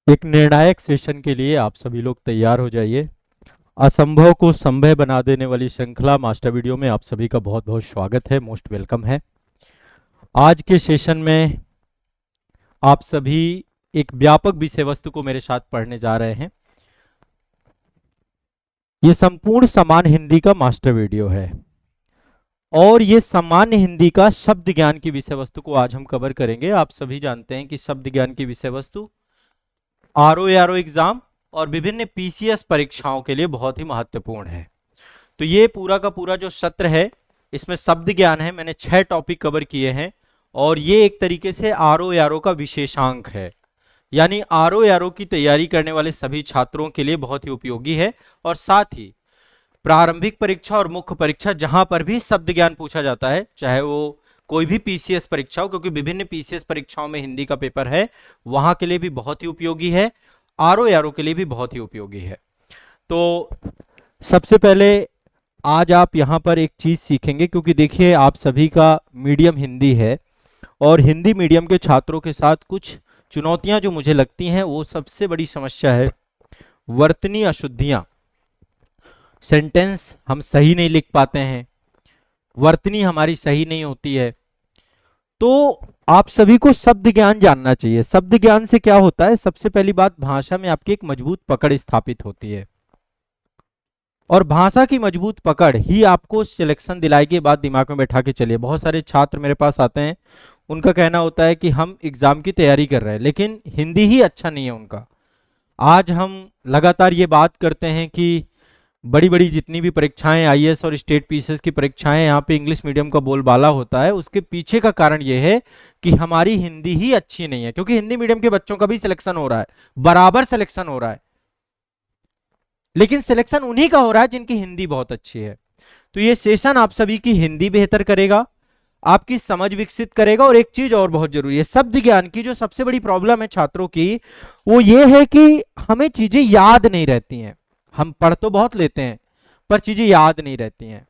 एक निर्णायक सेशन के लिए आप सभी लोग तैयार हो जाइए। असंभव को संभव बना देने वाली श्रृंखला मास्टर वीडियो में आप सभी का बहुत बहुत स्वागत है, मोस्ट वेलकम है। आज के सेशन में आप सभी एक व्यापक विषय वस्तु को मेरे साथ पढ़ने जा रहे हैं। ये संपूर्ण सामान्य हिंदी का मास्टर वीडियो है और ये सामान्य हिंदी का शब्द ज्ञान की विषय वस्तु को आज हम कवर करेंगे। आप सभी जानते हैं कि शब्द ज्ञान की विषय वस्तु आरओ एग्जाम और विभिन्न पीसीएस परीक्षाओं के लिए बहुत ही महत्वपूर्ण है। तो ये पूरा का पूरा जो सत्र है इसमें शब्द ज्ञान है। मैंने 6 टॉपिक कवर किए हैं और ये एक तरीके से आरओ का विशेषांक है, यानी आरओ की तैयारी करने वाले सभी छात्रों के लिए बहुत ही उपयोगी है। और साथ ही प्रारंभिक परीक्षा और मुख्य परीक्षा जहां पर भी शब्द ज्ञान पूछा जाता है, चाहे वो कोई भी पीसीएस परीक्षा हो, क्योंकि विभिन्न पीसीएस परीक्षाओं में हिंदी का पेपर है, वहां के लिए भी बहुत ही उपयोगी है, आरओ के लिए भी बहुत ही उपयोगी है। तो सबसे पहले आज आप यहां पर एक चीज सीखेंगे, क्योंकि देखिए आप सभी का मीडियम हिंदी है और हिंदी मीडियम के छात्रों के साथ कुछ चुनौतियां जो मुझे लगती हैं, वो सबसे बड़ी समस्या है वर्तनी अशुद्धियां। सेंटेंस हम सही नहीं लिख पाते हैं, वर्तनी हमारी सही नहीं होती है। तो आप सभी को शब्द ज्ञान जानना चाहिए। शब्द ज्ञान से क्या होता है, सबसे पहली बात, भाषा में आपकी एक मजबूत पकड़ स्थापित होती है और भाषा की मजबूत पकड़ ही आपको सिलेक्शन दिलाएगी। बात दिमाग में बैठा के चलिए। बहुत सारे छात्र मेरे पास आते हैं, उनका कहना होता है कि हम एग्जाम की तैयारी कर रहे हैं लेकिन हिंदी ही अच्छा नहीं है उनका। आज हम लगातार ये बात करते हैं कि बड़ी बड़ी जितनी भी परीक्षाएं, आईएएस और स्टेट पीसीएस की परीक्षाएं, यहाँ पे इंग्लिश मीडियम का बोलबाला होता है। उसके पीछे का कारण यह है कि हमारी हिंदी ही अच्छी नहीं है, क्योंकि हिंदी मीडियम के बच्चों का भी सिलेक्शन हो रहा है, बराबर सिलेक्शन हो रहा है, लेकिन सिलेक्शन उन्हीं का हो रहा है जिनकी हिंदी बहुत अच्छी है। तो ये सेशन आप सभी की हिंदी बेहतर करेगा, आपकी समझ विकसित करेगा। और एक चीज और बहुत जरूरी है, शब्द ज्ञान की जो सबसे बड़ी प्रॉब्लम है छात्रों की, वो ये है कि हमें चीजें याद नहीं रहती हैं। हम पढ़ तो बहुत लेते हैं पर चीजें याद नहीं रहती हैं।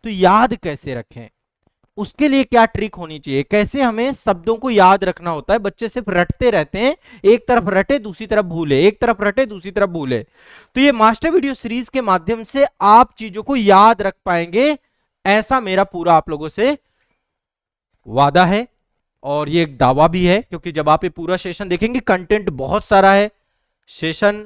तो याद कैसे रखें, उसके लिए क्या ट्रिक होनी चाहिए, कैसे हमें शब्दों को याद रखना होता है। बच्चे सिर्फ रटते रहते हैं, एक तरफ रटे दूसरी तरफ भूले, एक तरफ रटे दूसरी तरफ भूले। तो ये मास्टर वीडियो सीरीज के माध्यम से आप चीजों को याद रख पाएंगे, ऐसा मेरा पूरा आप लोगों से वादा है। और ये एक दावा भी है, क्योंकि जब आप ये पूरा सेशन देखेंगे, कंटेंट बहुत सारा है। सेशन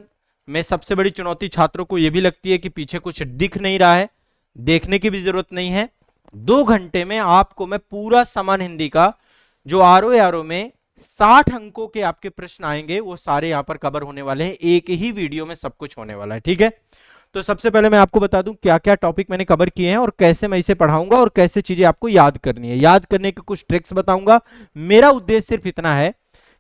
में सबसे बड़ी चुनौती छात्रों को यह भी लगती है कि पीछे कुछ दिख नहीं रहा है, देखने की भी जरूरत नहीं है। 2 घंटे में आपको मैं पूरा सामान्य हिंदी का जो आरओ में 60 अंकों के आपके प्रश्न आएंगे, वो सारे यहां पर कवर होने वाले हैं। एक ही वीडियो में सब कुछ होने वाला है, ठीक है। तो सबसे पहले मैं आपको बता दूं क्या क्या टॉपिक मैंने कवर किए हैं और कैसे मैं इसे पढ़ाऊंगा और कैसे चीजें आपको याद करनी है। याद करने के कुछ ट्रिक्स बताऊंगा। मेरा उद्देश्य सिर्फ इतना है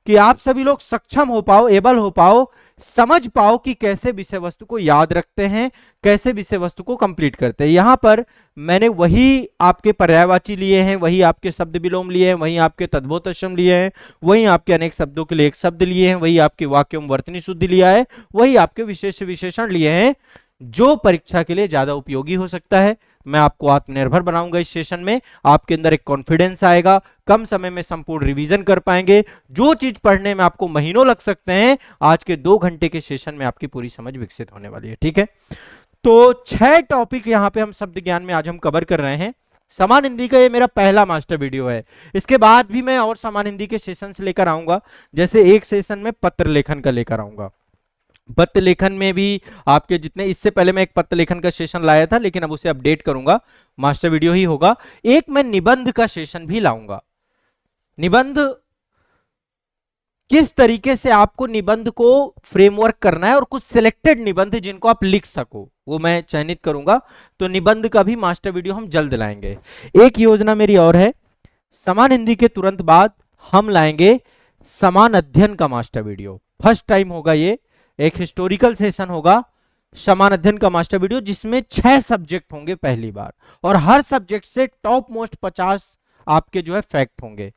कि आप सभी लोग सक्षम हो पाओ, एबल हो पाओ, समझ पाओ कि कैसे विषय वस्तु को याद रखते हैं, कैसे विषय वस्तु को कंप्लीट करते हैं। यहां पर मैंने वही आपके पर्यायवाची लिए हैं, वही आपके शब्द विलोम लिए हैं, वही आपके तद्भवतम लिए हैं, वही आपके अनेक शब्दों के लिए एक शब्द लिए हैं, वही आपके वाक्यों वर्तनी शुद्धि लिया है, वही आपके विशेष विशेषण लिए हैं, जो परीक्षा के लिए ज्यादा उपयोगी हो सकता है। मैं आपको आत्मनिर्भर बनाऊंगा इस सेशन में। आपके अंदर एक कॉन्फिडेंस आएगा, कम समय में संपूर्ण रिवीजन कर पाएंगे। जो चीज पढ़ने में आपको महीनों लग सकते हैं, आज के 2 घंटे के सेशन में आपकी पूरी समझ विकसित होने वाली है, ठीक है। तो 6 टॉपिक यहां पे हम शब्द ज्ञान में आज हम कवर कर रहे हैं। समान हिंदी का ये मेरा पहला मास्टर वीडियो है। इसके बाद भी मैं और समान हिंदी के सेशन लेकर आऊंगा। जैसे एक सेशन में पत्र लेखन का लेकर आऊंगा। पत्र लेखन में भी आपके जितने, इससे पहले मैं एक पत्र लेखन का सेशन लाया था, लेकिन अब उसे अपडेट करूंगा, मास्टर वीडियो ही होगा। एक मैं निबंध का सेशन भी लाऊंगा। निबंध किस तरीके से आपको निबंध को फ्रेमवर्क करना है और कुछ सिलेक्टेड निबंध जिनको आप लिख सको, वो मैं चयनित करूंगा। तो निबंध का भी मास्टर वीडियो हम जल्द लाएंगे। एक योजना मेरी और है, समान हिंदी के तुरंत बाद हम लाएंगे समान अध्ययन का मास्टर वीडियो। फर्स्ट टाइम होगा ये, एक हिस्टोरिकल सेशन होगा, समान अध्ययन का मास्टर वीडियो, जिसमें 6 सब्जेक्ट होंगे पहली बार, और हर सब्जेक्ट से टॉप मोस्ट 50 आपके जो है फैक्ट होंगे।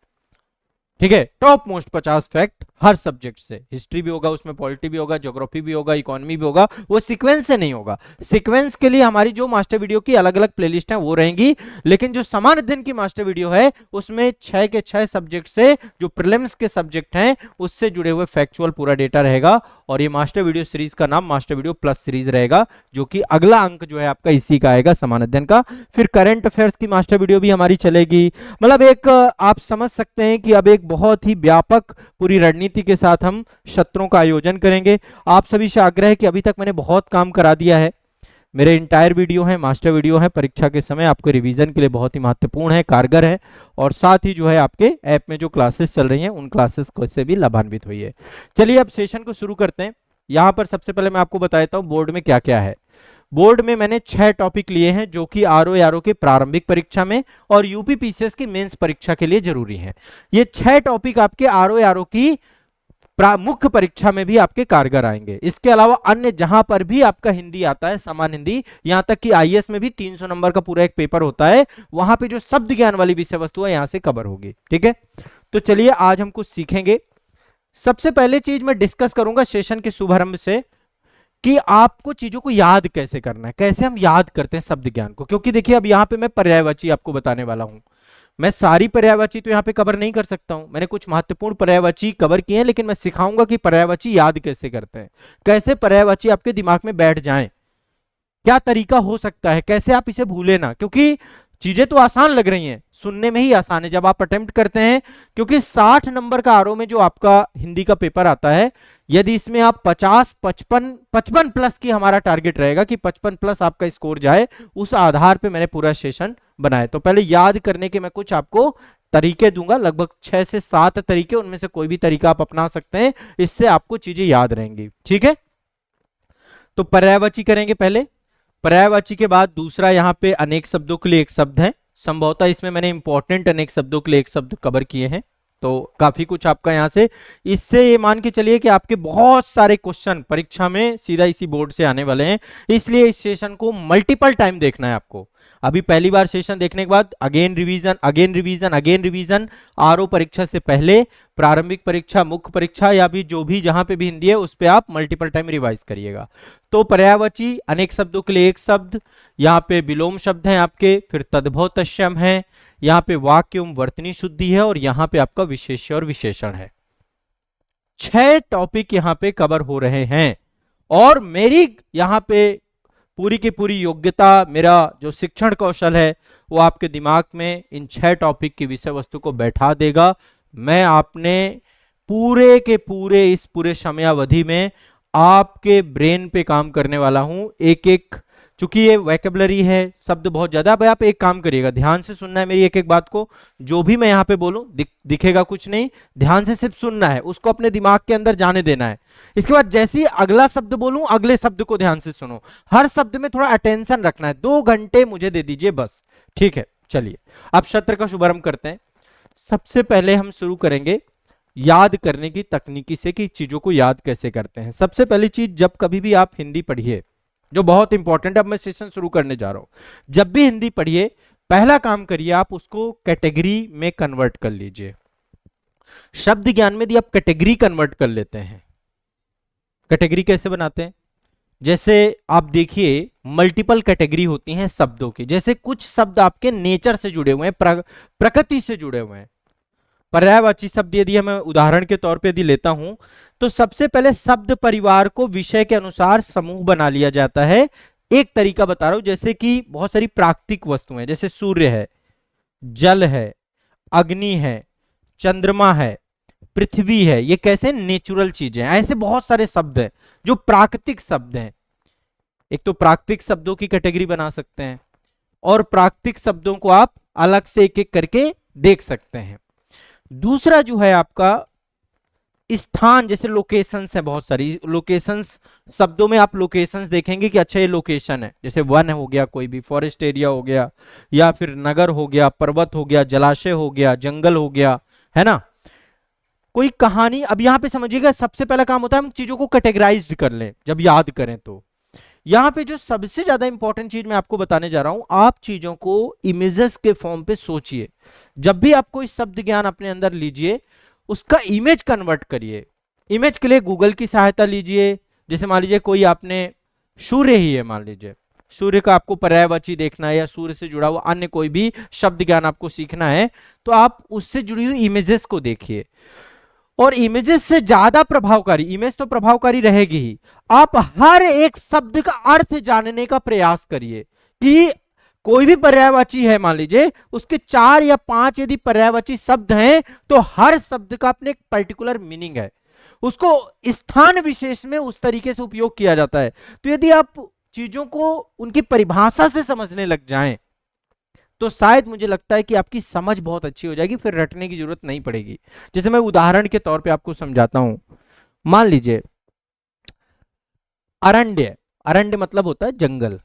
ठीक है, टॉप मोस्ट 50 फैक्ट हर सब्जेक्ट से, हिस्ट्री भी होगा उसमें, पॉलिटी भी होगा, ज्योग्राफी भी होगा, इकोनॉमी भी होगा, वो सीक्वेंस से नहीं होगा। सीक्वेंस के लिए हमारी जो मास्टर वीडियो की अलग अलग प्लेलिस्ट है वो रहेंगी, लेकिन जो समान अध्ययन की मास्टर वीडियो है उसमें 6 के 6 सब्जेक्ट से, जो प्रीलिम्स के सब्जेक्ट हैं उससे जुड़े हुए फैक्चुअल पूरा डेटा रहेगा। और ये मास्टर वीडियो सीरीज का नाम मास्टर वीडियो प्लस सीरीज रहेगा, जो कि अगला अंक जो है आपका इसी का आएगा, समान अध्ययन का। फिर करंट अफेयर्स की मास्टर वीडियो भी हमारी चलेगी। मतलब एक आप समझ सकते हैं कि अब एक बहुत ही व्यापक पूरी रणनीति के साथ हम सत्रों का आयोजन करेंगे। आप सभी से आग्रह है कि अभी तक मैंने बहुत काम करा दिया है, मेरे इंटायर वीडियो है, मास्टर वीडियो है, परीक्षा के समय आपके रिवीजन के लिए बहुत ही महत्वपूर्ण है, कारगर है, और साथ ही जो है आपके ऐप में जो क्लासेस चल रही हैं उन क्लासेस को से भी लाभान्वित हुई है। चलिए अब सेशन को शुरू करते हैं। यहां पर सबसे पहले मैं आपको बता देता हूं बोर्ड में क्या क्या है। बोर्ड में मैंने 6 टॉपिक लिए हैं जो कि आरओ के प्रारंभिक परीक्षा में और यूपी पीसीएस की मेंस परीक्षा के लिए जरूरी हैं। ये 6 टॉपिक आपके आरओ की मुख्य परीक्षा में भी आपके कारगर आएंगे। इसके अलावा अन्य जहां पर भी आपका हिंदी आता है, सामान्य हिंदी, यहां तक कि आईएएस में भी 300 नंबर का पूरा एक पेपर होता है, वहां पे जो शब्द ज्ञान वाली विषय वस्तु है यहां से कवर होगी। ठीक है, तो चलिए आज हम कुछ सीखेंगे। सबसे पहले चीज मैं डिस्कस करूंगा सेशन के शुभारंभ से कि आपको चीजों को याद कैसे करना है, कैसे हम याद करते हैं शब्द ज्ञान को। क्योंकि देखिए अब यहां पे मैं पर्यायवाची आपको बताने वाला हूं, मैं सारी पर्यायवाची तो यहाँ पे कवर नहीं कर सकता हूं, मैंने कुछ महत्वपूर्ण पर्यायवाची कवर किए हैं, लेकिन मैं सिखाऊंगा कि पर्यायवाची याद कैसे करते हैं, कैसे पर्यायवाची आपके दिमाग में बैठ जाएं, क्या तरीका हो सकता है, कैसे आप इसे भूले ना। क्योंकि चीजें तो आसान लग रही हैं, सुनने में ही आसान है जब आप अटेम्प्ट करते हैं। क्योंकि 60 नंबर का आरओ में जो आपका हिंदी का पेपर आता है, यदि इसमें आप 50, 55 प्लस की हमारा टारगेट रहेगा कि 55 प्लस आपका स्कोर जाए, उस आधार पे मैंने पूरा सेशन बनाया। तो पहले याद करने के मैं कुछ आपको तरीके दूंगा, लगभग 6 से 7 तरीके, उनमें से कोई भी तरीका आप अपना सकते हैं, इससे आपको चीजें याद रहेंगी। ठीक है, तो पर्यायवाची करेंगे पहले। पर्यायवाची के बाद दूसरा यहाँ पे अनेक शब्दों के लिए एक शब्द है, संभवतः इसमें मैंने इंपॉर्टेंट अनेक शब्दों के लिए एक शब्द कवर किए हैं, तो काफी कुछ आपका यहाँ से, इससे ये मान के चलिए कि आपके बहुत सारे क्वेश्चन परीक्षा में सीधा इसी बोर्ड से आने वाले हैं। इसलिए इस सेशन को मल्टीपल टाइम देखना है आपको। अभी पहली बार सेशन देखने के बाद again revision, again revision, again revision, RO परीक्षा से पहले, प्रारंभिक परीक्षा, मुख्य परीक्षा, या भी जो भी जहां पे भी हिंदी है उस पे आप मल्टीपल टाइम रिवाइज करिएगा। तो पर्यायवाची अनेक शब्दों के लिए एक शब्द, यहाँ पे विलोम शब्द हैं आपके, फिर तद्भव तत्सम है, यहाँ पे वाक्य एवं वर्तनी शुद्धि है, और यहाँ पे आपका विशेष्य और विशेषण है। 6 टॉपिक यहाँ पे कवर हो रहे हैं, और मेरी यहाँ पे पूरी की पूरी योग्यता, मेरा जो शिक्षण कौशल है वो आपके दिमाग में इन 6 टॉपिक की विषय वस्तु को बैठा देगा। मैं आपने पूरे के पूरे इस पूरे समयावधि में आपके ब्रेन पे काम करने वाला हूं, एक एक, चूंकि ये वैकेबलरी है, शब्द बहुत ज्यादा। अब आप एक काम करिएगा, ध्यान से सुनना है मेरी एक एक बात को, जो भी मैं यहाँ पे बोलूं दिखेगा कुछ नहीं, ध्यान से सिर्फ सुनना है, उसको अपने दिमाग के अंदर जाने देना है। इसके बाद जैसे ही अगला शब्द बोलूं, अगले शब्द को ध्यान से सुनो, हर शब्द में थोड़ा अटेंशन रखना है। 2 घंटे मुझे दे दीजिए बस, ठीक है। चलिए अब सत्र का शुभारंभ करते हैं। सबसे पहले हम शुरू करेंगे याद करने की तकनीकी से, कि चीजों को याद कैसे करते हैं। सबसे पहली चीज, जब कभी भी आप हिंदी पढ़िए, जो बहुत इंपॉर्टेंट है, अब मैं सेशन शुरू करने जा रहा हूं, जब भी हिंदी पढ़िए पहला काम करिए आप उसको कैटेगरी में कन्वर्ट कर लीजिए। शब्द ज्ञान में यदि आप कैटेगरी कन्वर्ट कर लेते हैं, कैटेगरी कैसे बनाते हैं, जैसे आप देखिए मल्टीपल कैटेगरी होती हैं शब्दों की। जैसे कुछ शब्द आपके नेचर से जुड़े हुए हैं, प्रकृति से जुड़े हुए हैं। पर्यायवाची शब्द यदि मैं उदाहरण के तौर पे यदि लेता हूं, तो सबसे पहले शब्द परिवार को विषय के अनुसार समूह बना लिया जाता है। एक तरीका बता रहा हूं, जैसे कि बहुत सारी प्राकृतिक वस्तुएं, जैसे सूर्य है, जल है, अग्नि है, चंद्रमा है, पृथ्वी है, ये कैसे नेचुरल चीजें हैं। ऐसे बहुत सारे शब्द हैं जो प्राकृतिक शब्द हैं। एक तो प्राकृतिक शब्दों की कैटेगरी बना सकते हैं, और प्राकृतिक शब्दों को आप अलग से एक एक करके देख सकते हैं। दूसरा जो है आपका स्थान, जैसे लोकेशंस है, बहुत सारी लोकेशंस, शब्दों में आप लोकेशंस देखेंगे कि अच्छा ये लोकेशन है, जैसे वन हो गया, कोई भी फॉरेस्ट एरिया हो गया, या फिर नगर हो गया, पर्वत हो गया, जलाशय हो गया, जंगल हो गया, है ना, कोई कहानी। अब यहां पे समझिएगा, सबसे पहला काम होता है हम चीजों को कैटेगराइज्ड कर लें जब याद करें। तो यहां पे जो सबसे ज्यादा इंपॉर्टेंट चीज मैं आपको बताने जा रहा हूं, आप चीजों को इमेजेस के फॉर्म पे सोचिए। जब भी आप कोई शब्द ज्ञान अपने अंदर लीजिए, उसका इमेज कन्वर्ट करिए। इमेज के लिए गूगल की सहायता लीजिए। जैसे मान लीजिए कोई आपने सूर्य ही है, मान लीजिए सूर्य का आपको पर्यायवाची देखना है या सूर्य से जुड़ा हुआ अन्य कोई भी शब्द ज्ञान आपको सीखना है, तो आप उससे जुड़ी हुई इमेजेस को देखिए। और इमेजेस से ज्यादा प्रभावकारी, इमेज तो प्रभावकारी रहेगी ही, आप हर एक शब्द का अर्थ जानने का प्रयास करिए कि कोई भी पर्यायवाची है, मान लीजिए उसके 4 या 5 यदि पर्यायवाची शब्द हैं तो हर शब्द का अपने एक पर्टिकुलर मीनिंग है, उसको स्थान विशेष में उस तरीके से उपयोग किया जाता है। तो यदि आप चीजों को उनकी परिभाषा से समझने लग जाएं तो शायद मुझे लगता है कि आपकी समझ बहुत अच्छी हो जाएगी, फिर रटने की जरूरत नहीं पड़ेगी। जैसे मैं उदाहरण के तौर पे आपको समझाता हूं। मान लीजिए अरण्य, अरण्य मतलब होता है जंगल।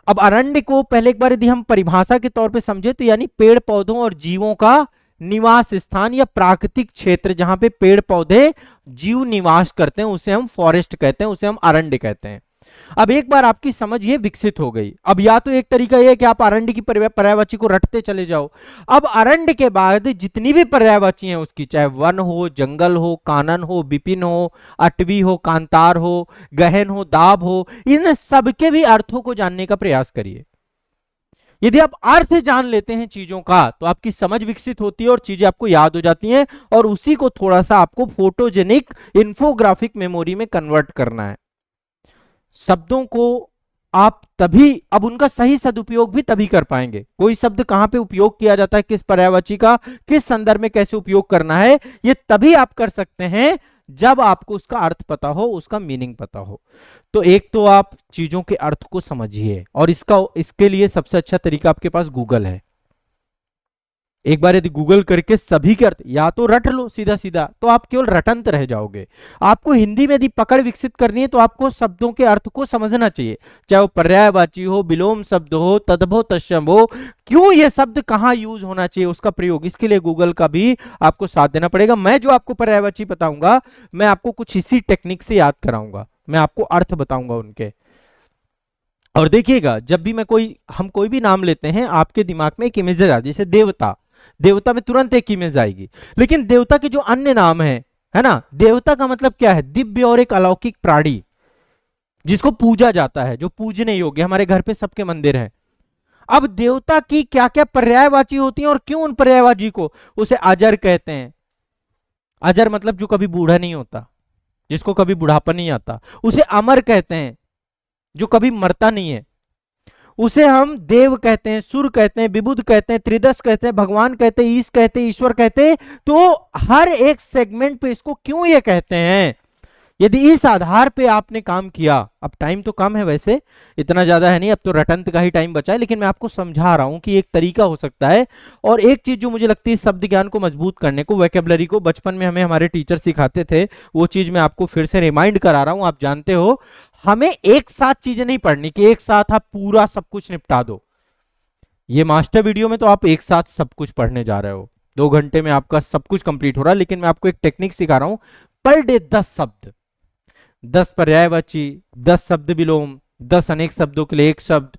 अब अरण्य को पहले एक बार यदि हम परिभाषा के तौर पे समझे तो यानी पेड़ पौधों और जीवों का निवास स्थान या प्राकृतिक क्षेत्र, जहां पे पेड़ पौधे जीव निवास करते हैं, उसे हम फॉरेस्ट कहते हैं, उसे हम अरण्य कहते हैं। अब एक बार आपकी समझ ये विकसित हो गई, अब या तो एक तरीका ये है कि आप अरण्य की पर्यायवाची को रटते चले जाओ। अब अरण्य के बाद जितनी भी पर्यायवाची हैं उसकी, चाहे वन हो, जंगल हो, कानन हो, विपिन हो, अटवी हो, कांतार हो, गहन हो, दाब हो, इन सबके भी अर्थों को जानने का प्रयास करिए। यदि आप अर्थ जान लेते हैं चीजों का तो आपकी समझ विकसित होती है और चीजें आपको याद हो जाती हैं, और उसी को थोड़ा सा आपको फोटोजेनिक इंफोग्राफिक मेमोरी में कन्वर्ट करना है। शब्दों को आप तभी, अब उनका सही सदुपयोग भी तभी कर पाएंगे। कोई शब्द कहां पे उपयोग किया जाता है, किस पर्यायवाची का किस संदर्भ में कैसे उपयोग करना है, ये तभी आप कर सकते हैं जब आपको उसका अर्थ पता हो, उसका मीनिंग पता हो। तो एक तो आप चीजों के अर्थ को समझिए, और इसके लिए सबसे अच्छा तरीका आपके पास गूगल है। एक बार यदि गूगल करके सभी के अर्थ या तो रट लो सीधा सीधा, तो आप केवल रटंत रह जाओगे। आपको हिंदी में यदि पकड़ विकसित करनी है तो आपको शब्दों के अर्थ को समझना चाहिए, चाहे वो पर्यायवाची हो, विलोम शब्द हो, तद्भव तत्सम हो, क्यों ये शब्द कहां यूज होना चाहिए, उसका प्रयोग, इसके लिए गूगल का भी आपको साथ देना पड़ेगा। मैं जो आपको पर्यायवाची बताऊंगा, मैं आपको कुछ इसी टेक्निक से याद कराऊंगा, मैं आपको अर्थ बताऊंगा उनके। और देखिएगा, जब भी हम कोई भी नाम लेते हैं, आपके दिमाग में एक इमेज आ, जैसे देवता, देवता में तुरंत एक इमेज आएगी। लेकिन देवता के जो अन्य नाम है ना, देवता का मतलब क्या है, दिव्य और एक अलौकिक प्राणी जिसको पूजा जाता है, जो पूजने योग्य। हमारे घर पे सबके मंदिर है। अब देवता की क्या क्या पर्यायवाची होती हैं और क्यों उन पर्यायवाची को, उसे अजर कहते हैं। अजर मतलब जो कभी बूढ़ा नहीं होता, जिसको कभी बुढ़ापा नहीं आता। उसे अमर कहते हैं, जो कभी मरता नहीं है। उसे हम देव कहते हैं, सुर कहते हैं, विबुध कहते हैं, त्रिदश कहते हैं, भगवान कहते हैं, ईश कहते हैं, ईश्वर कहते हैं। तो हर एक सेगमेंट पे इसको क्यों ये कहते हैं, यदि इस आधार पे आपने काम किया। अब टाइम तो कम है, वैसे इतना ज्यादा है नहीं, अब तो रटंत का ही टाइम बचा है, लेकिन मैं आपको समझा रहा हूं कि एक तरीका हो सकता है। और एक चीज जो मुझे लगती है शब्द ज्ञान को मजबूत करने को, वोकैबुलरी को बचपन में हमें हमारे टीचर सिखाते थे, वो चीज मैं आपको फिर से रिमाइंड करा रहा हूं। आप जानते हो, हमें एक साथ चीजें नहीं पढ़नी कि एक साथ आप पूरा सब कुछ निपटा दो। ये मास्टर वीडियो में तो आप एक साथ सब कुछ पढ़ने जा रहे हो, 2 घंटे में आपका सब कुछ कंप्लीट हो रहा है। लेकिन मैं आपको एक टेक्निक सिखा रहा हूं, पर डे 10 शब्द, 10 पर्यायवाची, 10 शब्द विलोम, 10 अनेक शब्दों के लिए एक शब्द।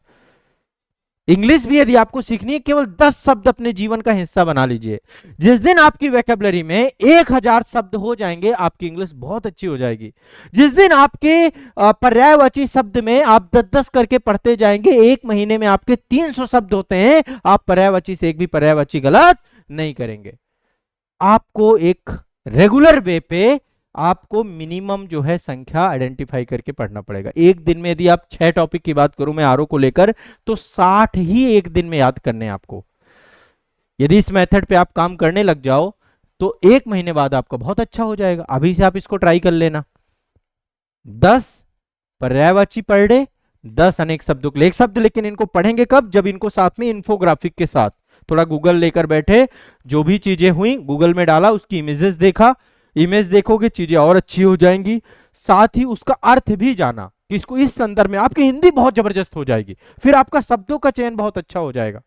इंग्लिश भी यदि आपको सीखनी है, केवल 10 शब्द अपने जीवन का हिस्सा बना लीजिए। जिस दिन आपकी वोकैबुलरी में 1000 शब्द हो जाएंगे, आपकी इंग्लिश बहुत अच्छी हो जाएगी। जिस दिन आपके पर्यायवाची शब्द में आप 10-10 करके पढ़ते जाएंगे, 1 महीने में आपके 300 शब्द होते हैं, आप पर्यायवाची से एक भी पर्यायवाची गलत नहीं करेंगे। आपको एक रेगुलर वे पे आपको मिनिमम जो है संख्या आइडेंटिफाई करके पढ़ना पड़ेगा। एक दिन में यदि आप 6 टॉपिक की बात करूं मैं आरओ को लेकर, तो 60 ही एक दिन में याद करने हैं आपको। यदि इस मेथड पे आप काम करने लग जाओ तो 1 महीने बाद आपका बहुत अच्छा हो जाएगा। अभी से आप इसको ट्राई कर लेना। 10 पर्यायवाची पर डे, 10 अनेक शब्दों के लिए एक शब्द। लेकिन इनको पढ़ेंगे कब, जब इनको साथ में इन्फोग्राफिक के साथ थोड़ा गूगल लेकर बैठे, जो भी चीजें हुई गूगल में डाला, उसकी इमेजेस देखा, इमेज देखोगे चीजें और अच्छी हो जाएंगी। साथ ही उसका अर्थ भी जाना कि इसको इस संदर्भ में, आपकी हिंदी बहुत जबरदस्त हो जाएगी। फिर आपका शब्दों का चयन बहुत अच्छा हो जाएगा,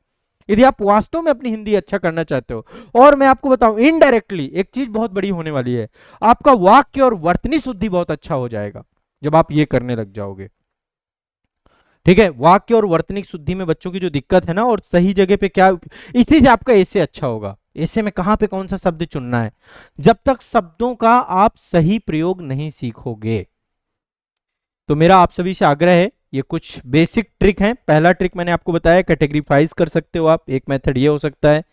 यदि आप वास्तव में अपनी हिंदी अच्छा करना चाहते हो। और मैं आपको बताऊं, इनडायरेक्टली एक चीज बहुत बड़ी होने वाली है, आपका वाक्य और वर्तनी शुद्धि बहुत अच्छा हो जाएगा जब आप ये करने लग जाओगे। ठीक है, वाक्य और वर्तनिक शुद्धि में बच्चों की जो दिक्कत है ना, और सही जगह पे क्या, इसी से आपका ऐसे अच्छा होगा। ऐसे में कहां पे कौन सा शब्द चुनना है, जब तक शब्दों का आप सही प्रयोग नहीं सीखोगे। तो मेरा आप सभी से आग्रह है, ये कुछ बेसिक ट्रिक हैं। पहला ट्रिक मैंने आपको बताया, कैटेगरीफाइज कर सकते हो आप, एक मेथड ये हो सकता है,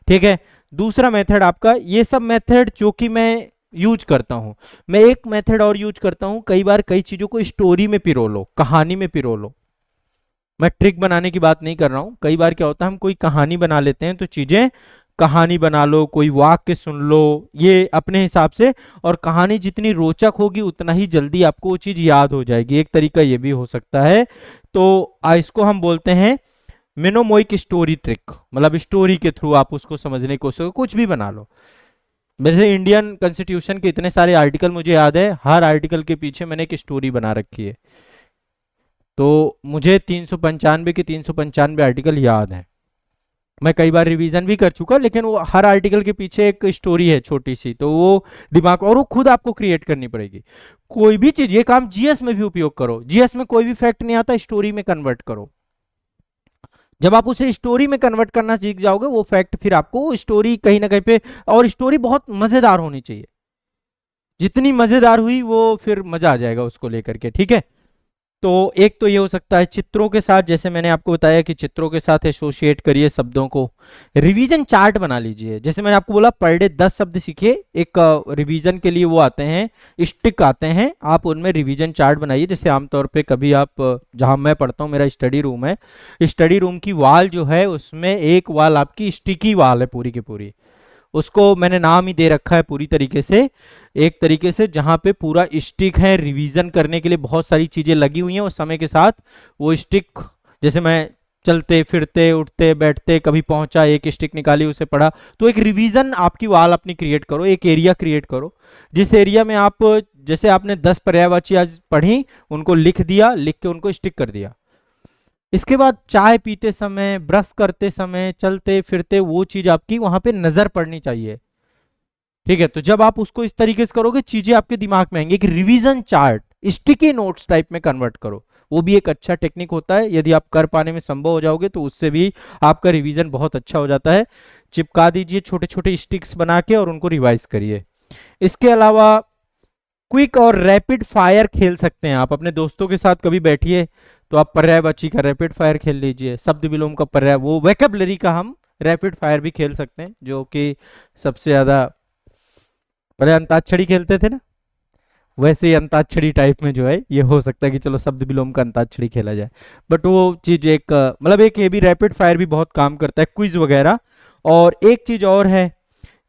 ठीक है। दूसरा मेथड आपका, ये सब मेथड जो कि मैं यूज करता हूं, मैं एक मेथड और यूज करता हूं, कई बार कई चीजों को स्टोरी में पिरो लो, कहानी में पिरो लो। मैं ट्रिक बनाने की बात नहीं कर रहा हूं, कई बार क्या होता है हम कोई कहानी बना लेते हैं, तो चीजें कहानी बना लो, कोई वाक्य सुन लो, ये अपने हिसाब से, और कहानी जितनी रोचक होगी उतना ही जल्दी आपको वो चीज याद हो जाएगी। एक तरीका ये भी हो सकता है। तो इसको हम बोलते हैं मिनोमोइक स्टोरी ट्रिक, मतलब स्टोरी के थ्रू आप उसको समझने की कोशिश करो, कुछ भी बना लो। वैसे इंडियन कॉन्स्टिट्यूशन के इतने सारे आर्टिकल मुझे याद है, हर आर्टिकल के पीछे मैंने एक स्टोरी बना रखी है। तो मुझे 395 के 395 आर्टिकल याद है, मैं कई बार रिवीजन भी कर चुका, लेकिन वो हर आर्टिकल के पीछे एक स्टोरी है छोटी सी, तो वो दिमाग, और वो खुद आपको क्रिएट करनी पड़ेगी। कोई भी चीज, ये काम जीएस में भी उपयोग करो, जीएस में कोई भी फैक्ट नहीं आता, स्टोरी में कन्वर्ट करो। जब आप उसे स्टोरी में कन्वर्ट करना सीख जाओगे, वो फैक्ट फिर आपको स्टोरी कहीं ना कहीं पे, और स्टोरी बहुत मजेदार होनी चाहिए, जितनी मजेदार हुई वो फिर मजा आ जाएगा उसको लेकर के, ठीक है। तो एक तो ये हो सकता है चित्रों के साथ, जैसे मैंने आपको बताया कि चित्रों के साथ एसोसिएट करिए शब्दों को। रिवीजन चार्ट बना लीजिए, जैसे मैंने आपको बोला पर डे 10 शब्द सीखिए, एक रिवीजन के लिए वो आते हैं, स्टिक आते हैं, आप उनमें रिवीजन चार्ट बनाइए। जैसे आमतौर पे कभी आप, जहां मैं पढ़ता हूँ, मेरा स्टडी रूम है, स्टडी रूम की वॉल जो है उसमें एक वॉल आपकी स्टिकी वॉल है पूरी की पूरी, उसको मैंने नाम ही दे रखा है पूरी तरीके से, एक तरीके से जहां पे पूरा स्टिक है, रिवीजन करने के लिए बहुत सारी चीजें लगी हुई हैं, और समय के साथ वो स्टिक, जैसे मैं चलते फिरते उठते बैठते कभी पहुंचा, एक स्टिक निकाली उसे पढ़ा, तो एक रिवीजन आपकी वॉल अपनी क्रिएट करो, एक एरिया क्रिएट करो, जिस एरिया में आप, जैसे आपने 10 पर्यायवाची आज पढ़ी, उनको लिख दिया, लिख के उनको स्टिक कर दिया। इसके बाद चाय पीते समय, ब्रश करते समय, चलते फिरते, वो चीज आपकी वहां पे नजर पड़नी चाहिए, ठीक है। तो जब आप उसको इस तरीके से करोगे, चीजें आपके दिमाग में आएंगी। एक revision chart sticky notes type में कन्वर्ट करो, वो भी एक अच्छा टेक्निक होता है, यदि आप कर पाने में संभव हो जाओगे तो उससे भी आपका रिवीजन बहुत अच्छा हो जाता है। चिपका दीजिए छोटे छोटे स्टिक्स बना के, और उनको रिवाइज करिए। इसके अलावा क्विक और रैपिड फायर खेल सकते हैं आप अपने दोस्तों के साथ, कभी बैठिए तो आप पर्यायवाची का रैपिड फायर खेल लीजिए, शब्द विलोम का पर्याय, वो वोकैबुलरी का हम रैपिड फायर भी खेल सकते हैं, जो कि सबसे ज्यादा, पहले अंताक्षरी खेलते थे ना, वैसे ही अंताक्षरी टाइप में जो है ये हो सकता है कि चलो शब्द विलोम का अंताक्षरी खेला जाए। बट वो चीज एक, मतलब एक ये भी रैपिड फायर भी बहुत काम करता है, क्विज वगैरह। और एक चीज और है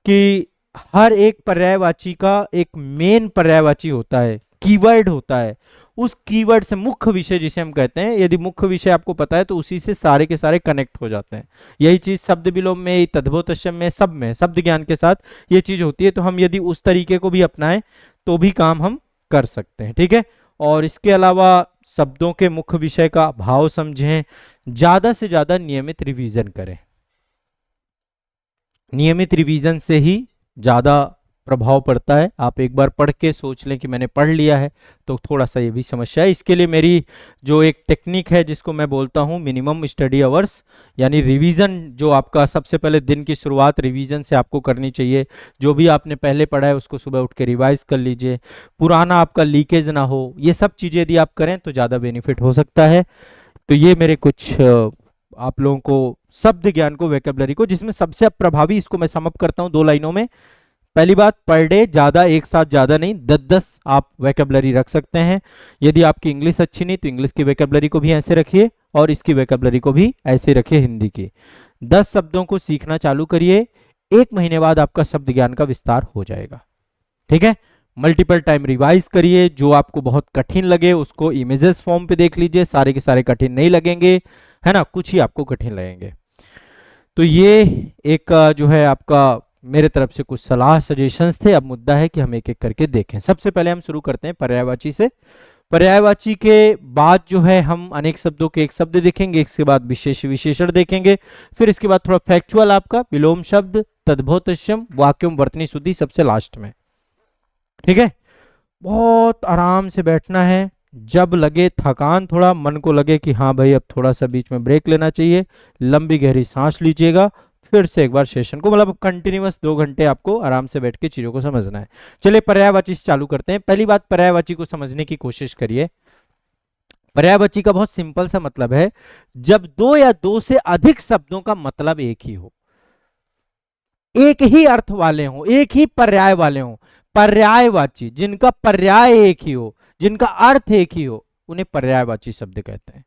कि हर एक पर्यायवाची का एक मेन पर्यायवाची होता है, कीवर्ड होता है, उस कीवर्ड से, मुख्य विषय जिसे हम कहते हैं, यदि मुख्य विषय आपको पता है तो उसी से सारे के सारे कनेक्ट हो जाते हैं। यही चीज शब्द विलोम में, तद्भवतस्यम में, सब में शब्द ज्ञान के साथ ये चीज होती है। तो हम यदि उस तरीके को भी अपनाएं तो भी काम हम कर सकते हैं, ठीक है। और इसके अलावा शब्दों के मुख्य विषय का भाव समझें, ज्यादा से ज्यादा नियमित रिवीजन करें, नियमित रिवीजन से ही ज्यादा प्रभाव पड़ता है। आप एक बार पढ़ के सोच लें कि मैंने पढ़ लिया है, तो थोड़ा सा ये भी समस्या है। इसके लिए मेरी जो एक टेक्निक है जिसको मैं बोलता हूँ मिनिमम स्टडी आवर्स, यानी रिवीजन, जो आपका सबसे पहले दिन की शुरुआत रिवीजन से आपको करनी चाहिए। जो भी आपने पहले पढ़ा है उसको सुबह उठ के रिवाइज कर लीजिए, पुराना आपका लीकेज ना हो, ये सब चीजें यदि आप करें तो ज्यादा बेनिफिट हो सकता है। तो ये मेरे कुछ आप लोगों को शब्द ज्ञान को, वोकैबुलरी को, जिसमें सबसे प्रभावी, इसको मैं समअप करता हूं 2 लाइनों में। पहली बात, पर डे ज्यादा, एक साथ ज्यादा नहीं, 10-10 आप वोकैबुलरी रख सकते हैं। यदि आपकी इंग्लिश अच्छी नहीं तो इंग्लिश की वोकैबुलरी को भी ऐसे रखिए, और इसकी वोकैबुलरी को भी ऐसे रखिए, हिंदी की। 10 शब्दों को सीखना चालू करिए, 1 महीने बाद आपका शब्द ज्ञान का विस्तार हो जाएगा, ठीक है। मल्टीपल टाइम रिवाइज करिए, जो आपको बहुत कठिन लगे उसको इमेजेस फॉर्म पे देख लीजिए, सारे के सारे कठिन नहीं लगेंगे, है ना, कुछ ही आपको कठिन लगेंगे। तो ये एक जो है आपका मेरे तरफ से कुछ सलाह सजेशंस थे। अब मुद्दा है कि हम एक एक करके देखें। सबसे पहले हम शुरू करते हैं पर्यायवाची से। पर्यायवाची के बाद जो है हम अनेक शब्दों के एक शब्द देखेंगे, इसके बाद विशेष विशेषण देखेंगे, फिर इसके बाद थोड़ा फैक्चुअल आपका, विलोम शब्द, तद्भवतस्यम, वाक्यम, वर्तनी शुद्धि सबसे लास्ट में, ठीक है। बहुत आराम से बैठना है, जब लगे थकान, थोड़ा मन को लगे कि हाँ भाई अब थोड़ा सा बीच में ब्रेक लेना चाहिए, लंबी गहरी सांस लीजिएगा, फिर से एक बार सेशन को, मतलब कंटिन्यूअस 2 घंटे आपको आराम से बैठ के चीजों को समझना है। चलिए पर्यायवाची से चालू करते हैं। पहली बात, पर्यायवाची को समझने की कोशिश करिए। पर्यायवाची का बहुत सिंपल सा मतलब है जब दो या दो से अधिक शब्दों का मतलब एक ही हो, एक ही अर्थ वाले हों, एक ही पर्याय वाले हों। पर्यायवाची, जिनका पर्याय एक ही हो, जिनका अर्थ एक ही हो, उन्हें पर्यायवाची शब्द कहते हैं।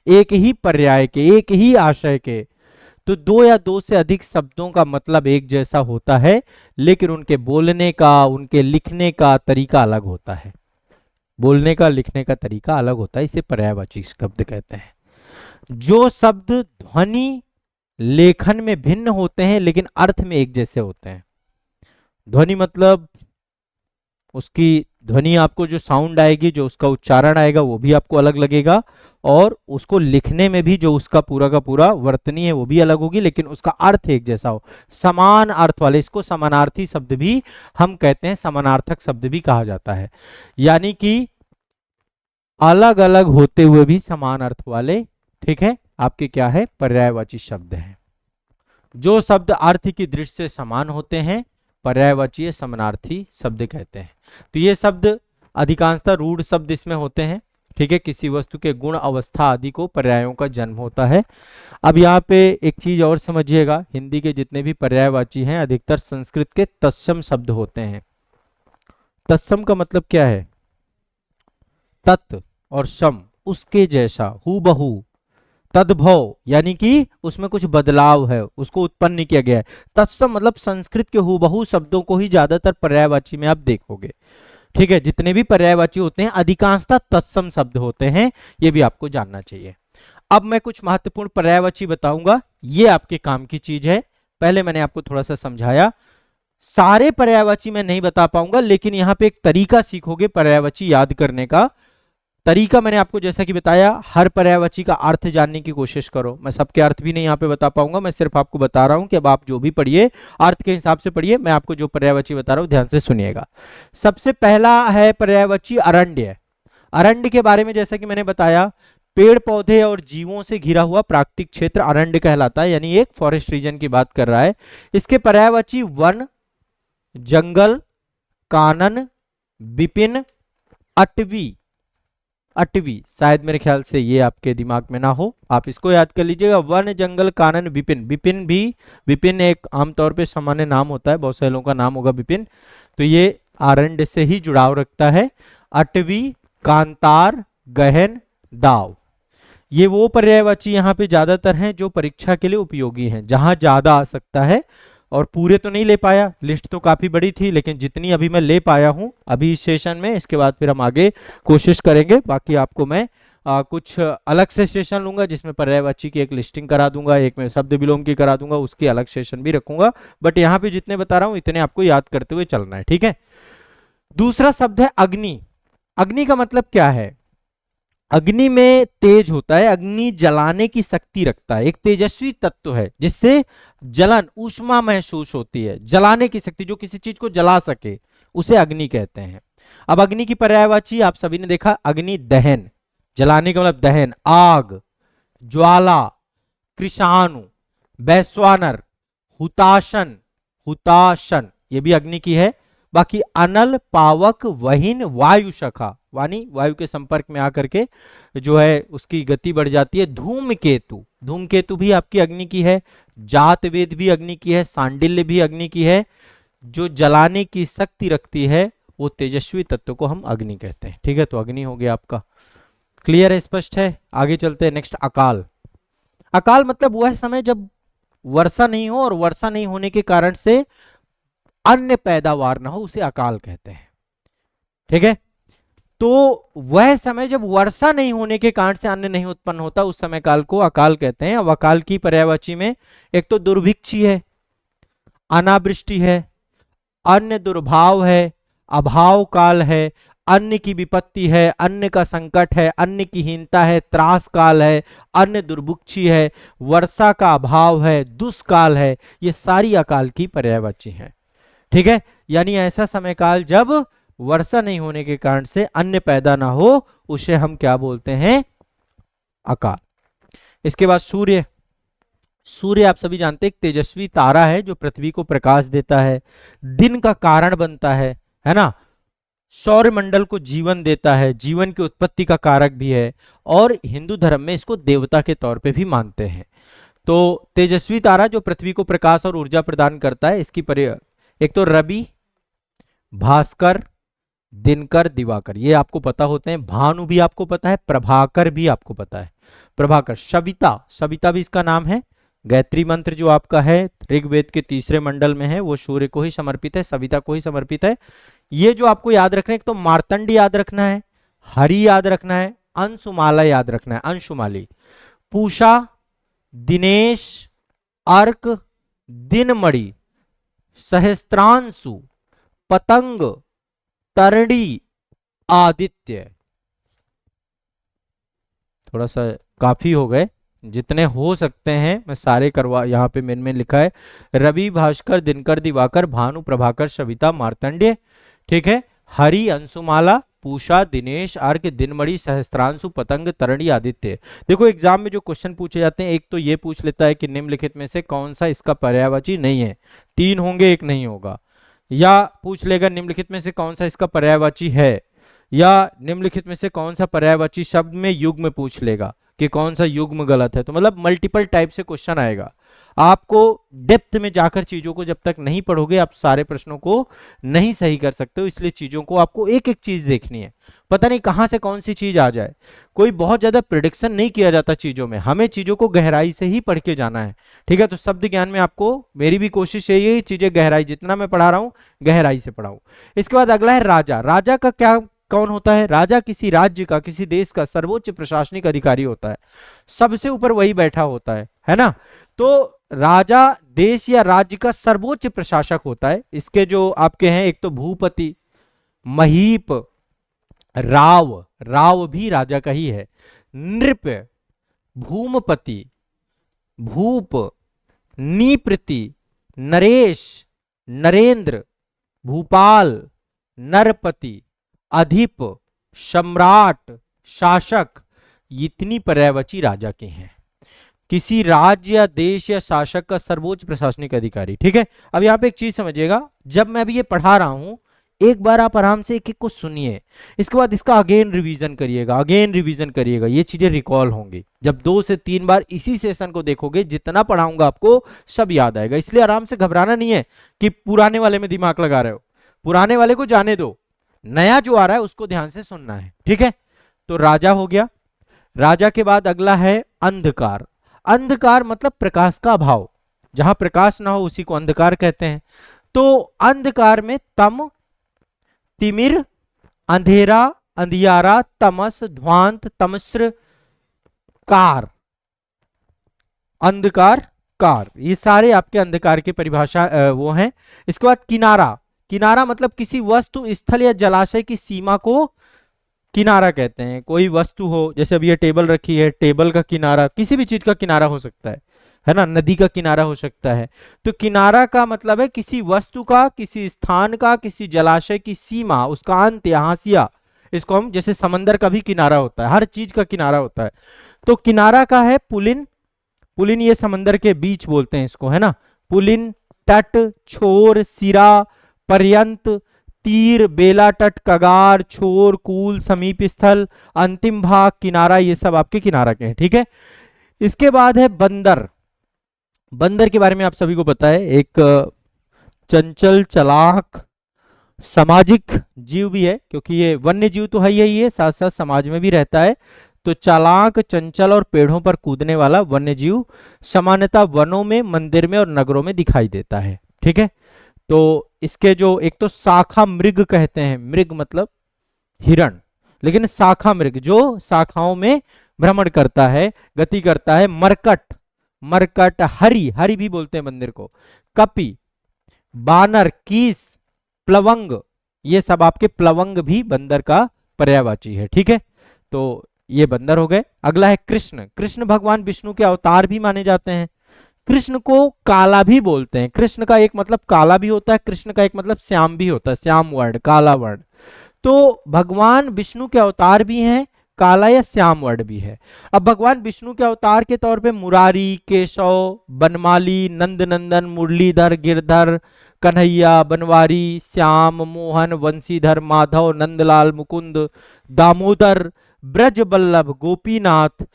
एक ही पर्याय के, एक ही आशय के। तो दो या दो से अधिक शब्दों का मतलब एक जैसा होता है, लेकिन उनके बोलने का, उनके लिखने का तरीका अलग होता है। बोलने का, लिखने का तरीका अलग होता है, इसे पर्यायवाची शब्द कहते हैं। जो शब्द ध्वनि लेखन में भिन्न होते हैं लेकिन अर्थ में एक जैसे होते हैं। ध्वनि मतलब उसकी ध्वनि, आपको जो साउंड आएगी, जो उसका उच्चारण आएगा वो भी आपको अलग लगेगा, और उसको लिखने में भी जो उसका पूरा का पूरा वर्तनी है वो भी अलग होगी, लेकिन उसका अर्थ एक जैसा हो, समान अर्थ वाले। इसको समानार्थी शब्द भी हम कहते हैं, समानार्थक शब्द भी कहा जाता है। यानी कि अलग अलग होते हुए भी समान अर्थ वाले, ठीक है, आपके क्या है, पर्यायवाची शब्द हैं। जो शब्द अर्थ की दृष्टि से समान होते हैं पर्यायवाची समानार्थी शब्द कहते हैं। तो ये शब्द अधिकांशतः रूढ़ शब्द इसमें होते हैं, ठीक है। किसी वस्तु के गुण, अवस्था आदि को पर्यायों का जन्म होता है। अब यहाँ पे एक चीज और समझिएगा, हिंदी के जितने भी पर्यायवाची हैं अधिकतर संस्कृत के तत्सम शब्द होते हैं। तत्सम का मतलब क्या है, तत् और सम, उसके जैसा, हूबहू, तद्भव, यानी कि उसमें कुछ बदलाव है, उसको उत्पन्न किया गया है। तत्सम मतलब संस्कृत के हूबहू शब्दों को ही ज्यादातर पर्यायवाची में आप देखोगे, ठीक है। जितने भी पर्यायवाची होते हैं अधिकांशतः तत्सम शब्द होते हैं, ये भी आपको जानना चाहिए। अब मैं कुछ महत्वपूर्ण पर्यायवाची बताऊंगा, ये आपके काम की चीज है। पहले मैंने आपको थोड़ा सा समझाया, सारे पर्यायवाची मैं नहीं बता पाऊंगा, लेकिन यहां पे एक तरीका सीखोगे पर्यायवाची याद करने का। तरीका मैंने आपको जैसा कि बताया, हर पर्यायवाची का अर्थ जानने की कोशिश करो। मैं सबके अर्थ भी नहीं यहाँ पे बता पाऊंगा, मैं सिर्फ आपको बता रहा हूं कि अब आप जो भी पढ़िए अर्थ के हिसाब से पढ़िए। मैं आपको जो पर्यायवाची बता रहा हूं ध्यान से सुनिएगा। सबसे पहला है पर्यायवाची अरण्य। अरण्य के बारे में जैसा कि मैंने बताया, पेड़ पौधे और जीवों से घिरा हुआ प्राकृतिक क्षेत्र अरण्य कहलाता है, यानी एक फॉरेस्ट रीजन की बात कर रहा है। इसके पर्यायवाची वन, जंगल, कानन, विपिन, अटवी। अटवी शायद मेरे ख्याल से ये आपके दिमाग में ना हो, आप इसको याद कर लीजिएगा। वन, जंगल, कानन, विपिन। विपिन भी, विपिन एक आमतौर पे सामान्य नाम होता है, बहुत सारे लोगों का नाम होगा विपिन, तो ये अरण्य से ही जुड़ाव रखता है। अटवी, कांतार, गहन, दाव, ये वो पर्यायवाची यहाँ पे ज्यादातर हैं जो परीक्षा के लिए उपयोगी हैं, जहां ज्यादा आ सकता है। और पूरे तो नहीं ले पाया, लिस्ट तो काफी बड़ी थी, लेकिन जितनी अभी मैं ले पाया हूं अभी इस सेशन में, इसके बाद फिर हम आगे कोशिश करेंगे। बाकी आपको मैं कुछ अलग से सेशन लूंगा जिसमें पर्यायवाची की एक लिस्टिंग करा दूंगा, एक में शब्द विलोम की करा दूंगा, उसकी अलग सेशन भी रखूंगा। बट यहाँ पे जितने बता रहा हूं इतने आपको याद करते हुए चलना है, ठीक है। दूसरा शब्द है अग्नि। अग्नि का मतलब क्या है, अग्नि में तेज होता है, अग्नि जलाने की शक्ति रखता है, एक तेजस्वी तत्व है जिससे जलन, ऊष्मा महसूस होती है, जलाने की शक्ति, जो किसी चीज को जला सके उसे अग्नि कहते हैं। अब अग्नि की पर्यायवाची आप सभी ने देखा, अग्नि दहन, जलाने का मतलब दहन, आग, ज्वाला, कृषाणु, वैश्वानर, हुताशन, हुताशन ये भी अग्नि की है। बाकी अनल, पावक, वहीन, वायु शाखा, वानी वायु के संपर्क में आकर के जो है उसकी गति बढ़ जाती है। धूमकेतु, धूमकेतु भी आपकी अग्नि की है। जात वेद भी अग्नि की है, सांडिल्य भी अग्नि की है। जो जलाने की शक्ति रखती है वो तेजस्वी तत्व को हम अग्नि कहते हैं, ठीक है। तो अग्नि हो गया आपका, क्लियर है, स्पष्ट है। आगे चलते हैं, नेक्स्ट अकाल। अकाल मतलब वह समय जब वर्षा नहीं हो, और वर्षा नहीं होने के कारण से अन्य पैदावार ना हो, उसे अकाल कहते हैं, ठीक है। तो वह समय जब वर्षा नहीं होने के कारण से अन्न नहीं उत्पन्न होता, उस समय काल को अकाल कहते हैं। अब अकाल की पर्यायवाची में एक तो दुर्भिक्षी है, अनावृष्टि है, अन्न दुर्भाव है, अभाव काल है, अन्न की विपत्ति है, अन्न का संकट है, अन्न की हीनता है, त्रास काल है, अन्न दुर्भिक्षी है, वर्षा का अभाव है, दुष्काल है। ये सारी अकाल की पर्यायवाची है, ठीक है। यानी ऐसा समय काल जब वर्षा नहीं होने के कारण से अन्न पैदा ना हो, उसे हम क्या बोलते हैं, अकाल। इसके बाद सूर्य। सूर्य आप सभी जानते हैं एक तेजस्वी तारा है जो पृथ्वी को प्रकाश देता है, दिन का कारण बनता है ना, सौरमंडल को जीवन देता है, जीवन की उत्पत्ति का कारक भी है, और हिंदू धर्म में इसको देवता के तौर पे भी मानते हैं। तो तेजस्वी तारा जो पृथ्वी को प्रकाश और ऊर्जा प्रदान करता है, इसकी एक तो रवि, भास्कर, दिनकर, दिवाकर, ये आपको पता होते हैं। भानु भी आपको पता है, प्रभाकर भी आपको पता है। प्रभाकर, सविता, सविता भी इसका नाम है। गायत्री मंत्र जो आपका है ऋग्वेद के तीसरे मंडल में है, वो सूर्य को ही समर्पित है, सविता को ही समर्पित है। ये जो आपको याद रखना है, एक तो मार्तंड याद रखना है, हरि याद रखना है, अंशुमाला याद रखना है, अंशुमाली, पूषा, दिनेश, अर्क, दिनमणि, सहस्त्रांशु, पतंग, तरणी, आदित्य। थोड़ा सा काफी हो गए, जितने हो सकते हैं मैं सारे करवा, यहाँ पे मेन में लिखा है रवि, भास्कर, दिनकर, दिवाकर, भानु, प्रभाकर, सविता, मार्तंड्य, ठीक है। हरि, अंशुमाला, पूषा, दिनेश, अर्क, दिनमणि, सहस्त्रांशु, पतंग, तरणी, आदित्य। देखो एग्जाम में जो क्वेश्चन पूछे जाते हैं, एक तो ये पूछ लेता है कि निम्नलिखित में से कौन सा इसका पर्यायवाची नहीं है, 3 होंगे, एक नहीं होगा, या पूछ लेगा निम्नलिखित में से कौन सा इसका पर्यायवाची है, या निम्नलिखित में से कौन सा पर्यायवाची शब्द में युग्म पूछ लेगा कि कौन सा युग्म गलत है। तो मतलब मल्टीपल टाइप से क्वेश्चन आएगा। आपको डेप्थ में जाकर चीजों को जब तक नहीं पढ़ोगे आप सारे प्रश्नों को नहीं सही कर सकते हो, इसलिए चीजों को आपको एक एक चीज देखनी है, पता नहीं कहां से कौन सी चीज आ जाए। कोई बहुत ज्यादा प्रिडिक्शन नहीं किया जाता चीजों में, हमें चीजों को गहराई से ही पढ़ के जाना है, ठीक है। तो शब्द ज्ञान में आपको मेरी भी कोशिश यही है, चीजें गहराई, जितना मैं पढ़ा रहा हूं गहराई से पढ़ाऊं। इसके बाद अगला है राजा। राजा का क्या, कौन होता है? राजा किसी राज्य का, किसी देश का सर्वोच्च प्रशासनिक अधिकारी होता है, सबसे ऊपर वही बैठा होता है ना। तो राजा देश या राज्य का सर्वोच्च प्रशासक होता है। इसके जो आपके हैं, एक तो भूपति, महीप, राव, राव भी राजा का ही है, नृप, भूमपति, भूप, नीप्रति, नरेश, नरेंद्र, भूपाल, नरपति, अधिप, सम्राट, शासक, इतनी पर्यायवाची राजा के हैं। किसी राज्य या देश या शासक का सर्वोच्च प्रशासनिक अधिकारी, ठीक है। अब यहाँ पे एक चीज समझिएगा, जब मैं अभी ये पढ़ा रहा हूं एक बार आप आराम से एक एक को सुनिए, इसके बाद इसका अगेन रिवीजन करिएगा, अगेन रिवीजन करिएगा, ये चीजें रिकॉल होंगी। जब 2 से 3 बार इसी सेशन को देखोगे, जितना पढ़ाऊंगा आपको सब याद आएगा। इसलिए आराम से घबराना नहीं है कि पुराने वाले में दिमाग लगा रहे हो, पुराने वाले को जाने दो, नया जो आ रहा है उसको ध्यान से सुनना है, ठीक है। तो राजा हो गया। राजा के बाद अगला है अंधकार। अंधकार मतलब प्रकाश का अभाव, जहां प्रकाश ना हो उसी को अंधकार कहते हैं। तो अंधकार में तम, तिमिर, अंधेरा, अंधियारा, तमस, ध्वांत, तमस्र, कार, अंधकार, कार, ये सारे आपके अंधकार की परिभाषा वो हैं। इसके बाद किनारा। किनारा मतलब किसी वस्तु, स्थल या जलाशय की सीमा को किनारा कहते हैं। कोई वस्तु हो, जैसे अभी ये टेबल रखी है, टेबल का किनारा, किसी भी चीज का किनारा हो सकता है ना, नदी का किनारा हो सकता है। तो किनारा का मतलब है किसी वस्तु का, किसी स्थान का, किसी जलाशय की सीमा, उसका अंत या हाशिया, इसको हम, जैसे समंदर का भी किनारा होता है, हर चीज का किनारा होता है। तो किनारा का है पुलिन, पुलिन ये समंदर के बीच बोलते हैं इसको, है ना। पुलिन, तट, छोर, सिरा, पर्यंत, तीर, बेला, तट, कगार, छोर, कूल, समीप स्थल, अंतिम भाग, किनारा, ये सब आपके किनारा के हैं, ठीक है। इसके बाद है बंदर। बंदर के बारे में आप सभी को पता है, एक चंचल, चालाक, सामाजिक जीव भी है, क्योंकि ये वन्य जीव तो है ही है, साथ साथ समाज में भी रहता है। तो चालाक, चंचल और पेड़ों पर कूदने वाला वन्य जीव सामान्यतः वनों में, मंदिर में और नगरों में दिखाई देता है, ठीक है। तो इसके जो, एक तो शाखा मृग कहते हैं, मृग मतलब हिरण, लेकिन शाखा मृग जो शाखाओं में भ्रमण करता है, गति करता है। मरकट, मरकट, हरि, हरि भी बोलते हैं बंदर को, कपि, बानर, कीस, प्लवंग, ये सब आपके, प्लवंग भी बंदर का पर्यायवाची है, ठीक है। तो ये बंदर हो गए। अगला है कृष्ण। कृष्ण भगवान विष्णु के अवतार भी माने जाते हैं। कृष्ण को काला भी बोलते हैं। कृष्ण का एक मतलब काला भी होता है, कृष्ण का एक मतलब श्याम भी होता है, श्याम वर्ण, काला वर्ण। तो भगवान विष्णु के अवतार भी हैं, काला या श्याम वर्ण भी है। अब भगवान विष्णु के अवतार के तौर पे मुरारी, केशव, बनमाली, नंदनंदन, मुरलीधर, गिरधर, कन्हैया, बनवारी, श्याम, मोहन, वंशीधर, माधव, नंदलाल, मुकुंद, दामोदर, ब्रज बल्लभ, गोपीनाथ,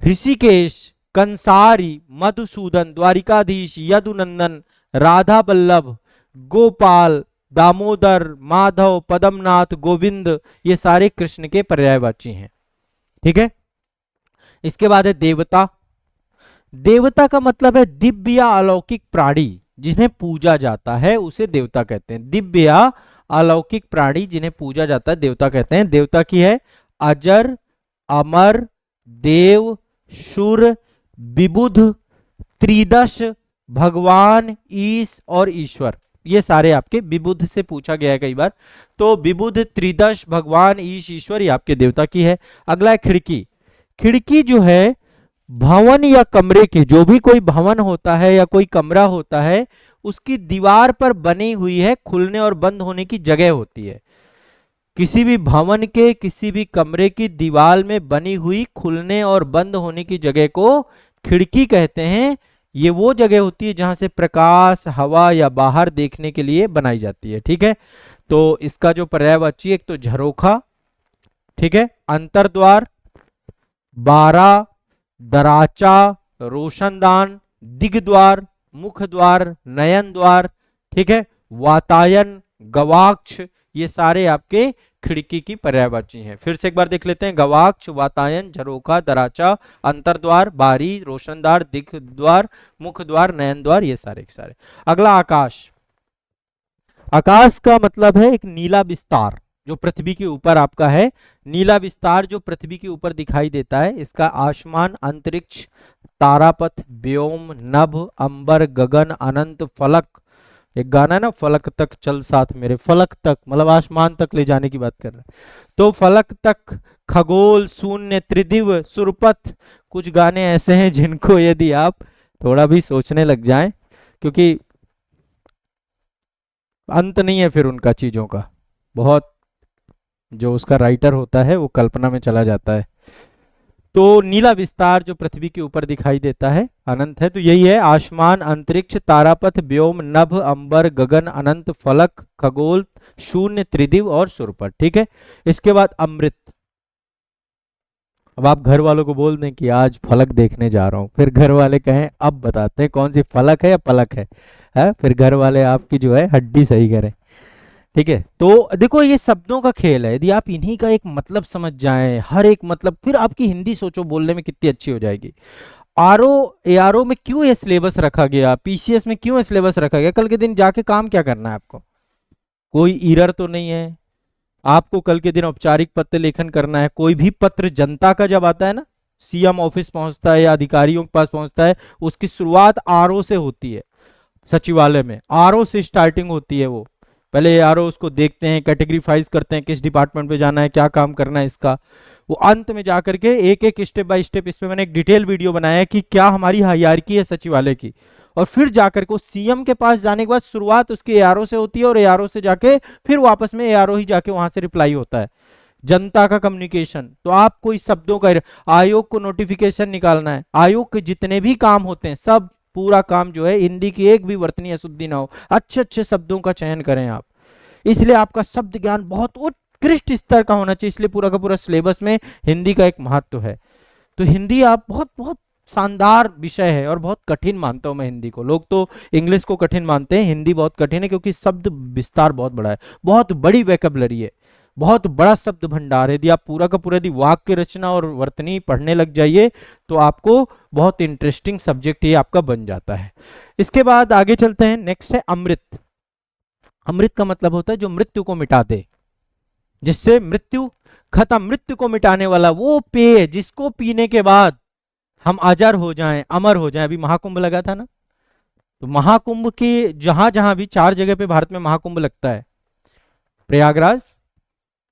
ऋषिकेश, कंसारी, मधुसूदन, द्वारिकाधीश, यदुनंदन, राधा बल्लभ, गोपाल, दामोदर, माधव, पद्मनाथ, गोविंद, ये सारे कृष्ण के पर्यायवाची हैं। ठीक है, इसके बाद है देवता। देवता का मतलब है दिव्य या अलौकिक प्राणी जिन्हें पूजा जाता है, उसे देवता कहते हैं। दिव्य या अलौकिक प्राणी जिन्हें पूजा जाता है देवता कहते हैं। देवता की है अजर, अमर, देव, शुर, विबुध, त्रिदश, भगवान, ईश और ईश्वर। ये सारे आपके विबुध से पूछा गया है कई बार, तो विबुध, त्रिदश, भगवान, ईश, ईश्वर ये आपके देवता की है। अगला है खिड़की। खिड़की जो है भवन या कमरे की, जो भी कोई भवन होता है या कोई कमरा होता है उसकी दीवार पर बनी हुई है, खुलने और बंद होने की जगह होती है। किसी भी भवन के किसी भी कमरे की दीवार में बनी हुई खुलने और बंद होने की जगह को खिड़की कहते हैं। ये वो जगह होती है जहां से प्रकाश, हवा या बाहर देखने के लिए बनाई जाती है। ठीक है, तो इसका जो पर्यायवाची एक तो झरोखा, ठीक है, अंतरद्वार, बारा, दराचा, रोशनदान, दिग्द्वार, मुख द्वार, नयन द्वार, ठीक है, वातायन, गवाक्ष, ये सारे आपके खिड़की की पर्यायवाची हैं। फिर से एक बार देख लेते हैं। गवाक्ष, वातायन, झरोखा, दराचा, अंतरद्वार, बारी, रोशनदार, दिग्द्वार, मुख द्वार, नयन द्वार, ये सारे के सारे। अगला आकाश। आकाश का मतलब है एक नीला विस्तार जो पृथ्वी के ऊपर आपका है। नीला विस्तार जो पृथ्वी के ऊपर दिखाई देता है इसका आसमान, अंतरिक्ष, तारापथ, व्योम, नभ, अंबर, गगन, अनंत, फलक। एक गाना है ना, फलक तक चल साथ मेरे, फलक तक मतलब आसमान तक ले जाने की बात कर रहे हैं, तो फलक तक, खगोल, शून्य, त्रिदिव, सुरपथ। कुछ गाने ऐसे हैं जिनको यदि आप थोड़ा भी सोचने लग जाएं, क्योंकि अंत नहीं है फिर उनका चीजों का, बहुत जो उसका राइटर होता है वो कल्पना में चला जाता है। तो नीला विस्तार जो पृथ्वी के ऊपर दिखाई देता है अनंत है, तो यही है आसमान, अंतरिक्ष, तारापथ, व्योम, नभ, अंबर, गगन, अनंत, फलक, खगोल, शून्य, त्रिदिव और सुरपथ। ठीक है, इसके बाद अमृत। अब आप घर वालों को बोल दें कि आज फलक देखने जा रहा हूं, फिर घर वाले कहें अब बताते हैं कौन सी फलक है या पलक है, फिर घर वाले आपकी जो है हड्डी सही करें। ठीक है, तो देखो ये शब्दों का खेल है, यदि आप इन्हीं का एक मतलब समझ जाएं, हर एक मतलब, फिर आपकी हिंदी सोचो बोलने में कितनी अच्छी हो जाएगी। आरओ एआरओ में क्यों ये सिलेबस रखा गया, पीसीएस में क्यों ये सिलेबस रखा गया? कल के दिन जाके काम क्या करना है आपको? कोई ईरर तो नहीं है आपको कल के दिन औपचारिक पत्र लेखन करना है। कोई भी पत्र जनता का जब आता है ना, सीएम ऑफिस पहुंचता है या अधिकारियों के पास पहुंचता है, उसकी शुरुआत आरओ से होती है। सचिवालय में आरओ से स्टार्टिंग होती है। वो पहले आरओ उसको देखते हैं, कैटेगरीफाइज करते हैं, किस डिपार्टमेंट पे जाना है, क्या काम करना है इसका। वो अंत में जाकर के एक एक स्टेप बाय स्टेप, इस पे मैंने एक डिटेल वीडियो बनाया है कि क्या हमारी हायरार्की है सचिवालय की। और फिर जाकर के सीएम के पास जाने के बाद शुरुआत उसके एआरओ से होती है, और एआरओ से जाके फिर वापस में एआरओ ही जाके वहां से रिप्लाई होता है। जनता का कम्युनिकेशन, तो आप कोई शब्दों का, आयोग को नोटिफिकेशन निकालना है, आयोग के जितने भी काम होते हैं सब पूरा काम जो है, हिंदी की एक भी वर्तनी अशुद्धि ना हो, अच्छे अच्छे शब्दों का चयन करें आप। इसलिए आपका शब्द ज्ञान बहुत उत्कृष्ट स्तर का होना चाहिए, इसलिए पूरा का पूरा सिलेबस में हिंदी का एक महत्व है। तो हिंदी आप बहुत बहुत शानदार विषय है और बहुत कठिन मानता हूं मैं हिंदी को। लोग तो इंग्लिश को कठिन मानते हैं, हिंदी बहुत कठिन है क्योंकि शब्द विस्तार बहुत बड़ा है, बहुत बड़ी वैकेबलरी है, बहुत बड़ा शब्द भंडार है। यदि आप पूरा का पूरा यदि वाक्य रचना और वर्तनी पढ़ने लग जाइए तो आपको बहुत इंटरेस्टिंग सब्जेक्ट ये आपका बन जाता है। इसके बाद आगे चलते हैं, नेक्स्ट है अमृत। अमृत का मतलब होता है जो मृत्यु को मिटा दे, जिससे मृत्यु खत्म, मृत्यु को मिटाने वाला वो पेय जिसको पीने के बाद हम अजर हो जाएं, अमर हो जाएं। अभी महाकुंभ लगा था ना, तो महाकुंभ के जहां जहां भी 4 जगह पे भारत में महाकुंभ लगता है, प्रयागराज,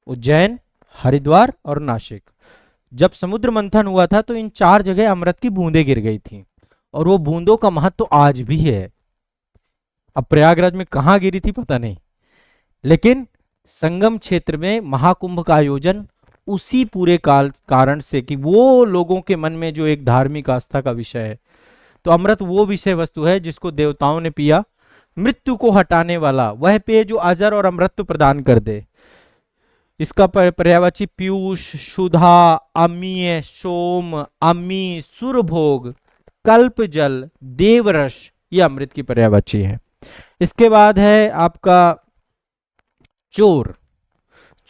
उज्जैन, हरिद्वार और नासिक। जब समुद्र मंथन हुआ था तो इन 4 जगह अमृत की बूंदें गिर गई थी, और वो बूंदों का महत्व तो आज भी है। अब प्रयागराज में कहां गिरी थी पता नहीं, लेकिन संगम क्षेत्र में महाकुंभ का आयोजन उसी पूरे कारण से कि वो लोगों के मन में जो एक धार्मिक आस्था का विषय है। तो अमृत वो विषय वस्तु है जिसको देवताओं ने पिया, मृत्यु को हटाने वाला वह पेय जो अजर और अमृत प्रदान कर दे। इसका पर्यायवाची पीयूष, सुधा, अमीय, सोम, अमी, सुरभोग, कल्प जल, देवरस, ये अमृत की पर्यायवाची है। इसके बाद है आपका चोर।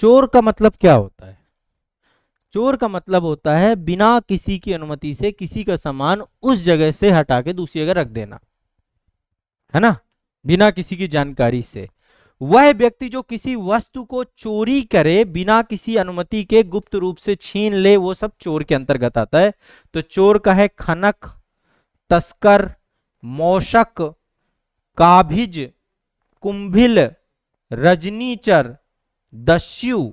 चोर का मतलब क्या होता है? चोर का मतलब होता है बिना किसी की अनुमति से किसी का सामान उस जगह से हटा के दूसरी जगह रख देना, है ना, बिना किसी की जानकारी से। वह व्यक्ति जो किसी वस्तु को चोरी करे, बिना किसी अनुमति के गुप्त रूप से छीन ले, वो सब चोर के अंतर्गत आता है। तो चोर का है खनक, तस्कर, मौशक, काभिज, कुंभिल, रजनीचर, दस्यु,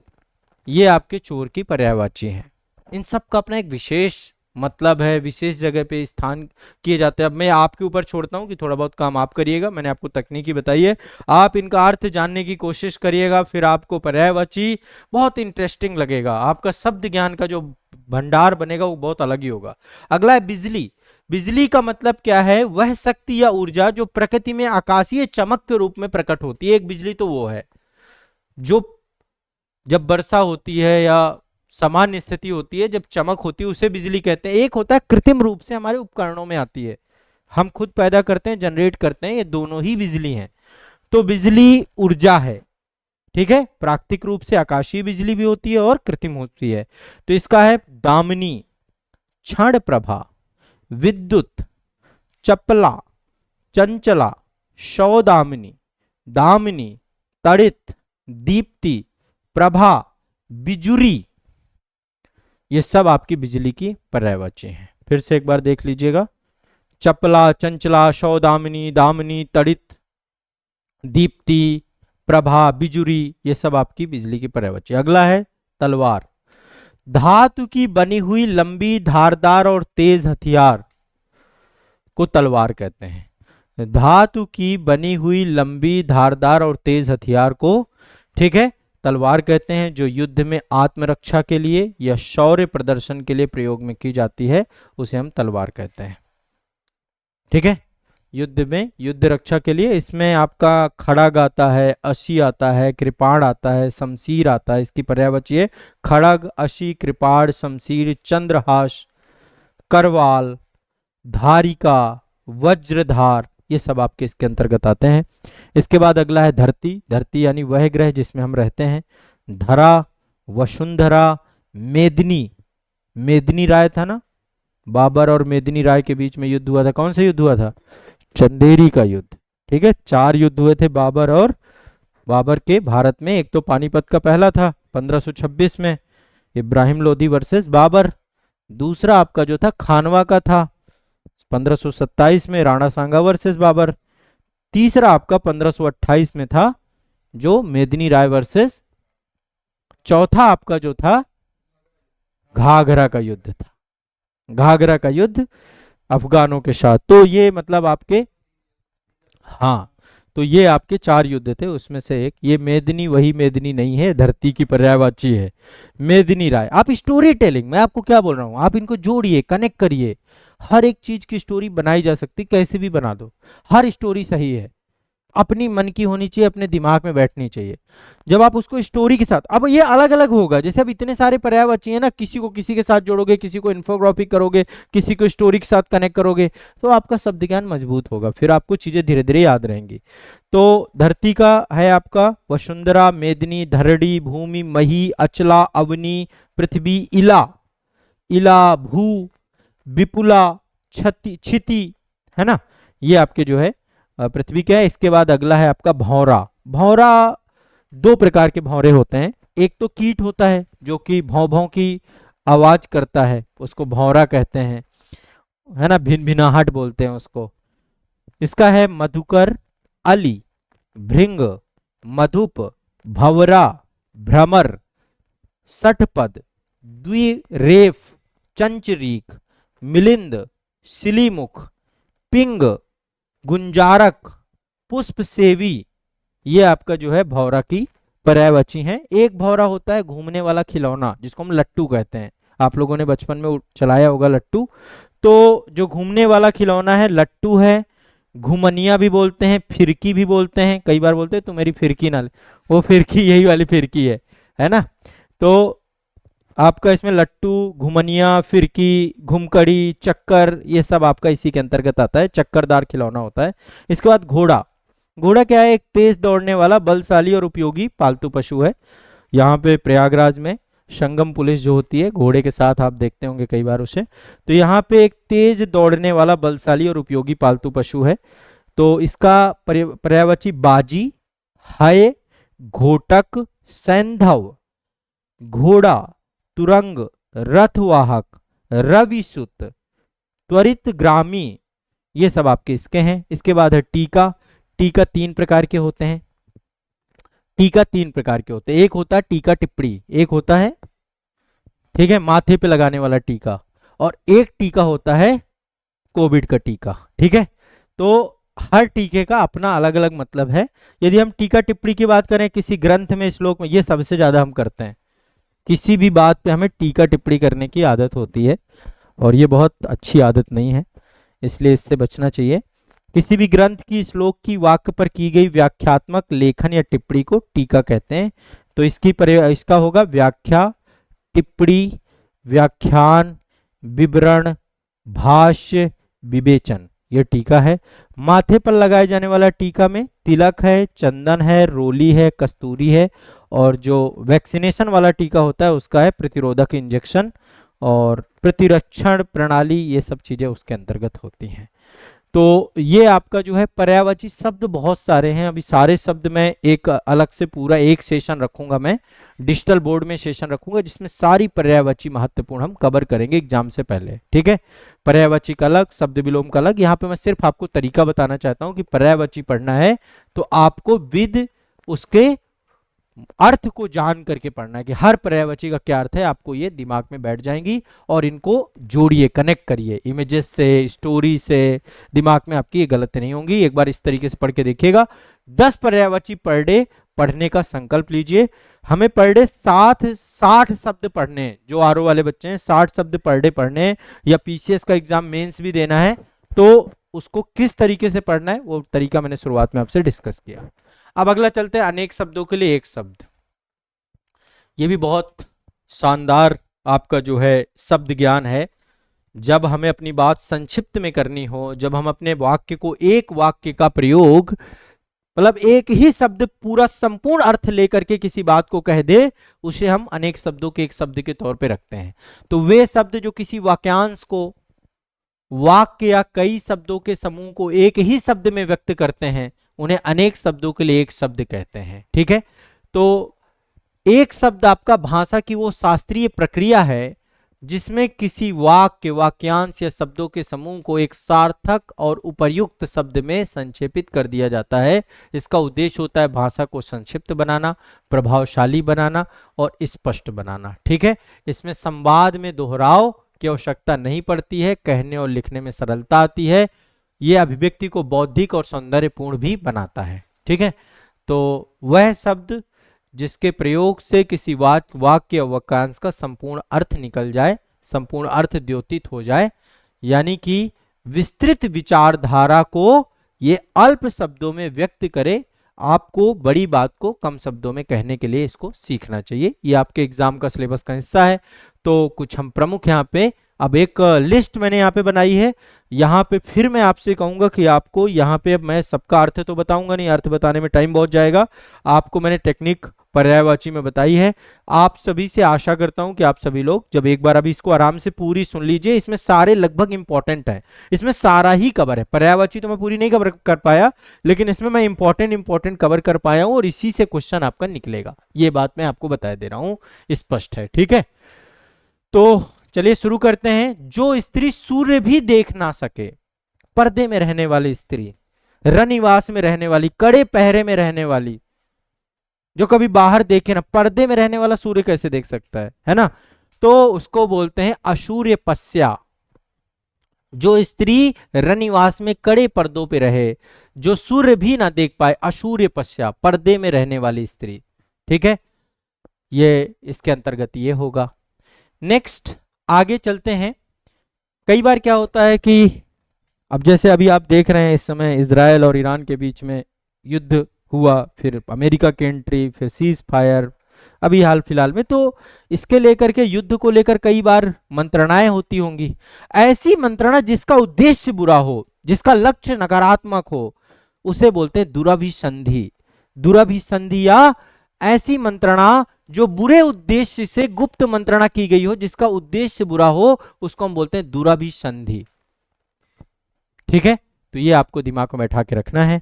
ये आपके चोर की पर्यायवाची हैं। इन सब का अपना एक विशेष मतलब है, विशेष जगह पे स्थान किए जाते हैं। अब मैं आपके ऊपर छोड़ता हूं कि थोड़ा बहुत काम आप करिएगा, मैंने आपको तकनीकी बताई है, आप इनका अर्थ जानने की कोशिश करिएगा, फिर आपको पर्यायवाची बहुत इंटरेस्टिंग लगेगा। आपका शब्द ज्ञान का जो भंडार बनेगा वो बहुत अलग ही होगा। अगला है बिजली। बिजली का मतलब क्या है? वह शक्ति या ऊर्जा जो प्रकृति में आकाशीय चमक के रूप में प्रकट होती है। एक बिजली तो वो है जो जब वर्षा होती है या सामान्य स्थिति होती है, जब चमक होती है, उसे बिजली कहते हैं। एक होता है कृत्रिम रूप से हमारे उपकरणों में आती है, हम खुद पैदा करते हैं, जनरेट करते हैं, ये दोनों ही बिजली हैं। तो बिजली ऊर्जा है, ठीक है। प्राकृतिक रूप से आकाशीय बिजली भी होती है और कृत्रिम होती है। तो इसका है दामिनी, क्षण प्रभा, विद्युत, चपला, चंचला, सौदामिनी, दामिनी, तड़ित, दीप्ति, प्रभा, बिजुरी, ये सब आपकी बिजली की पर्यायवाची हैं। फिर से एक बार देख लीजिएगा, चपला, चंचला, सौदामिनी, दामिनी, तड़ित, दीप्ति, प्रभा, बिजुरी, ये सब आपकी बिजली की पर्यायवाची। अगला है तलवार। धातु की बनी हुई लंबी, धारदार और तेज हथियार को तलवार कहते हैं। धातु की बनी हुई लंबी, धारदार और तेज हथियार को, ठीक है, तलवार कहते हैं, जो युद्ध में आत्मरक्षा के लिए या शौर्य प्रदर्शन के लिए प्रयोग में की जाती है, उसे हम तलवार कहते हैं, ठीक है। युद्ध में युद्ध रक्षा के लिए इसमें आपका खड़ग आता है, अशी आता है, कृपाण आता है, शमशीर आता है। इसकी पर्यायवाची है खड़ग, अशी, कृपाण, शमशीर, चंद्रहास, करवाल, धारिका, वज्रधार, ये सब आपके इसके अंतर्गत आते हैं। इसके बाद अगला है धरती। धरती यानी वह ग्रह जिसमें हम रहते हैं। धरा, वसुंधरा, मेदिनी। मेदिनी राय था ना, बाबर और मेदिनी राय के बीच में युद्ध हुआ था। कौन सा युद्ध हुआ था? चंदेरी का युद्ध, ठीक है। 4 युद्ध हुए थे बाबर के भारत में। एक तो पानीपत का पहला था 1526 में, इब्राहिम लोदी वर्सेस बाबर। दूसरा आपका जो था खानवा का था 1527 में, राणा सांगा वर्सेस बाबर। तीसरा आपका 1528 में था, जो मेदिनी राय वर्सेस। चौथा आपका जो था घाघरा का युद्ध था, घाघरा का युद्ध अफगानों के साथ। तो ये मतलब आपके, हाँ, तो ये आपके 4 युद्ध थे, उसमें से एक ये मेदिनी, वही मेदिनी नहीं है, धरती की पर्यायवाची है मेदिनी राय। आप स्टोरी टेलिंग, मैं आपको क्या बोल रहा हूं, आप इनको जोड़िए, कनेक्ट करिए। हर एक चीज की स्टोरी बनाई जा सकती, कैसे भी बना दो, हर स्टोरी सही है, अपनी मन की होनी चाहिए, अपने दिमाग में बैठनी चाहिए। जब आप उसको स्टोरी के साथ, अब ये अलग अलग होगा, जैसे अब इतने सारे पर्यायवाची है ना, किसी को किसी के साथ जोड़ोगे, किसी को इन्फोग्राफिक करोगे, किसी को स्टोरी के साथ कनेक्ट करोगे, तो आपका शब्द ज्ञान मजबूत होगा, फिर आपको चीजें धीरे धीरे याद रहेंगी। तो धरती का है आपका वसुंधरा, मेदिनी, धरणी, भूमि, मही, अचला, अवनी, पृथ्वी, इला, इला, भू, विपुला, क्षिति, है ना, ये आपके जो है पृथ्वी क्या है। इसके बाद अगला है आपका भौरा। भौरा 2 प्रकार के भौरे होते हैं। एक तो कीट होता है जो कि भौं भौं की आवाज करता है, उसको भौरा कहते हैं, है ना, भिन भिनाहट बोलते हैं उसको। इसका है मधुकर, अली, भृंग, मधुप, भवरा, भ्रमर, सठपद, द्विरेफ, चंचरीक, मिलिंद, सिलीमुख, पिंग, गुंजारक, पुष्प सेवी, ये आपका जो है भौरा की पर्यायवाची हैं। एक भौरा होता है घूमने वाला खिलौना, जिसको हम लट्टू कहते हैं। आप लोगों ने बचपन में चलाया होगा लट्टू। तो जो घूमने वाला खिलौना है लट्टू है। घुमनिया भी बोलते हैं, फिरकी भी बोलते हैं, कई बार बोलते हैं तू मेरी फिरकी ना ले, वो फिरकी यही वाली फिरकी है ना। तो आपका इसमें लट्टू, घुमनिया, फिरकी, घुमकड़ी, चक्कर, ये सब आपका इसी के अंतर्गत आता है। चक्करदार खिलौना होता है। इसके बाद घोड़ा। घोड़ा क्या है? एक तेज दौड़ने वाला बलशाली और उपयोगी पालतू पशु है। यहाँ पे प्रयागराज में संगम पुलिस जो होती है घोड़े के साथ, आप देखते होंगे कई बार उसे। तो यहाँ पे एक तेज दौड़ने वाला बलशाली और उपयोगी पालतू पशु है। तो इसका पर्यायवाची बाजी, हय, घोटक, सैंधव, घोड़ा, तुरंग, रथवाहक, रविसुत, त्वरित ग्रामी, ये सब आपके इसके हैं। इसके बाद है टीका। टीका तीन प्रकार के होते हैं। टीका तीन प्रकार के होते हैं। एक होता है टीका टिप्पणी, एक होता है, ठीक है, माथे पे लगाने वाला टीका, और एक टीका होता है कोविड का टीका। ठीक है, तो हर टीके का अपना अलग अलग मतलब है। यदि हम टीका टिप्पणी की बात करें किसी ग्रंथ में, श्लोक में, ये सबसे ज्यादा हम करते हैं। किसी भी बात पे हमें टीका टिप्पणी करने की आदत होती है, और ये बहुत अच्छी आदत नहीं है, इसलिए इससे बचना चाहिए। किसी भी ग्रंथ की, श्लोक की, वाक्य पर की गई व्याख्यात्मक लेखन या टिप्पणी को टीका कहते हैं। तो इसका होगा व्याख्या, टिप्पणी, व्याख्यान, विवरण, भाष्य, विवेचन, ये टीका है। माथे पर लगाए जाने वाला टीका में तिलक है, चंदन है, रोली है, कस्तूरी है, और जो वैक्सीनेशन वाला टीका होता है उसका है प्रतिरोधक इंजेक्शन और प्रतिरक्षण प्रणाली, ये सब चीजें उसके अंतर्गत होती हैं। तो ये आपका जो है पर्यायवाची शब्द बहुत सारे हैं। अभी सारे शब्द मैं एक अलग से पूरा एक सेशन रखूंगा, मैं डिजिटल बोर्ड में सेशन रखूंगा जिसमें सारी पर्यायवाची महत्वपूर्ण हम कवर करेंगे एग्जाम से पहले। ठीक है, पर्यायवाची का अलग, शब्द विलोम का अलग। यहाँ पे मैं सिर्फ आपको तरीका बताना चाहता हूँ कि पर्यायवाची पढ़ना है तो आपको विद उसके अर्थ को जान करके पढ़ना है कि हर पर्यायवाची का क्या अर्थ है, आपको ये दिमाग में बैठ जाएंगी। और इनको जोड़िए, कनेक्ट करिए इमेजेस से, स्टोरी से, दिमाग में आपकी ये गलती नहीं होंगी। एक बार इस तरीके से पढ़ के देखिएगा। 10 पर्यायवाची पर डे पढ़ने का संकल्प लीजिए। हमें पर डे 60 शब्द पढ़ने हैं। जो आरओ वाले बच्चे हैं 60 शब्द पर डे पढ़ने हैं, या पीसीएस का एग्जाम मेंस भी देना है तो उसको किस तरीके से पढ़ना है वो तरीका मैंने शुरुआत में आपसे डिस्कस किया। अब अगला चलते हैं अनेक शब्दों के लिए एक शब्द। ये भी बहुत शानदार आपका जो है शब्द ज्ञान है। जब हमें अपनी बात संक्षिप्त में करनी हो, जब हम अपने वाक्य को, एक वाक्य का प्रयोग, मतलब एक ही शब्द पूरा संपूर्ण अर्थ लेकर के किसी बात को कह दे, उसे हम अनेक शब्दों के एक शब्द के तौर पे रखते हैं। तो वे शब्द जो किसी वाक्यांश को, वाक्य या कई शब्दों के समूह को एक ही शब्द में व्यक्त करते हैं, उन्हें अनेक शब्दों के लिए एक शब्द कहते हैं। ठीक है, तो एक शब्द आपका भाषा की वो शास्त्रीय प्रक्रिया है जिसमें किसी वाक्य, वाक्यांश या शब्दों के समूह को एक सार्थक और उपर्युक्त शब्द में संक्षेपित कर दिया जाता है। इसका उद्देश्य होता है भाषा को संक्षिप्त बनाना, प्रभावशाली बनाना और स्पष्ट बनाना। ठीक है, इसमें संवाद में दोहराव की आवश्यकता नहीं पड़ती है, कहने और लिखने में सरलता आती है। यह अभिव्यक्ति को बौद्धिक और सौंदर्यपूर्ण भी बनाता है। ठीक है, तो वह शब्द जिसके प्रयोग से किसी वाक्य या वाक्यांश का संपूर्ण अर्थ निकल जाए, संपूर्ण अर्थ द्योतित हो जाए, यानी कि विस्तृत विचारधारा को ये अल्प शब्दों में व्यक्त करे। आपको बड़ी बात को कम शब्दों में कहने के लिए इसको सीखना चाहिए। ये आपके एग्जाम का सिलेबस का हिस्सा है। तो कुछ हम प्रमुख यहाँ पे, अब एक लिस्ट मैंने यहाँ पे बनाई है। यहाँ पे फिर मैं आपसे कहूंगा कि आपको यहाँ पे, अब मैं सबका अर्थ तो बताऊंगा नहीं, अर्थ बताने में टाइम बहुत जाएगा। आपको मैंने टेक्निक पर्यायवाची में बताई है। आप सभी से आशा करता हूं कि आप सभी लोग जब एक बार अभी इसको आराम से पूरी सुन लीजिए। इसमें सारे लगभग इंपॉर्टेंट है, इसमें सारा ही कवर है। पर्यायवाची तो मैं पूरी नहीं कवर कर पाया, लेकिन इसमें मैं इंपॉर्टेंट कवर कर पाया हूं और इसी से क्वेश्चन आपका निकलेगा। ये बात मैं आपको बता दे रहा हूं, स्पष्ट है। ठीक है, तो चलिए शुरू करते हैं। जो स्त्री सूर्य भी देख ना सके, पर्दे में रहने वाली स्त्री, रनिवास में रहने वाली, कड़े पहरे में रहने वाली, जो कभी बाहर देखे ना, पर्दे में रहने वाला सूर्य कैसे देख सकता है ना, तो उसको बोलते हैं असूर्य पस्या। जो स्त्री रनिवास में कड़े पर्दों पे रहे, जो सूर्य भी ना देख पाए, असूर्य पस्या, पर्दे में रहने वाली स्त्री। ठीक है, ये इसके अंतर्गत ये होगा। नेक्स्ट आगे चलते हैं। कई बार क्या होता है कि अब जैसे अभी आप देख रहे हैं इस समय इजराइल और ईरान के बीच में युद्ध हुआ, फिर अमेरिका की एंट्री, फिर सीज फायर अभी हाल फिलहाल में, तो इसके लेकर के युद्ध को लेकर कई बार मंत्रणाएं होती होंगी। ऐसी मंत्रणा जिसका उद्देश्य बुरा हो, जिसका लक्ष्य नकारात्मक हो, उसे बोलते हैं दुरभिसंधि। दुरभिसंधि या ऐसी मंत्रणा जो बुरे उद्देश्य से गुप्त मंत्रणा की गई हो, जिसका उद्देश्य बुरा हो, उसको हम बोलते हैं दुरभिसंधि। ठीक है, तो ये आपको दिमाग में बैठा के रखना है।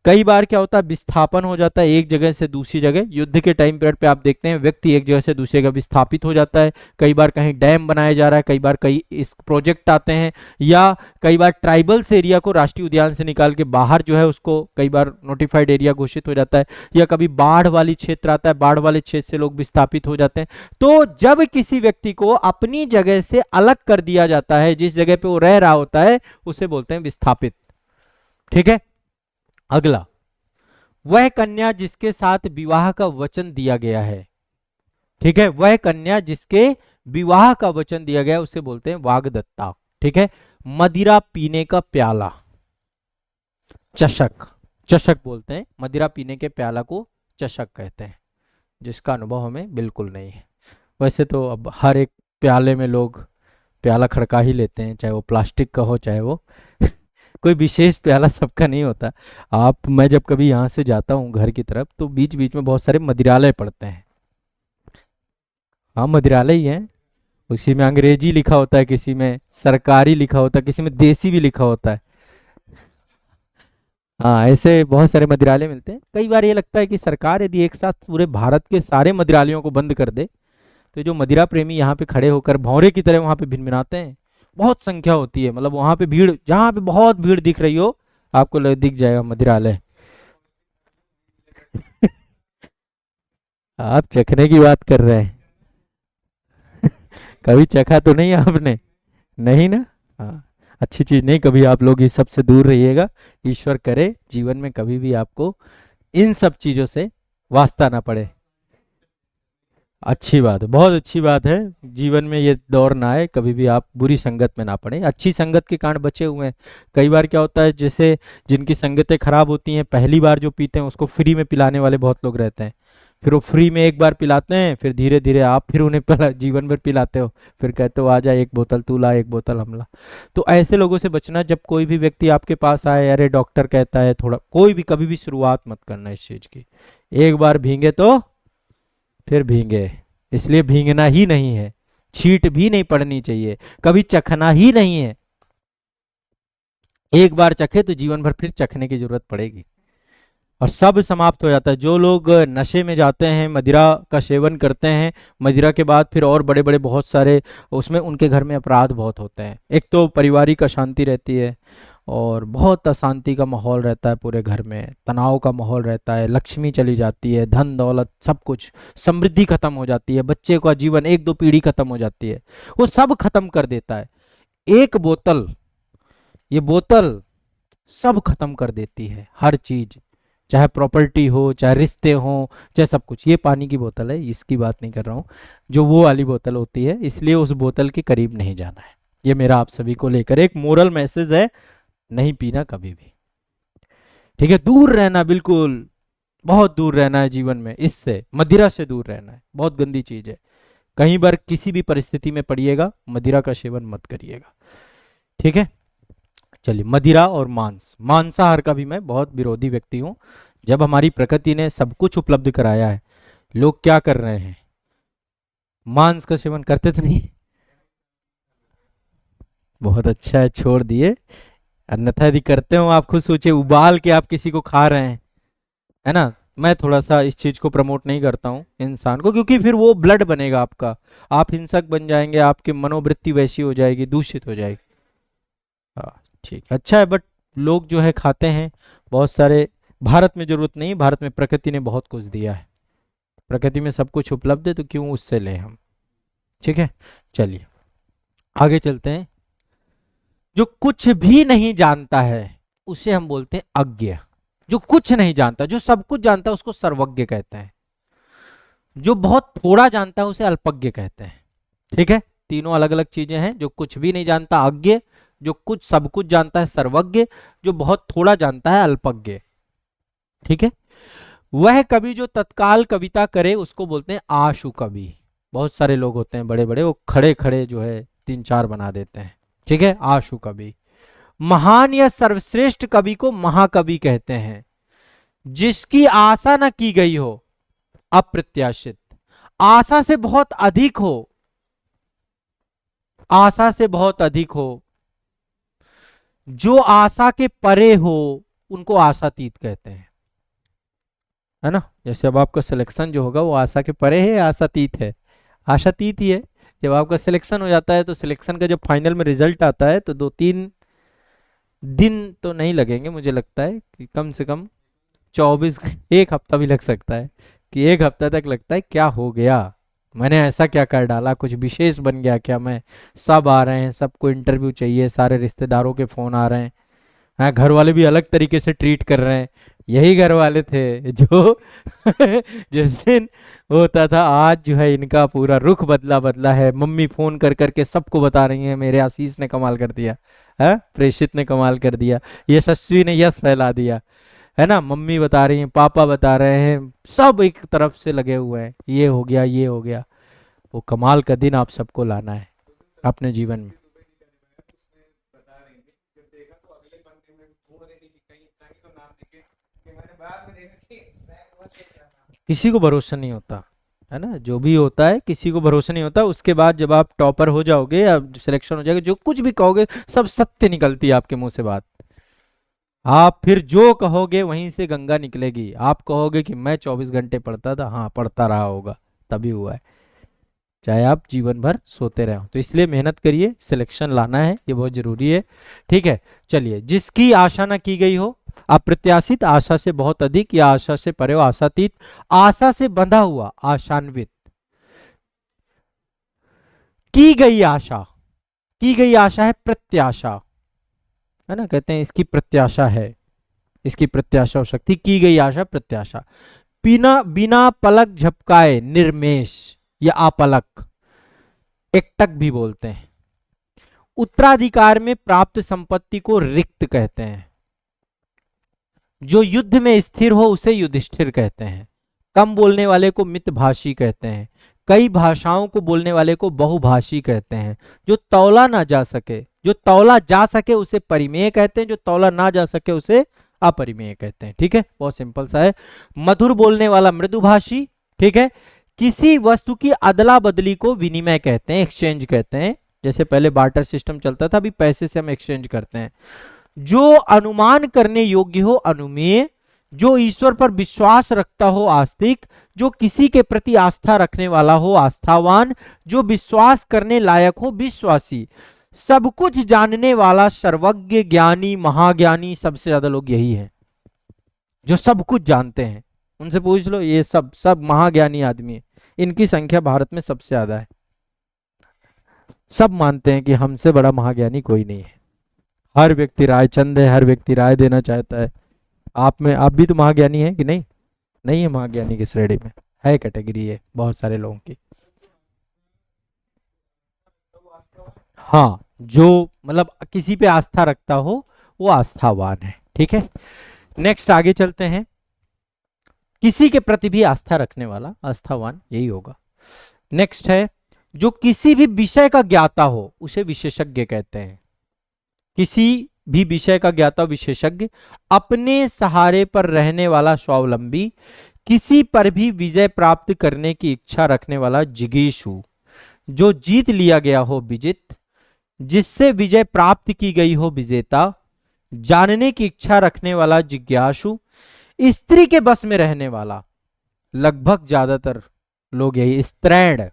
कई बार क्या होता है, विस्थापन हो जाता है एक जगह से दूसरी जगह। युद्ध के टाइम पीरियड पे आप देखते हैं व्यक्ति एक जगह से दूसरी जगह विस्थापित हो जाता है। कई बार कहीं डैम बनाया जा रहा है, कई बार कई इस प्रोजेक्ट आते हैं, या कई बार ट्राइबल्स एरिया को राष्ट्रीय उद्यान से निकाल के बाहर जो है उसको कई बार नोटिफाइड एरिया घोषित हो जाता है, या कभी बाढ़ वाली क्षेत्र आता है, बाढ़ वाले क्षेत्र से लोग विस्थापित हो जाते हैं। तो जब किसी व्यक्ति को अपनी जगह से अलग कर दिया जाता है, जिस जगह पे वो रह रहा होता है, उसे बोलते हैं विस्थापित। ठीक है, अगला, वह कन्या जिसके साथ विवाह का वचन दिया गया है। ठीक है, वह कन्या जिसके विवाह का वचन दिया गया उसे बोलते हैं वाग्दत्ता। ठीक है, मदिरा पीने का प्याला, चषक, चषक बोलते हैं, मदिरा पीने के प्याला को चषक कहते हैं, जिसका अनुभव हमें बिल्कुल नहीं है। वैसे तो अब हर एक प्याले में लोग प्याला खड़का ही लेते हैं, चाहे वो प्लास्टिक का हो चाहे वो कोई विशेष प्याला सबका नहीं होता। मैं जब कभी यहाँ से जाता हूँ घर की तरफ, तो बीच बीच में बहुत सारे मदिरालय पड़ते हैं। हाँ, मदिरालय ही है, उसी में अंग्रेजी लिखा होता है, किसी में सरकारी लिखा होता है, किसी में देसी भी लिखा होता है। हाँ, ऐसे बहुत सारे मदिरालय मिलते हैं। कई बार ये लगता है कि सरकार यदि एक साथ पूरे भारत के सारे मदिरालयों को बंद कर दे, तो जो मदिरा प्रेमी यहाँ पे खड़े होकर भौरे की तरह वहां पे भिनभिनाते हैं, बहुत संख्या होती है। मतलब वहां पे भीड़, जहां पे बहुत भीड़ दिख रही हो आपको दिख जाएगा मदिरालय। आप चखने की बात कर रहे हैं? कभी चखा तो नहीं आपने? नहीं ना? हाँ, अच्छी चीज नहीं, कभी आप लोग इस सब से दूर रहिएगा। ईश्वर करे जीवन में कभी भी आपको इन सब चीजों से वास्ता ना पड़े। अच्छी बात है, बहुत अच्छी बात है। जीवन में ये दौर ना आए, कभी भी आप बुरी संगत में ना पड़े। अच्छी संगत के कारण बचे हुए हैं। कई बार क्या होता है, जैसे जिनकी संगतें खराब होती हैं, पहली बार जो पीते हैं उसको फ्री में पिलाने वाले बहुत लोग रहते हैं। फिर वो फ्री में एक बार पिलाते हैं, फिर धीरे धीरे आप फिर उन्हें जीवन भर पिलाते हो, फिर कहते हो आ जा, एक बोतल तू ला, एक बोतल हम ला। तो ऐसे लोगों से बचना। जब कोई भी व्यक्ति आपके पास आए, अरे डॉक्टर कहता है थोड़ा, कोई भी कभी भी शुरुआत मत करना इस चीज की। एक बार भींगे तो फिर भींगे, इसलिए भींगना ही नहीं है, छींट भी नहीं पड़नी चाहिए, कभी चखना ही नहीं है। एक बार चखे तो जीवन भर फिर चखने की जरूरत पड़ेगी, और सब समाप्त हो जाता है। जो लोग नशे में जाते हैं, मदिरा का सेवन करते हैं, मदिरा के बाद फिर और बड़े बड़े बहुत सारे, उसमें उनके घर में अपराध बहुत होते हैं। एक तो पारिवारिक अशांति रहती है, और बहुत अशांति का माहौल रहता है पूरे घर में, तनाव का माहौल रहता है, लक्ष्मी चली जाती है, धन दौलत सब कुछ, समृद्धि खत्म हो जाती है, बच्चे का जीवन एक दो पीढ़ी खत्म हो जाती है, वो सब खत्म कर देता है। एक बोतल, ये बोतल सब खत्म कर देती है, हर चीज, चाहे प्रॉपर्टी हो, चाहे रिश्ते हो, चाहे सब कुछ। ये पानी की बोतल है, इसकी बात नहीं कर रहा हूँ, जो वो वाली बोतल होती है, इसलिए उस बोतल के करीब नहीं जाना है। ये मेरा आप सभी को लेकर एक मोरल मैसेज है, नहीं पीना कभी भी। ठीक है, दूर रहना, बिल्कुल बहुत दूर रहना है जीवन में, इससे मदिरा से दूर रहना है, बहुत गंदी चीज है। कहीं बार किसी भी परिस्थिति में पड़िएगा, मदिरा का सेवन मत करिएगा। ठीक है, चलिए, मदिरा और मांस, मांसाहार का भी मैं बहुत विरोधी व्यक्ति हूं। जब हमारी प्रकृति ने सब कुछ उपलब्ध कराया है, लोग क्या कर रहे हैं, मांस का सेवन करते तो नहीं? बहुत अच्छा है, छोड़ दिए। अन्यथा यदि करते हो, आप खुद सोचिए, उबाल के आप किसी को खा रहे हैं, है ना। मैं थोड़ा सा इस चीज को प्रमोट नहीं करता हूँ इंसान को, क्योंकि फिर वो ब्लड बनेगा आपका, आप हिंसक बन जाएंगे, आपकी मनोवृत्ति वैसी हो जाएगी, दूषित हो जाएगी। हाँ, ठीक है, अच्छा है, बट लोग जो है खाते हैं बहुत सारे। भारत में जरूरत नहीं, भारत में प्रकृति ने बहुत कुछ दिया है, प्रकृति में सब कुछ उपलब्ध है, तो क्यों उससे लें हम। ठीक है, चलिए आगे चलते हैं। जो कुछ भी नहीं जानता है उसे हम बोलते हैं अज्ञ। जो कुछ नहीं जानता, जो सब कुछ जानता है उसको सर्वज्ञ कहते हैं। जो बहुत थोड़ा जानता है उसे अल्पज्ञ कहते हैं। ठीक है, तीनों अलग अलग चीजें हैं। जो कुछ भी नहीं जानता अज्ञ, जो कुछ सब कुछ जानता है सर्वज्ञ, जो बहुत थोड़ा जानता है अल्पज्ञ। ठीक है, वह कवि जो तत्काल कविता करे उसको बोलते हैं आशु कवि। बहुत सारे लोग होते हैं बड़े बड़े, वो खड़े खड़े जो है तीन चार बना देते हैं। ठीक है, आशु कवि। महान या सर्वश्रेष्ठ कवि को महाकवि कहते हैं। जिसकी आशा न की गई हो, अप्रत्याशित। आशा से बहुत अधिक हो, आशा से बहुत अधिक हो, जो आशा के परे हो, उनको आशातीत कहते हैं। है ना, जैसे अब आपका सिलेक्शन जो होगा वो आशा के परे है, आशातीत है? आशातीत ही है। जब आपका सिलेक्शन हो जाता है तो सिलेक्शन का जब फाइनल में रिजल्ट आता है तो 2-3 दिन तो नहीं लगेंगे, मुझे लगता है कि कम से कम 24 एक हफ्ता भी लग सकता है। कि एक हफ्ता तक लगता है क्या हो गया, मैंने ऐसा क्या कर डाला, कुछ विशेष बन गया क्या मैं? सब आ रहे हैं, सबको इंटरव्यू चाहिए, सारे रिश्तेदारों के फोन आ रहे हैं। हाँ, घर वाले भी अलग तरीके से ट्रीट कर रहे हैं। यही घर वाले थे जो जिस दिन होता था, आज जो है इनका पूरा रुख बदला बदला है। मम्मी फोन कर करके सबको बता रही है मेरे आशीष ने कमाल कर दिया है, प्रेषित ने कमाल कर दिया, यशस्वी ने यश फैला दिया। है ना, मम्मी बता रही हैं, पापा बता रहे हैं, सब एक तरफ से लगे हुए हैं, ये हो गया ये हो गया। वो कमाल का दिन आप सबको लाना है अपने जीवन में। किसी को भरोसा नहीं होता, है ना, जो भी होता है किसी को भरोसा नहीं होता। उसके बाद जब आप टॉपर हो जाओगे या सिलेक्शन हो जाएगा, जो कुछ भी कहोगे सब सत्य निकलती है आपके मुंह से बात। आप फिर जो कहोगे वहीं से गंगा निकलेगी। आप कहोगे कि मैं 24 घंटे पढ़ता था, हाँ पढ़ता रहा होगा, तभी हुआ है। चाहे आप जीवन भर सोते रहो। तो इसलिए मेहनत करिए, सिलेक्शन लाना है, ये बहुत जरूरी है। ठीक है, चलिए। जिसकी आशा ना की गई हो, अप्रत्याशित, आशा से बहुत अधिक या आशा से परे हो, आशातीत, आशा से बंधा हुआ, आशान्वित। की गई आशा, की गई आशा है प्रत्याशा, है ना, कहते हैं इसकी प्रत्याशा है, इसकी प्रत्याशा हो सकती, की गई आशा प्रत्याशा। बिना बिना पलक झपकाए, निर्मेश या अपलक, एकटक भी बोलते हैं। उत्तराधिकार में प्राप्त संपत्ति को रिक्त कहते हैं। जो युद्ध में स्थिर हो उसे युधिष्ठिर कहते हैं। कम बोलने वाले को मितभाषी कहते हैं। कई भाषाओं को बोलने वाले को बहुभाषी कहते हैं। जो तौला ना जा सके, जो तौला जा सके उसे परिमेय कहते हैं, जो तौला ना जा सके उसे अपरिमेय कहते हैं। ठीक है, बहुत सिंपल सा है। मधुर बोलने वाला मृदुभाषी। ठीक है, किसी वस्तु की अदला बदली को विनिमय कहते हैं, एक्सचेंज कहते हैं। जैसे पहले बार्टर सिस्टम चलता था, अभी पैसे से हम एक्सचेंज करते हैं। जो अनुमान करने योग्य हो, अनुमेय। जो ईश्वर पर विश्वास रखता हो, आस्तिक। जो किसी के प्रति आस्था रखने वाला हो, आस्थावान। जो विश्वास करने लायक हो, विश्वासी। सब कुछ जानने वाला, सर्वज्ञ, ज्ञानी, महाज्ञानी। सबसे ज्यादा लोग यही हैं जो सब कुछ जानते हैं। उनसे पूछ लो, ये सब सब महाज्ञानी आदमी है। इनकी संख्या भारत में सबसे ज्यादा है। सब मानते हैं कि हमसे बड़ा महाज्ञानी कोई नहीं है। हर व्यक्ति राय चंद है, हर व्यक्ति राय देना चाहता है। आप में, आप भी तो महाज्ञानी है कि नहीं? नहीं है महाज्ञानी की श्रेणी में, है कैटेगरी है बहुत सारे लोगों की। हाँ, जो मतलब किसी पे आस्था रखता हो वो आस्थावान है। ठीक है, नेक्स्ट आगे चलते हैं। किसी के प्रति भी आस्था रखने वाला आस्थावान यही होगा। नेक्स्ट है, जो किसी भी विषय का ज्ञाता हो उसे विशेषज्ञ कहते हैं। किसी भी विषय का ज्ञाता, विशेषज्ञ। अपने सहारे पर रहने वाला, स्वावलंबी। किसी पर भी विजय प्राप्त करने की इच्छा रखने वाला, जिगीषु। जो जीत लिया गया हो, विजित। जिससे विजय प्राप्त की गई हो, विजेता। जानने की इच्छा रखने वाला, जिज्ञासु। स्त्री के बस में रहने वाला, लगभग ज्यादातर लोग यही, स्त्रैण।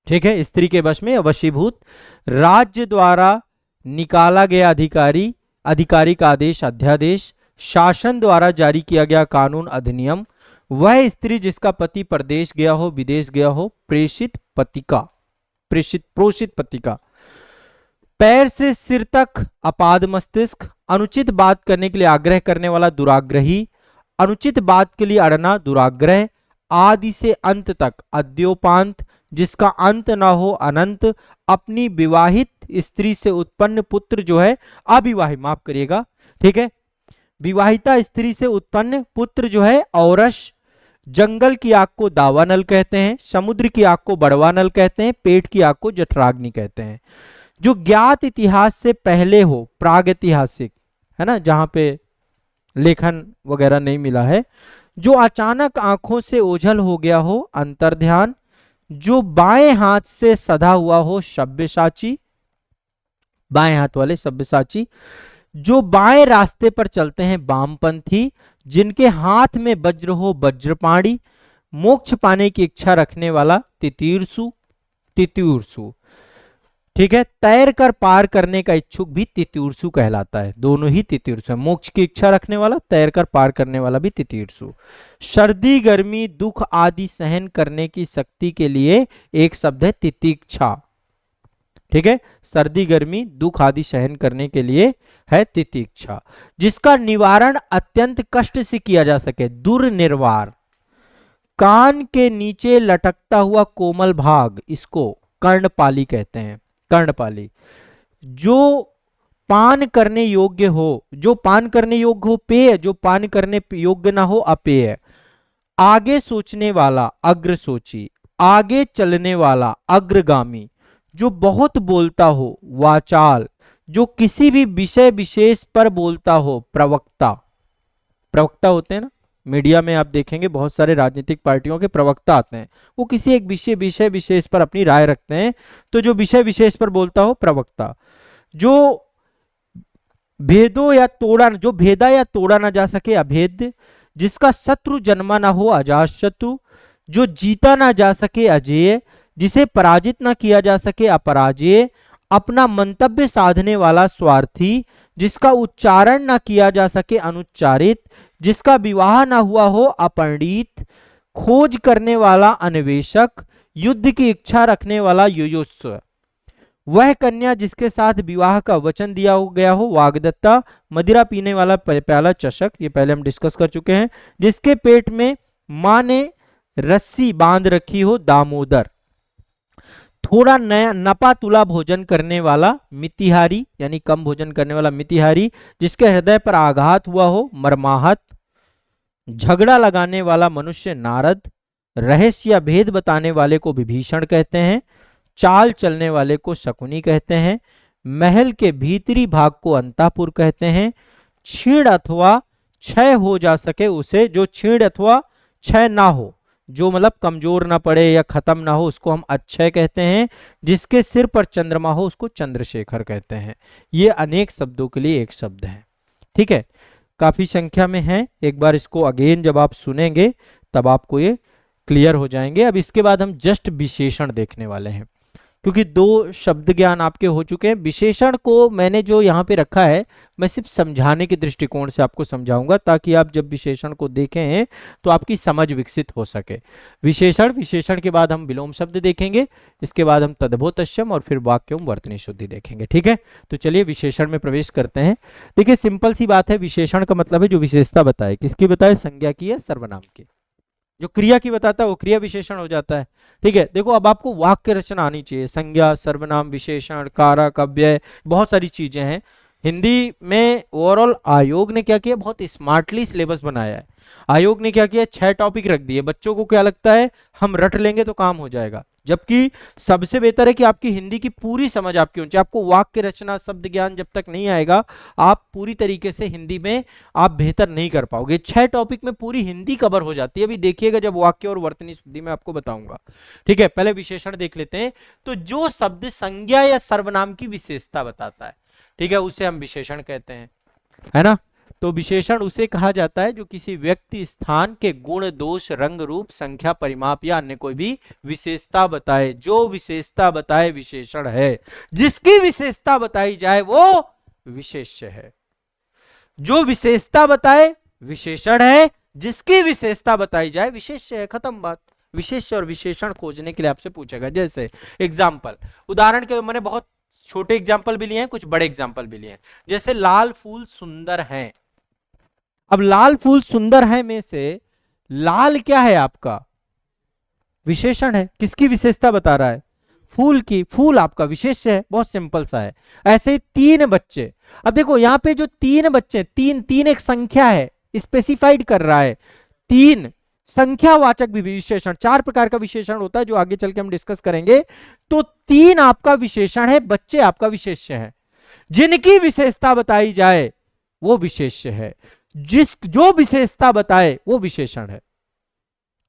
ठीक है, स्त्री के वश में, वशीभूत। राज्य द्वारा निकाला गया अधिकारी, अधिकारी का आदेश, अध्यादेश। शासन द्वारा जारी किया गया कानून, अधिनियम। वह स्त्री जिसका पति परदेश गया हो, विदेश गया हो, प्रेषित पतिका, प्रेषित प्रोषित पतिका। पैर से सिर तक, अपाद मस्तिष्क। अनुचित बात करने के लिए आग्रह करने वाला, दुराग्रही। अनुचित बात के लिए अड़ना, दुराग्रह। आदि से अंत तक अद्योपांत, जिसका अंत ना हो अनंत, अपनी विवाहित स्त्री से उत्पन्न पुत्र जो है अविवाहित, माफ करिएगा, ठीक है, विवाहिता स्त्री से उत्पन्न पुत्र जो है औरस, जंगल की आग को दावानल कहते हैं, समुद्र की आग को बड़वानल कहते हैं, पेट की आग को जठराग्नि कहते हैं। जो ज्ञात इतिहास से पहले हो, प्रागैतिहासिक, है ना, जहां पे लेखन वगैरह नहीं मिला है, जो अचानक आंखों से ओझल हो गया हो, अंतर्ध्यान, जो बाएं हाथ से सधा हुआ हो, सब्यसाची, बाएं हाथ वाले सब्यसाची, जो बाएं रास्ते पर चलते हैं, वामपंथी, जिनके हाथ में वज्र हो, वज्रपाणी, मोक्ष पाने की इच्छा रखने वाला, तितीर्षु, तितीर्षु, ठीक है, तैर कर पार करने का इच्छुक भी तितीर्षु कहलाता है, दोनों ही तितीर्षु है, मोक्ष की इच्छा रखने वाला, तैर कर पार करने वाला भी तितीर्षु। सर्दी गर्मी दुख आदि सहन करने की शक्ति के लिए एक शब्द है तितिक्षा, ठीक है, सर्दी गर्मी दुख आदि सहन करने के लिए है तितिक्षा। जिसका निवारण अत्यंत कष्ट से किया जा सके, दुर्निर्वार, कान के नीचे लटकता हुआ कोमल भाग, इसको कर्णपाली कहते हैं, कर्णपाली, जो पान करने योग्य हो, जो पान करने योग्य हो पेय, जो पान करने योग्य ना हो अपेय, आगे सोचने वाला अग्रसोची, आगे चलने वाला अग्रगामी, जो बहुत बोलता हो वाचाल, जो किसी भी विषय विशेष पर बोलता हो प्रवक्ता, प्रवक्ता होते हैं ना, मीडिया में आप देखेंगे बहुत सारे राजनीतिक पार्टियों के प्रवक्ता आते हैं, वो किसी एक विषय विशेष पर अपनी राय रखते हैं, तो जो विषय विशेष पर बोलता हो प्रवक्ता, जो भेदो या तोड़ा, जो भेदा या तोड़ा ना जा सके अभेद्य, जिसका शत्रु जन्मा ना हो अजात शत्रु, जो जीता ना जा सके अजेय, जिसे पराजित ना किया जा सके अपराजेय, अपना मंतव्य साधने वाला स्वार्थी, जिसका उच्चारण ना किया जा सके अनुच्चारित, जिसका विवाह ना हुआ हो अपरिणीत, खोज करने वाला अन्वेषक, युद्ध की इच्छा रखने वाला युयुत्सु, वह कन्या जिसके साथ विवाह का वचन दिया गया हो वाग्दत्ता, मदिरा पीने वाला प्याला चषक, ये पहले हम डिस्कस कर चुके हैं, जिसके पेट में मां ने रस्सी बांध रखी हो दामोदर, थोड़ा नया नपा तुला भोजन करने वाला मितिहारी, यानी कम भोजन करने वाला मितिहारी, जिसके हृदय पर आघात हुआ हो मर्माहत, झगड़ा लगाने वाला मनुष्य नारद, रहस्य या भेद बताने वाले को विभीषण कहते हैं, चाल चलने वाले को शकुनी कहते हैं, महल के भीतरी भाग को अंतापुर कहते हैं, छीण अथवा क्षय हो जा सके उसे, जो छीण अथवा क्षय ना हो, जो मतलब कमजोर ना पड़े या खत्म ना हो, उसको हम अक्षय कहते हैं, जिसके सिर पर चंद्रमा हो उसको चंद्रशेखर कहते हैं। ये अनेक शब्दों के लिए एक शब्द है, ठीक है, काफी संख्या में है, एक बार इसको अगेन जब आप सुनेंगे तब आपको ये क्लियर हो जाएंगे। अब इसके बाद हम जस्ट विशेषण देखने वाले हैं, क्योंकि दो शब्द ज्ञान आपके हो चुके हैं। विशेषण को मैंने जो यहाँ पे रखा है मैं सिर्फ समझाने के दृष्टिकोण से आपको समझाऊंगा, ताकि आप जब विशेषण को देखें तो आपकी समझ विकसित हो सके। विशेषण के बाद हम विलोम शब्द देखेंगे, इसके बाद हम तद्भवतस्यम और फिर वाक्यम वर्तनी शुद्धि देखेंगे, ठीक है। तो चलिए विशेषण में प्रवेश करते हैं। देखिए सिंपल सी बात है, विशेषण का मतलब है जो विशेषता बताए, किसकी बताए, संज्ञा की या सर्वनाम की। जो क्रिया की बताता है वो क्रिया विशेषण हो जाता है, ठीक है। देखो अब आपको वाक्य रचना आनी चाहिए, संज्ञा, सर्वनाम, विशेषण, कारक, अव्यय, बहुत सारी चीजें हैं। हिंदी में ओवरऑल आयोग ने क्या किया, बहुत स्मार्टली सिलेबस बनाया है। आयोग ने क्या किया, 6 टॉपिक रख दिए। बच्चों को क्या लगता है हम रट लेंगे तो काम हो जाएगा, जबकि सबसे बेहतर है कि आपकी हिंदी की पूरी समझ आपकी होनी चाहिए। आपको वाक्य रचना, शब्द ज्ञान जब तक नहीं आएगा आप पूरी तरीके से हिंदी में आप बेहतर नहीं कर पाओगे। 6 टॉपिक में पूरी हिंदी कवर हो जाती है। अभी देखिएगा जब वाक्य और वर्तनी शुद्धि में आपको बताऊंगा, ठीक है। पहले विशेषण देख लेते हैं। तो जो शब्द संज्ञा या सर्वनाम की विशेषता बताता है, ठीक है, उसे हम विशेषण कहते हैं, है ना। तो विशेषण उसे कहा जाता है जो किसी व्यक्ति, स्थान के गुण, दोष, रंग, रूप, संख्या, परिमाप या अन्य कोई भी विशेषता बताए। जो विशेषता बताए विशेषण है, जिसकी विशेषता बताई जाए वो विशेष्य है। जो विशेषता बताए विशेषण है, जिसकी विशेषता बताई जाए विशेष्य है, खत्म बात। विशेष्य और विशेषण खोजने के लिए आपसे पूछेगा। जैसे एग्जाम्पल, उदाहरण के मैंने बहुत छोटे एग्जाम्पल भी लिए हैं, कुछ बड़े एग्जाम्पल भी लिए हैं। जैसे लाल फूल सुंदर हैं। अब लाल फूल सुंदर है में से लाल क्या है आपका, विशेषण है। किसकी विशेषता बता रहा है? फूल की। फूल आपका विशेष्य है, बहुत सिंपल सा है। ऐसे ही 3 बच्चे। अब देखो यहाँ पे जो 3 बच्चे, तीन तीन एक संख्या है, स्पेसिफाइड कर रहा है। 3 संख्यावाचक भी विशेषण, 4 प्रकार का विशेषण होता है जो आगे चल के हम डिस्कस करेंगे। तो 3 आपका विशेषण है, बच्चे आपका विशेष्य है। जिनकी विशेषता बताई जाए वो विशेष्य है, जो विशेषता बताए वो विशेषण है।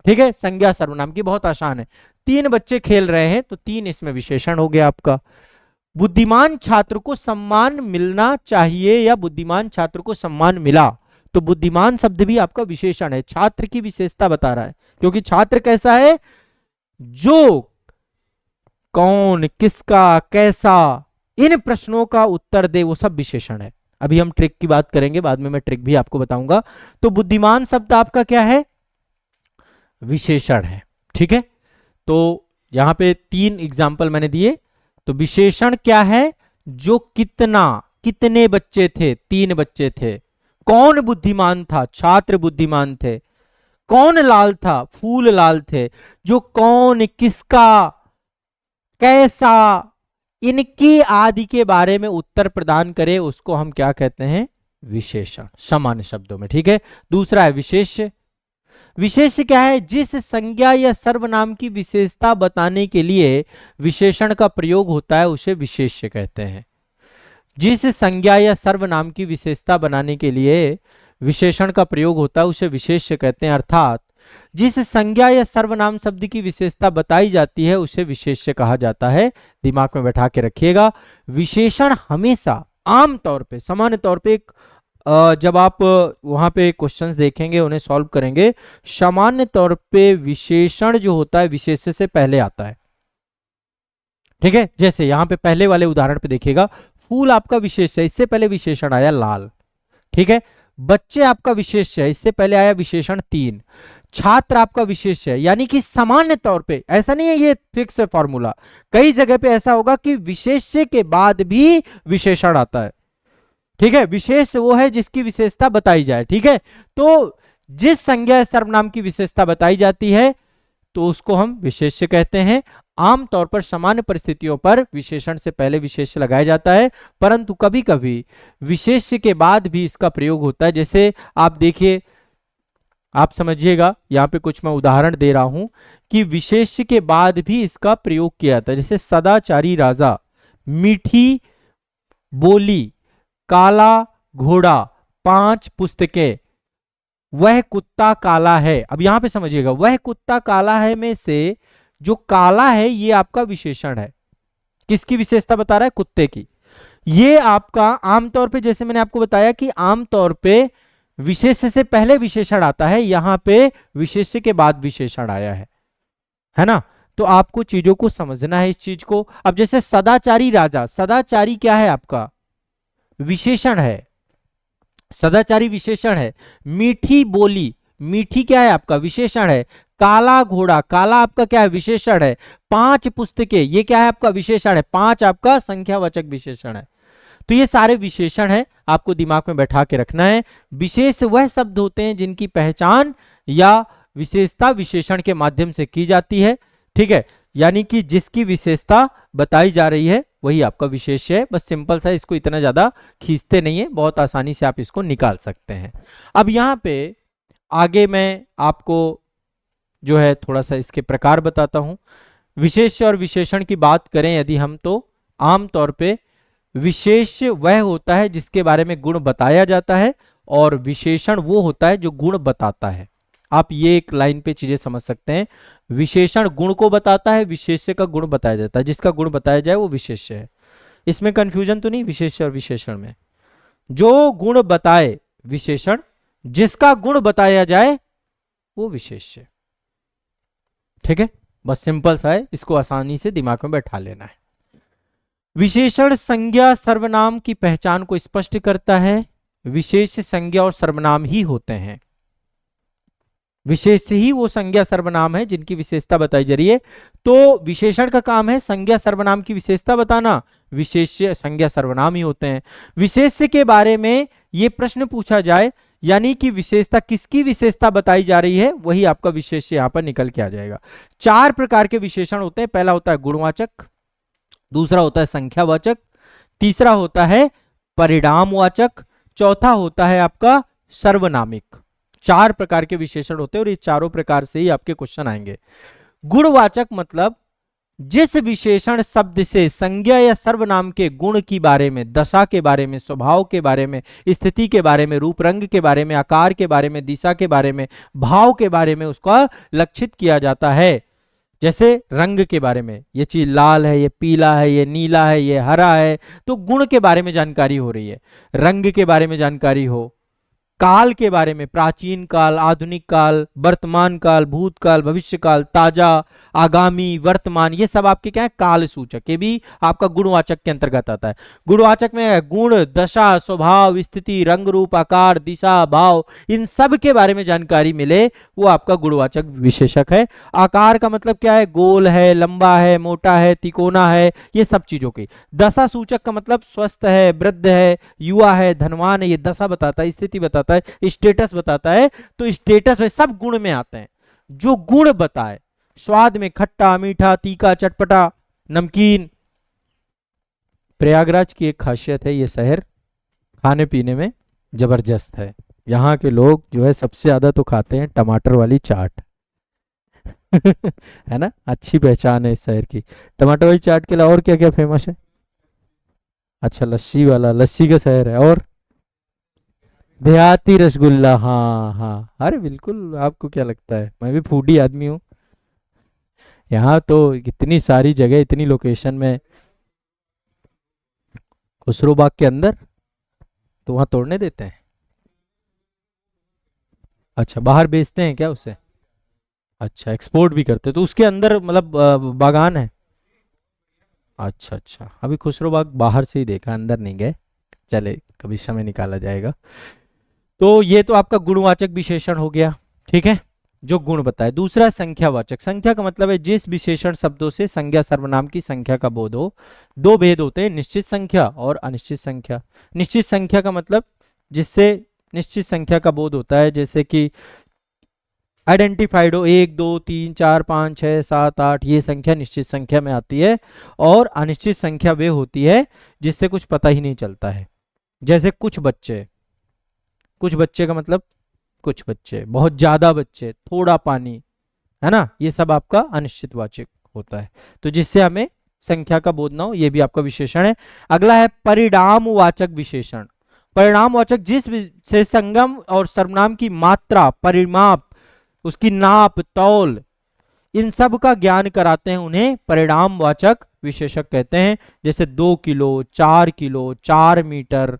ठीक है, संज्ञा सर्वनाम की बहुत आसान है। 3 बच्चे खेल रहे हैं तो 3 इसमें विशेषण हो गया आपका। बुद्धिमान छात्र को सम्मान मिलना चाहिए या बुद्धिमान छात्र को सम्मान मिला, तो बुद्धिमान शब्द भी आपका विशेषण है, छात्र की विशेषता बता रहा है। क्योंकि छात्र कैसा है? जो कौन, किसका, कैसा, इन प्रश्नों का उत्तर दे, वो सब विशेषण है। अभी हम ट्रिक की बात करेंगे, बाद में मैं ट्रिक भी आपको बताऊंगा। तो बुद्धिमान शब्द आपका क्या है? विशेषण है। ठीक है, तो यहां पे 3 एग्जाम्पल मैंने दिए। तो विशेषण क्या है? जो कितना, कितने बच्चे थे? 3 बच्चे थे। कौन बुद्धिमान था? छात्र बुद्धिमान थे। कौन लाल था? फूल लाल थे। जो कौन, किसका, कैसा, इनकी आदि के बारे में उत्तर प्रदान करे उसको हम क्या कहते हैं? विशेषण, सामान्य शब्दों में। ठीक है, दूसरा है विशेष्य। विशेष्य क्या है? जिस संज्ञा या सर्वनाम की विशेषता बताने के लिए विशेषण का प्रयोग होता है उसे विशेष्य कहते हैं। जिस संज्ञा या सर्वनाम की विशेषता बनाने के लिए विशेषण का प्रयोग होता है उसे विशेष्य कहते हैं। अर्थात जिस संज्ञा या सर्वनाम शब्द की विशेषता बताई जाती है उसे विशेष्य कहा जाता है। दिमाग में बैठा के रखिएगा। विशेषण हमेशा, आमतौर पे, सामान्य तौर पे जब आप वहां पे क्वेश्चंस देखेंगे, उन्हें सॉल्व करेंगे, सामान्य तौर पे विशेषण जो होता है विशेष्य से पहले आता है। ठीक है, जैसे यहां पे पहले वाले उदाहरण पे देखिएगा, फूल आपका विशेष्य है, इससे पहले विशेषण आया लाल। ठीक है, बच्चे आपका विशेष्य है, इससे पहले आया विशेषण 3। छात्र आपका विशेष्य है, यानी कि सामान्य तौर पे, ऐसा नहीं है ये फिक्स है फॉर्मूला, कई जगह पे ऐसा होगा कि विशेष्य के बाद भी विशेषण आता है। ठीक है, विशेष वो है जिसकी विशेषता बताई जाए। ठीक है, तो जिस संज्ञा सर्वनाम की विशेषता बताई जाती है तो उसको हम विशेष्य कहते हैं। आमतौर पर सामान्य परिस्थितियों पर विशेषण से पहले विशेष्य लगाया जाता है, परंतु कभी कभी विशेष्य के बाद भी इसका प्रयोग होता है। जैसे आप देखिए, आप समझिएगा, यहां पे कुछ मैं उदाहरण दे रहा हूं कि विशेष्य के बाद भी इसका प्रयोग किया जाता है। जैसे सदाचारी राजा, मीठी बोली, काला घोड़ा, 5 पुस्तकें, वह कुत्ता काला है। अब यहां पे समझिएगा, वह कुत्ता काला है में से जो काला है ये आपका विशेषण है। किसकी विशेषता बता रहा है? कुत्ते की। ये आपका आमतौर पे, जैसे मैंने आपको बताया कि आमतौर पे विशेष्य से पहले विशेषण आता है, यहां पे विशेष्य के बाद विशेषण आया है ना। तो आपको चीजों को समझना है इस चीज को। अब जैसे सदाचारी राजा, सदाचारी क्या है आपका? विशेषण है, सदाचारी विशेषण है। मीठी बोली, मीठी क्या है आपका? विशेषण है। काला घोड़ा, काला आपका क्या है? विशेषण है। 5 पुस्तकें, ये क्या है आपका? विशेषण है। 5 आपका संख्यावाचक विशेषण है। तो ये सारे विशेषण है, आपको दिमाग में बैठा के रखना है। विशेष वह शब्द होते हैं जिनकी पहचान या विशेषता विशेषण के माध्यम से की जाती है। ठीक है, यानी कि जिसकी विशेषता बताई जा रही है वही आपका विशेष्य है। बस सिंपल सा, इसको इतना ज्यादा खींचते नहीं है, बहुत आसानी से आप इसको निकाल सकते हैं। अब यहाँ पे आगे मैं आपको जो है थोड़ा सा इसके प्रकार बताता हूं। विशेष्य और विशेषण की बात करें यदि हम, तो आमतौर पे विशेष्य वह होता है जिसके बारे में गुण बताया जाता है, और विशेषण वो होता है जो गुण बताता है। आप ये एक लाइन पे चीजें समझ सकते हैं। विशेषण गुण को बताता है, विशेष्य का गुण बताया जाता है। जिसका गुण बताया जाए वो विशेष्य है। इसमें कंफ्यूजन तो नहीं विशेष्य और विशेषण में? जो गुण बताए विशेषण, जिसका गुण बताया जाए वो विशेष्य। ठीक है, बस सिंपल सा है, इसको आसानी से दिमाग में बैठा लेना है। विशेषण संज्ञा सर्वनाम की पहचान को स्पष्ट करता है। विशेष संज्ञा और सर्वनाम ही होते हैं, विशेष ही वो संज्ञा सर्वनाम है जिनकी विशेषता बताई जा रही है। तो विशेषण का काम है संज्ञा सर्वनाम की विशेषता बताना, विशेष्य संज्ञा सर्वनाम ही होते हैं। विशेष्य के बारे में ये प्रश्न पूछा जाए यानी कि विशेषता, किसकी विशेषता बताई जा रही है वही आपका विशेष यहाँ पर निकल के आ जाएगा। 4 प्रकार के विशेषण होते हैं। पहला होता है गुणवाचक, दूसरा होता है संख्यावाचक, तीसरा होता है परिणामवाचक, चौथा होता है आपका सर्वनामिक। 4 प्रकार के विशेषण होते हैं और ये चारों प्रकार से ही आपके क्वेश्चन आएंगे। गुणवाचक मतलब जिस विशेषण शब्द से संज्ञा या सर्वनाम के गुण के बारे में, दशा के बारे में, स्वभाव के बारे में, स्थिति के बारे में, रूप रंग के बारे में, आकार के बारे में, दिशा के बारे में, भाव के बारे में उसका लक्षित किया जाता है। जैसे रंग के बारे में, ये चीज लाल है, ये पीला है, ये नीला है, ये हरा है, तो गुण के बारे में जानकारी हो रही है। रंग के बारे में जानकारी हो, काल के बारे में, प्राचीन काल, आधुनिक काल, वर्तमान काल, भूतकाल, भविष्य काल, ताजा, आगामी, वर्तमान, ये सब आपके क्या है, काल सूचक। ये भी आपका गुणवाचक के अंतर्गत आता है। गुणवाचक में गुण, दशा, स्वभाव, स्थिति, रंग, रूप, आकार, दिशा, भाव, इन सब के बारे में जानकारी मिले वो आपका गुणवाचक विशेषक है। आकार का मतलब क्या है, गोल है, लंबा है, मोटा है, तिकोना है, ये सब चीजों की। दशा सूचक का मतलब स्वस्थ है, वृद्ध है, युवा है, धनवान है, ये दशा बताता है, स्थिति बताता है, स्टेटस बताता है। तो स्टेटस में सब गुण में आते हैं। जो गुण बताए, स्वाद में खट्टा, मीठा, तीखा, चटपटा, नमकीन। प्रयागराज की एक खासियत है, ये शहर खाने पीने में जबरदस्त है। यहाँ के लोग जो है सबसे ज्यादा तो खाते हैं टमाटर वाली चाट है ना, अच्छी पहचान है इस शहर की। टमाटर वाली चाट के अलावा और क्या क्या फेमस है? अच्छा, लस्सी वाला, लस्सी का शहर है। और देहाती रसगुल्ला, हाँ हाँ, अरे बिल्कुल, आपको क्या लगता है, मैं भी फूडी आदमी हूँ। यहाँ तो इतनी सारी जगह, इतनी लोकेशन में, खुसरो बाग के अंदर तो वहां तोड़ने देते हैं। अच्छा, बाहर बेचते हैं क्या उसे? अच्छा, एक्सपोर्ट भी करते हैं, तो उसके अंदर मतलब बागान है? अच्छा अच्छा, अभी खुसरो बाग बाहर से ही देखा, अंदर नहीं गए, चले कभी समय निकाला जाएगा। तो ये तो आपका गुणवाचक विशेषण हो गया, ठीक है, जो गुण बताए। दूसरा संख्यावाचक। संख्या का मतलब है जिस विशेषण शब्दों से संज्ञा सर्वनाम की संख्या का बोध हो। दो भेद होते हैं, निश्चित संख्या और अनिश्चित संख्या। निश्चित संख्या का मतलब जिससे निश्चित संख्या का बोध होता है, जैसे कि आइडेंटिफाइड हो, 1 2 3 4 5 6 7 8, ये संख्या निश्चित संख्या में आती है। और अनिश्चित संख्या वे होती है जिससे कुछ पता ही नहीं चलता है। जैसे कुछ बच्चे, कुछ बच्चे का मतलब कुछ बच्चे, बहुत ज्यादा बच्चे, थोड़ा पानी, है ना, ये सब आपका अनिश्चितवाचक होता है। तो जिससे हमें संख्या का बोध ना हो, ये भी आपका विशेषण है। अगला है परिणामवाचक विशेषण। परिणामवाचक जिस से संगम और सर्वनाम की मात्रा, परिमाप, उसकी नाप, तौल, इन सब का ज्ञान कराते हैं, उन्हें परिणामवाचक विशेषक कहते हैं। जैसे 2 किलो, 4 किलो, 4 मीटर,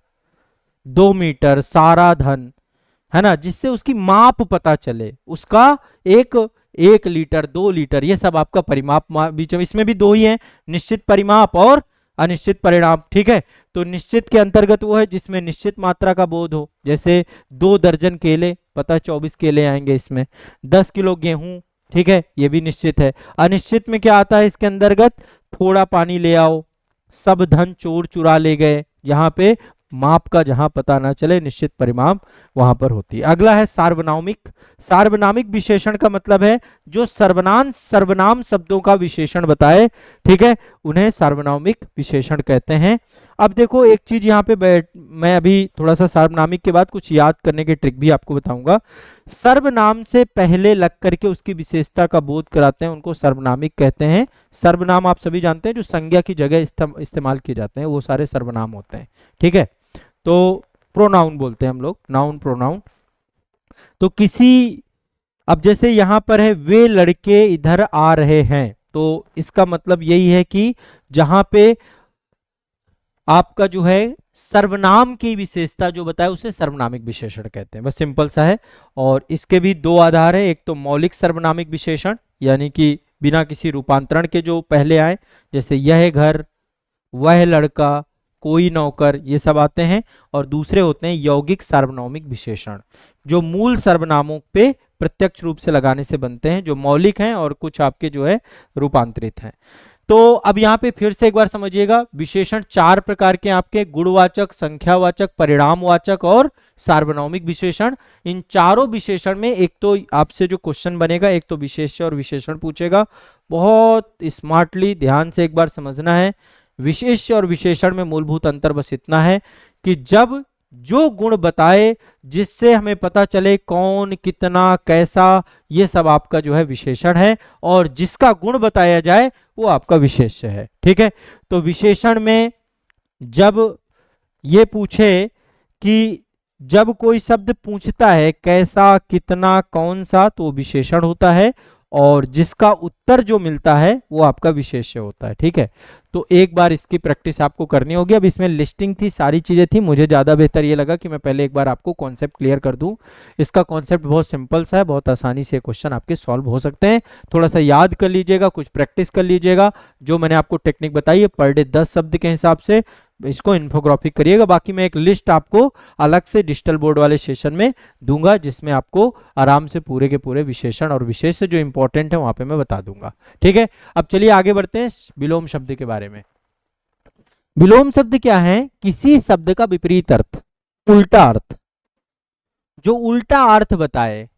2 मीटर, सारा धन, है ना, जिससे उसकी माप पता चले, उसका एक 1 लीटर, 2 लीटर, ये सब आपका परिमाप। बीच में इसमें भी दो ही है, निश्चित परिमाप और अनिश्चित परिणाम, ठीक है। तो निश्चित के अंतर्गत वो है जिसमें निश्चित मात्रा का बोध हो, जैसे 2 दर्जन केले, पता 24 केले आएंगे इसमें। 10 किलो गेहूं, ठीक है, ये भी निश्चित है। अनिश्चित में क्या आता है इसके अंतर्गत? थोड़ा पानी ले आओ, सब धन चोर चुरा ले गए, यहाँ पे माप का जहां पता ना चले, निश्चित परिमाप वहां पर होती है। अगला है सार्वनामिक। सार्वनामिक विशेषण का मतलब है जो सर्वनाम शब्दों का विशेषण बताए, ठीक है, उन्हें सार्वनामिक विशेषण कहते हैं। अब देखो एक चीज यहाँ पे मैं अभी थोड़ा सा सार्वनामिक के बाद कुछ याद करने की ट्रिक भी आपको बताऊंगा। सर्वनाम से पहले लग करके उसकी विशेषता का बोध कराते हैं, उनको सर्वनामिक कहते हैं। सर्वनाम आप सभी जानते हैं, जो संज्ञा की जगह इस्तेमाल किए जाते हैं वो सारे सर्वनाम होते हैं, ठीक है। तो प्रोनाउन बोलते हैं हम लोग, नाउन प्रोनाउन। तो किसी, अब जैसे यहां पर है वे लड़के इधर आ रहे हैं, तो इसका मतलब यही है कि जहां पे आपका जो है सर्वनाम की विशेषता जो बताए उसे सर्वनामिक विशेषण कहते हैं, बस सिंपल सा है। और इसके भी दो आधार है, एक तो मौलिक सर्वनामिक विशेषण, यानी कि बिना किसी रूपांतरण के जो पहले आए, जैसे यह घर, वह लड़का, कोई नौकर, ये सब आते हैं। और दूसरे होते हैं यौगिक सार्वनामिक विशेषण, जो मूल सर्वनामों पे प्रत्यक्ष रूप से लगाने से बनते हैं, जो मौलिक हैं और कुछ आपके जो है रूपांतरित हैं। तो अब यहां पे फिर से एक बार समझिएगा, विशेषण चार प्रकार के आपके, गुणवाचक, संख्यावाचक, परिणामवाचक और सार्वनामिक विशेषण। इन चारों विशेषण में एक तो आपसे जो क्वेश्चन बनेगा, एक तो विशेष्य और विशेषण पूछेगा। बहुत स्मार्टली ध्यान से एक बार समझना है। विशेष्य और विशेषण में मूलभूत अंतर बस इतना है कि जब जो गुण बताए जिससे हमें पता चले कौन, कितना, कैसा, ये सब आपका जो है विशेषण है, और जिसका गुण बताया जाए वो आपका विशेष्य है। ठीक है, तो विशेषण में जब ये पूछे कि जब कोई शब्द पूछता है कैसा, कितना, कौन सा, तो विशेषण होता है, और जिसका उत्तर जो मिलता है वो आपका विशेष्य होता है। ठीक है, तो एक बार इसकी प्रैक्टिस आपको करनी होगी। अब इसमें लिस्टिंग थी, सारी चीजें थी, मुझे ज्यादा बेहतर ये लगा कि मैं पहले एक बार आपको कॉन्सेप्ट क्लियर कर दूं। इसका कॉन्सेप्ट बहुत सिंपल सा है, बहुत आसानी से क्वेश्चन आपके सॉल्व हो सकते हैं। थोड़ा सा याद कर लीजिएगा, कुछ प्रैक्टिस कर लीजिएगा। जो मैंने आपको टेक्निक बताई है पर डे 10 शब्द के हिसाब से इसको इन्फोग्राफिक करिएगा। बाकी मैं एक लिस्ट आपको अलग से डिजिटल बोर्ड वाले सेशन में दूंगा, जिसमें आपको आराम से पूरे के पूरे विशेषण और विशेष जो इंपॉर्टेंट है वहां पे मैं बता दूंगा। ठीक है, अब चलिए आगे बढ़ते हैं विलोम शब्द के बारे में। विलोम शब्द क्या है? किसी शब्द का विपरीत अर्थ, उल्टा अर्थ, जो उल्टा अर्थ बताए,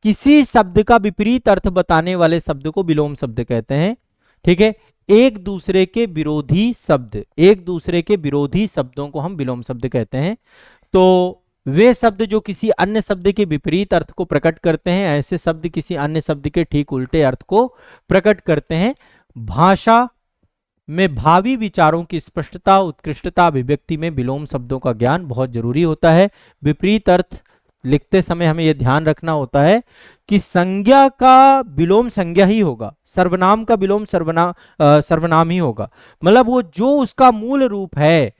किसी शब्द का विपरीत अर्थ बताने वाले शब्द को विलोम शब्द कहते हैं। ठीक है, एक दूसरे के विरोधी शब्द, एक दूसरे के विरोधी शब्दों को हम विलोम शब्द कहते हैं। तो वे शब्द जो किसी अन्य शब्द के विपरीत अर्थ को प्रकट करते हैं, ऐसे शब्द किसी अन्य शब्द के ठीक उल्टे अर्थ को प्रकट करते हैं। भाषा में भावी विचारों की स्पष्टता, उत्कृष्टता, अभिव्यक्ति में विलोम शब्दों का ज्ञान बहुत जरूरी होता है। विपरीत अर्थ लिखते समय हमें यह ध्यान रखना होता है कि संज्ञा का विलोम संज्ञा ही होगा, सर्वनाम का विलोम सर्वनाम ही होगा। मतलब वो जो उसका मूल रूप है,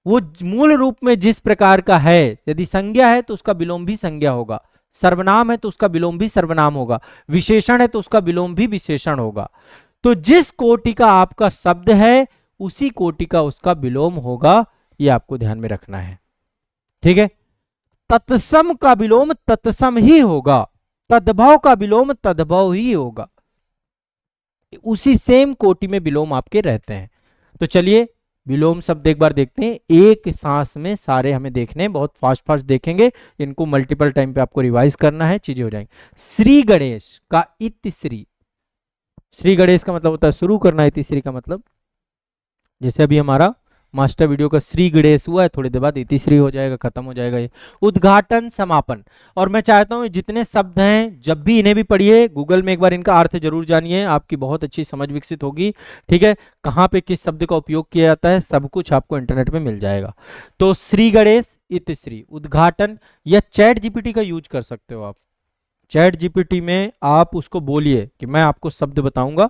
वो मूल रूप में जिस प्रकार का है, यदि संज्ञा है तो उसका विलोम भी संज्ञा होगा, सर्वनाम है तो उसका विलोम भी सर्वनाम होगा, विशेषण है तो उसका विलोम भी विशेषण होगा। तो जिस कोटि का आपका शब्द है उसी कोटि का उसका विलोम होगा, यह आपको ध्यान में रखना है। ठीक है, तत्सम का विलोम तत्सम ही होगा, तद्भव का विलोम तद्भव ही होगा, उसी सेम कोटि में विलोम आपके रहते हैं। तो चलिए विलोम शब्द एक बार देखते हैं, एक सांस में सारे हमें देखने हैं, बहुत फास्ट फास्ट देखेंगे, इनको मल्टीपल टाइम पे आपको रिवाइज करना है, चीजें हो जाएंगी। श्री गणेश का इतिश्री, श्री गणेश का मतलब होता है शुरू करना, इतिश्री का मतलब जैसे अभी हमारा मास्टर वीडियो का श्री गणेश हुआ है, थोड़ी देर बाद इतिश्री हो जाएगा, खत्म हो जाएगा ये। उद्घाटन, समापन, और मैं चाहता हूं जितने शब्द हैं जब भी इन्हें भी पढ़िए, गूगल में एक बार इनका अर्थ जरूर जानिए, आपकी बहुत अच्छी समझ विकसित होगी। ठीक है, कहां पे किस शब्द का उपयोग किया जाता है सब कुछ आपको इंटरनेट में मिल जाएगा। तो श्री गणेश, इतिश्री, उद्घाटन, या चैट जीपीटी का यूज कर सकते हो आप। चैट जीपीटी में आप उसको बोलिए कि मैं आपको शब्द बताऊंगा,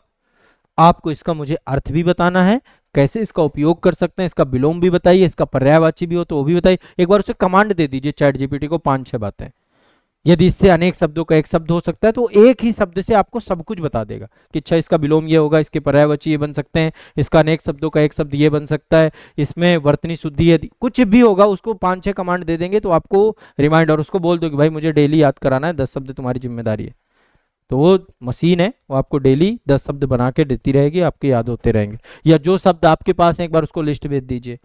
आपको इसका मुझे अर्थ भी बताना है, कैसे इसका उपयोग कर सकते हैं, इसका विलोम भी बताइए, इसका पर्यायवाची भी हो तो वो भी बताइए। एक बार उसे कमांड दे दीजिए चैट जीपीटी को 5-6 बातें। यदि इससे अनेक शब्दों का एक शब्द हो सकता है तो एक ही शब्द से आपको सब कुछ बता देगा कि अच्छा इसका विलोम ये होगा, इसके पर्यायवाची ये बन सकते हैं, इसका अनेक शब्दों का एक शब्द ये बन सकता है, इसमें वर्तनी शुद्धि यदि कुछ भी होगा उसको 5-6 कमांड दे देंगे तो आपको रिमाइंडर, उसको बोल दो कि भाई मुझे डेली याद कराना है 10 शब्द, तुम्हारी जिम्मेदारी है। तो वो मशीन है, वो आपको डेली 10 शब्द बना के देती रहेगी, आपके याद होते रहेंगे। या जो शब्द आपके पास है एक बार उसको लिस्ट भेज दीजिए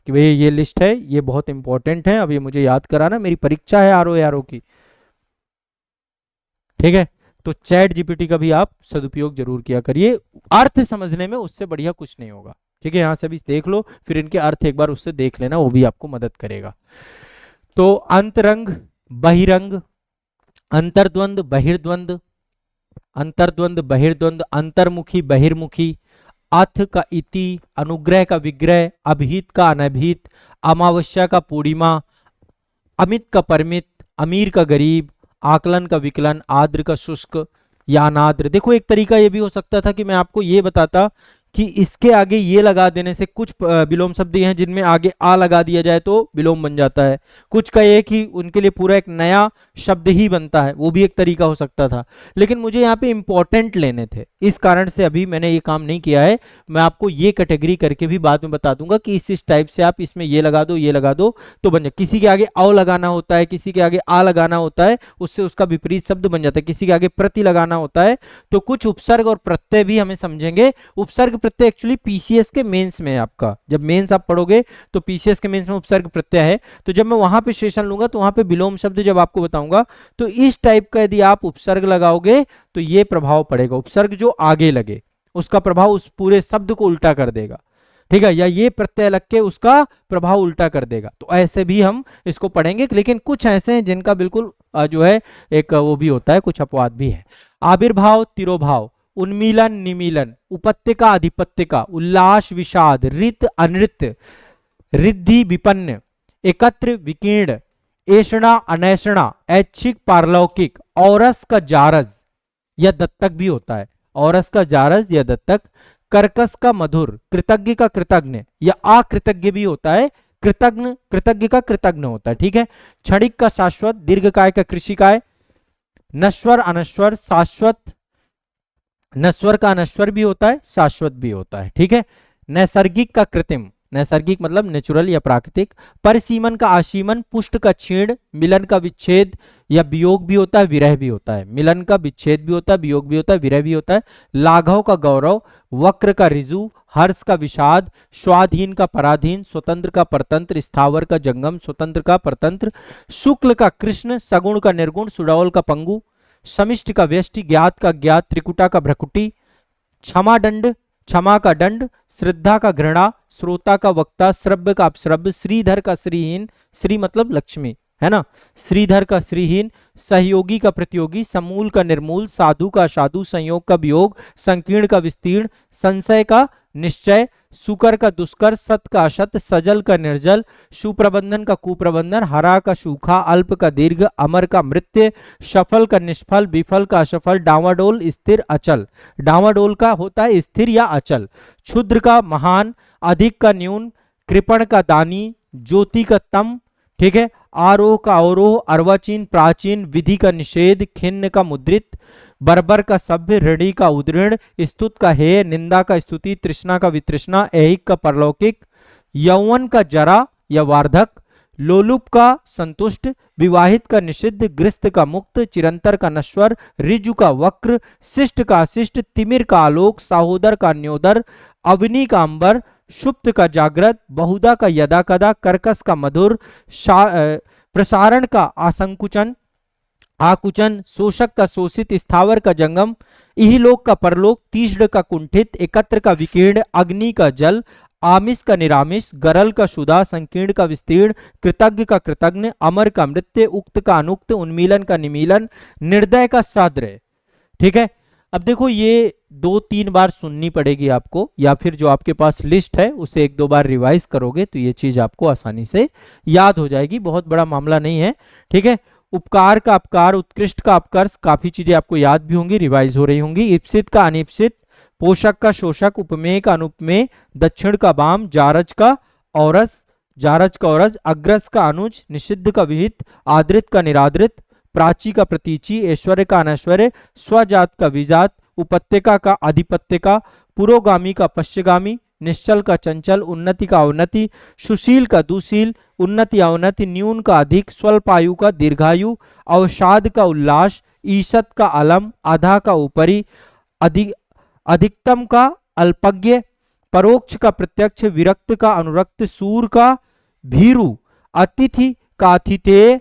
कि भाई ये लिस्ट है, ये बहुत इंपॉर्टेंट है, अब ये मुझे याद कराना, मेरी परीक्षा है आरओ की। ठीक है, तो चैट जीपीटी का भी आप सदुपयोग जरूर किया करिए, अर्थ समझने में उससे बढ़िया कुछ नहीं होगा। ठीक है, यहां से भी देख लो, फिर इनके अर्थ एक बार उससे देख लेना, वो भी आपको मदद करेगा। तो अंतरंग, बहिरंग, अंतर्द्वंद, बहिर्द्वंद, अंतर्द्वंद, बहिर्द्वंद, अंतर्मुखी, बहिर्मुखी, अथ का इति, अनुग्रह का विग्रह, अभिहित का अनभिहित, अमावस्या का पूर्णिमा, अमित का परमित, अमीर का गरीब, आकलन का विकलन, आर्द्र का शुष्क या अनाद्र। देखो एक तरीका ये भी हो सकता था कि मैं आपको ये बताता कि इसके आगे ये लगा देने से, कुछ विलोम शब्द हैं जिनमें आगे आ लगा दिया जाए तो विलोम बन जाता है, कुछ का ये कि उनके लिए पूरा एक नया शब्द ही बनता है, वो भी एक तरीका हो सकता था। लेकिन मुझे यहाँ पे इंपॉर्टेंट लेने थे, इस कारण से अभी मैंने ये काम नहीं किया है। मैं आपको ये कैटेगरी करके भी बाद में बता दूंगा कि इस टाइप से आप इसमें ये लगा दो, ये लगा दो तो बन जाए। किसी के आगे औ लगाना होता है, किसी के आगे आ लगाना होता है, उससे उसका विपरीत शब्द बन जाता है। किसी के आगे प्रति लगाना होता है, तो कुछ उपसर्ग और प्रत्यय भी हमें समझेंगे। उपसर्ग प्रत्यय एक्चुअली पीसीएस के मेंस में है, आपका जब मेंस आप पढ़ोगे तो पीसीएस के मेंस में उपसर्ग प्रत्यय है। तो जब मैं वहां पे सेशन लूंगा तो वहां पे विलोम शब्द जब आपको बताऊंगा तो इस टाइप का यदि आप उपसर्ग लगाओगे तो ये प्रभाव पड़ेगा। उपसर्ग जो आगे लगे उसका प्रभाव उस पूरे शब्द को उल्टा कर देगा, ठीक है, या ये प्रत्यय लग के उसका प्रभाव उल्टा कर देगा। तो ऐसे भी हम इसको पढ़ेंगे, लेकिन कुछ ऐसे हैं जिनका बिल्कुल जो है एक वो भी होता है, कुछ अपवाद भी है। आविर्भाव, तिरोभाव, उन्मीलन, निमीलन, उपत्यका, अधिपत्यका, उल्लास, विषाद, रित, अनृत, रिद्धि, विपन्न, एकत्र, विकीर्ण, ऐषणा, अनैषणा, ऐच्छिक, पारलौकिक, औरस का जारज या दत्तक भी होता है, औरस का जारज या दत्तक, कर्कश का मधुर, कृतज्ञ का कृतज्ञ या अकृतज्ञ भी होता है, कृतज्ञ कृतज्ञ का कृतज्ञ होता है, ठीक है। क्षणिक का शाश्वत, दीर्घकाय का कृषिकाय, नश्वर, अनश्वर, शाश्वत, नश्वर का अनश्वर भी होता है, शाश्वत भी होता है, ठीक है। नैसर्गिक का कृत्रिम, नैसर्गिक मतलब नेचुरल या प्राकृतिक, परिसीमन का आशीमन, पुष्ट का क्षीण, मिलन का विच्छेद या वियोग भी होता है, विरह भी होता है। मिलन का विच्छेद भी होता है, वियोग भी होता है, विरह भी होता है। लाघव का गौरव, वक्र का ऋजु, हर्ष का विषाद, स्वाधीन का पराधीन, स्वतंत्र का परतंत्र, स्थावर का जंगम, स्वतंत्र का परतंत्र, शुक्ल का कृष्ण, सगुण का निर्गुण, सुडौल का पंगु, समिष्ट का व्यष्टि, ज्ञात का ज्ञात, त्रिकुटा का भ्रकुटी, क्षमा दंड, क्षमा का दंड, श्रद्धा का घृणा, श्रोता का वक्ता, श्रव्य का अपश्रव्य, श्रीधर का श्रीहीन, श्री मतलब लक्ष्मी है ना, श्रीधर का श्रीहीन, सहयोगी का प्रतियोगी, समूल का निर्मूल, साधु का साधु, संयोग का वियोग, संकीर्ण का विस्तीर्ण, संशय का निश्चय, सुकर का दुष्कर, सत का असत, सजल का निर्जल, सुप्रबंधन का कुप्रबंधन, हरा का सूखा, अल्प का दीर्घ, अमर का मृत्य, सफल का निष्फल, विफल का असफल, डावाडोल, स्थिर, अचल, डावाडोल का होता है स्थिर या अचल, क्षुद्र का महान, अधिक का न्यून, कृपण का दानी, ज्योति का तम, ठीक है, आरोह का अवरोह, अर्वाचीन प्राचीन, विधि का निषेध, खिन्न का मुद्रित, बर्बर का सभ्य, ऋणी का उदृढ़, स्तुत का हेय, निंदा का स्तुति, तृष्णा का वितृष्णा, ऐहिक का परलौकिक, यौवन का जरा या वार्धक, लोलुप का संतुष्ट, विवाहित का निषिद्ध, गृहस्थ का मुक्त, चिरंतर का नश्वर, ऋजु का वक्र, शिष्ट का अशिष्ट, तिमिर का आलोक, साहोदर का अन्योदर, अवनी का अंबर, सुप्त का जागृत, बहुधा का यदा कदा, कर्कश का मधुर, प्रसारण का आसंकुचन, आकुचन, शोषक का शोषित, स्थावर का जंगम, इहलोक का परलोक, तीक्ष्ण का कुंठित, एकत्र का विकीर्ण, अग्नि का जल, आमिष का निरामिष, गरल का शुदा, संकीर्ण का विस्तीर्ण, कृतज्ञ का कृतज्ञ, अमर का मृत्य, उक्त का अनुक्त, उन्मीलन का निमीलन, निर्दय का साद्रय, ठीक है। अब देखो ये 2-3 बार सुननी पड़ेगी आपको, या फिर जो आपके पास लिस्ट है उसे 1-2 बार रिवाइज करोगे तो ये चीज आपको आसानी से याद हो जाएगी, बहुत बड़ा मामला नहीं है, ठीक है। उपकार का अपकार, उत्कृष्ट का अपकर्ष, काफी चीजें आपको याद भी होंगी, रिवाइज हो रही होंगी। इप्सित का अनिप्सित, पोषक का शोषक, उपमेय का अनुपमेय, दक्षिण का वाम, जारज का औरस, जारज का औरज, अग्रज का अनुज, निषिद्ध का विहित, आदृत का निरादृत, प्राची का प्रतीची, ऐश्वर्य का अनैश्वर्य, स्वजात का विजात, उपत्यका का अधिपत्यका, पुरोगामी का पश्चिगामी, निश्चल का चंचल, उन्नति का अवनति, सुशील का दुशील, उन्नति अवनति, न्यून का अधिक, स्वल्पायु का दीर्घायु, अवसाद का उल्लास, ईशत का अलम, आधा का ऊपरी, अधिकतम का अल्पज्ञ, परोक्ष का प्रत्यक्ष, विरक्त का अनुरक्त, सूर का भीरु, अतिथि का अतिथेय,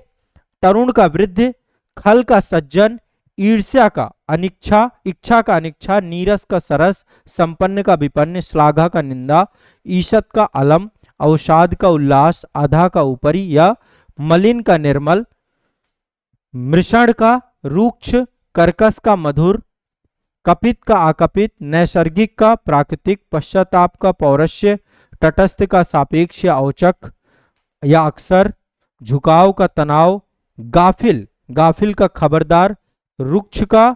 तरुण का वृद्ध, खल का सज्जन, ईर्ष्या का अनिच्छा, इच्छा का अनिच्छा, नीरस का सरस, संपन्न का विपन्न, श्लाघा का निंदा, ईशत का अलम, अवसाद का उल्लास, आधा का ऊपरी या मलिन का निर्मल, मृषण का रूक्ष, कर्कश का मधुर, कपित का आकपित, नैसर्गिक का प्राकृतिक, पश्चाताप का पौरुष्य, तटस्थ का सापेक्ष या औचक या अक्सर, झुकाव का तनाव, गाफिल, गाफिल का खबरदार, रुक्ष का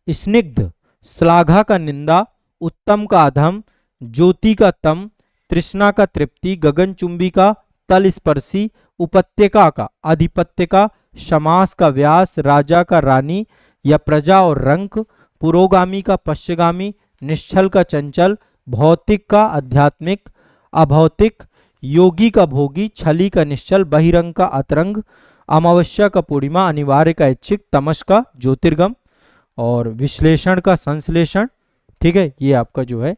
स्निग्ध, श्लाघा का निंदा, उत्तम का अधम, ज्योति का तम, तृष्णा का तृप्ति, गगनचुंबी का तल स्पर्शी, उपत्यका का आधिपत्य का, समास का व्यास, राजा का रानी या प्रजा और रंक, पुरोगामी का पश्चगामी, निश्चल का चंचल, भौतिक का आध्यात्मिक, अभौतिक, योगी का भोगी, छली का निश्चल, बहिरंग का अतरंग, अमावस्या का पूर्णिमा, अनिवार्य का ऐच्छिक, तमस का ज्योतिर्गम और विश्लेषण का संश्लेषण। ठीक है, ये आपका जो है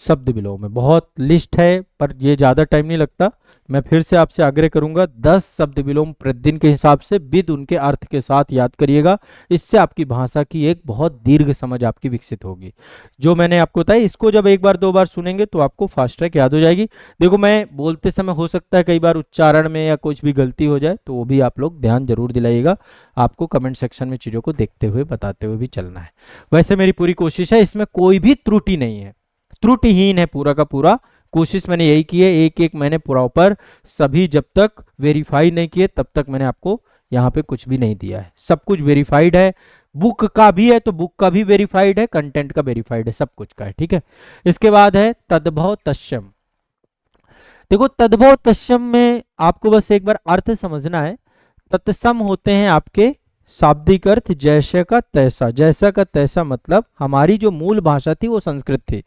शब्द विलोम है। बहुत लिस्ट है पर ये ज्यादा टाइम नहीं लगता। मैं फिर से आपसे आग्रह करूंगा 10 शब्द विलोम प्रतिदिन के हिसाब से विद उनके अर्थ के साथ याद करिएगा। इससे आपकी भाषा की एक बहुत दीर्घ समझ आपकी विकसित होगी। जो मैंने आपको बताया इसको जब एक बार दो बार सुनेंगे तो आपको फास्ट ट्रैक याद हो जाएगी। देखो मैं बोलते समय हो सकता है कई बार उच्चारण में या कुछ भी गलती हो जाए तो वो भी आप लोग ध्यान जरूर दिलाइएगा। आपको कमेंट सेक्शन में चीजों को देखते हुए बताते हुए भी चलना है। वैसे मेरी पूरी कोशिश है, इसमें कोई भी त्रुटि नहीं है, त्रुटिहीन है पूरा का पूरा। कोशिश मैंने यही की है, एक एक मैंने प्रॉपर सभी जब तक वेरीफाई नहीं किए तब तक मैंने आपको यहाँ पे कुछ भी नहीं दिया है। सब कुछ वेरीफाइड है, बुक का भी है तो बुक का भी वेरीफाइड है, कंटेंट का वेरीफाइड है, सब कुछ का है। ठीक है, इसके बाद है तद्भव तस्यम। देखो तद्भव तस्यम में आपको बस एक बार अर्थ समझना है। तत्सम होते हैं आपके शाब्दिक अर्थ जैसे का तैसा। जैसा का तैसा मतलब हमारी जो मूल भाषा थी वो संस्कृत थी,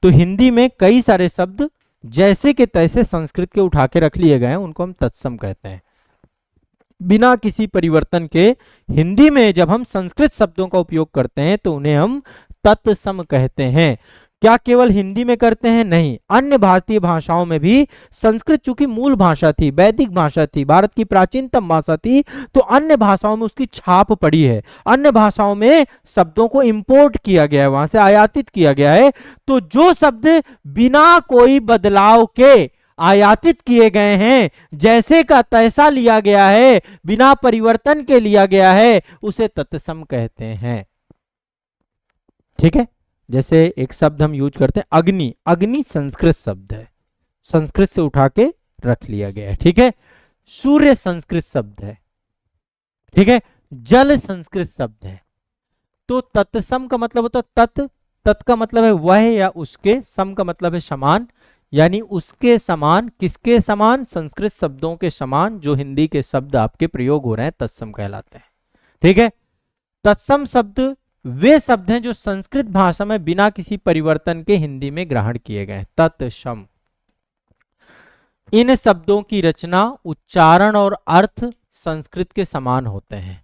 तो हिंदी में कई सारे शब्द जैसे के तैसे संस्कृत के उठा के रख लिए गए हैं, उनको हम तत्सम कहते हैं। बिना किसी परिवर्तन के हिंदी में जब हम संस्कृत शब्दों का उपयोग करते हैं तो उन्हें हम तत्सम कहते हैं। क्या केवल हिंदी में करते हैं? नहीं, अन्य भारतीय भाषाओं में भी संस्कृत चूंकि मूल भाषा थी, वैदिक भाषा थी, भारत की प्राचीनतम भाषा थी, तो अन्य भाषाओं में उसकी छाप पड़ी है। अन्य भाषाओं में शब्दों को इंपोर्ट किया गया है, वहां से आयातित किया गया है। तो जो शब्द बिना कोई बदलाव के आयातित किए गए हैं, जैसे का तैसा लिया गया है, बिना परिवर्तन के लिया गया है, उसे तत्सम कहते हैं। ठीक है, जैसे एक शब्द हम यूज करते हैं अग्नि। अग्नि संस्कृत शब्द है, संस्कृत से उठा के रख लिया गया है। ठीक है, सूर्य संस्कृत शब्द है। ठीक है, जल संस्कृत शब्द है। तो तत्सम का मतलब होता है तत्, तत् का मतलब है वह या उसके, सम का मतलब है समान, यानी उसके समान। किसके समान? संस्कृत शब्दों के समान जो हिंदी के शब्द आपके प्रयोग हो रहे हैं तत्सम कहलाते हैं। ठीक है, तत्सम शब्द वे शब्द हैं जो संस्कृत भाषा में बिना किसी परिवर्तन के हिंदी में ग्रहण किए गए। तत्सम। इन शब्दों की रचना, उच्चारण और अर्थ संस्कृत के समान होते हैं।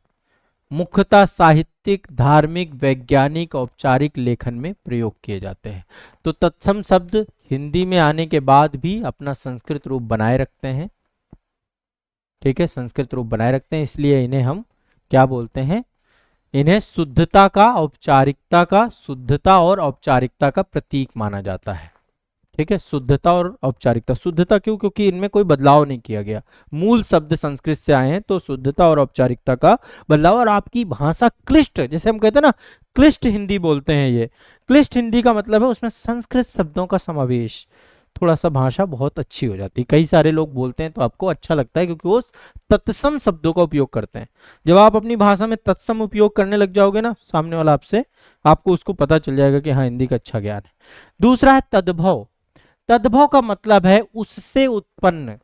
मुख्यतः साहित्यिक, धार्मिक, वैज्ञानिक, औपचारिक लेखन में प्रयोग किए जाते हैं। तो तत्सम शब्द हिंदी में आने के बाद भी अपना संस्कृत रूप बनाए रखते हैं। ठीक है, संस्कृत रूप बनाए रखते हैं, इसलिए इन्हें हम क्या बोलते हैं? इन्हें शुद्धता का, औपचारिकता का, शुद्धता और औपचारिकता का प्रतीक माना जाता है। ठीक है, शुद्धता और औपचारिकता। शुद्धता क्यों? क्योंकि इनमें कोई बदलाव नहीं किया गया, मूल शब्द संस्कृत से आए हैं, तो शुद्धता और औपचारिकता का बदलाव। और आपकी भाषा क्लिष्ट, जैसे हम कहते हैं ना क्लिष्ट हिंदी बोलते हैं, ये क्लिष्ट हिंदी का मतलब है उसमें संस्कृत शब्दों का समावेश, थोड़ा सा भाषा बहुत अच्छी हो जाती है। कई सारे लोग बोलते हैं तो आपको अच्छा लगता है क्योंकि वो तत्सम शब्दों का उपयोग करते हैं। जब आप अपनी भाषा में तत्सम उपयोग करने लग जाओगे ना, सामने वाला आपसे, आपको उसको पता चल जाएगा कि हाँ हिंदी का अच्छा ज्ञान है। दूसरा है तद्भव। तद्भव का मतलब है उससे उत्पन्न।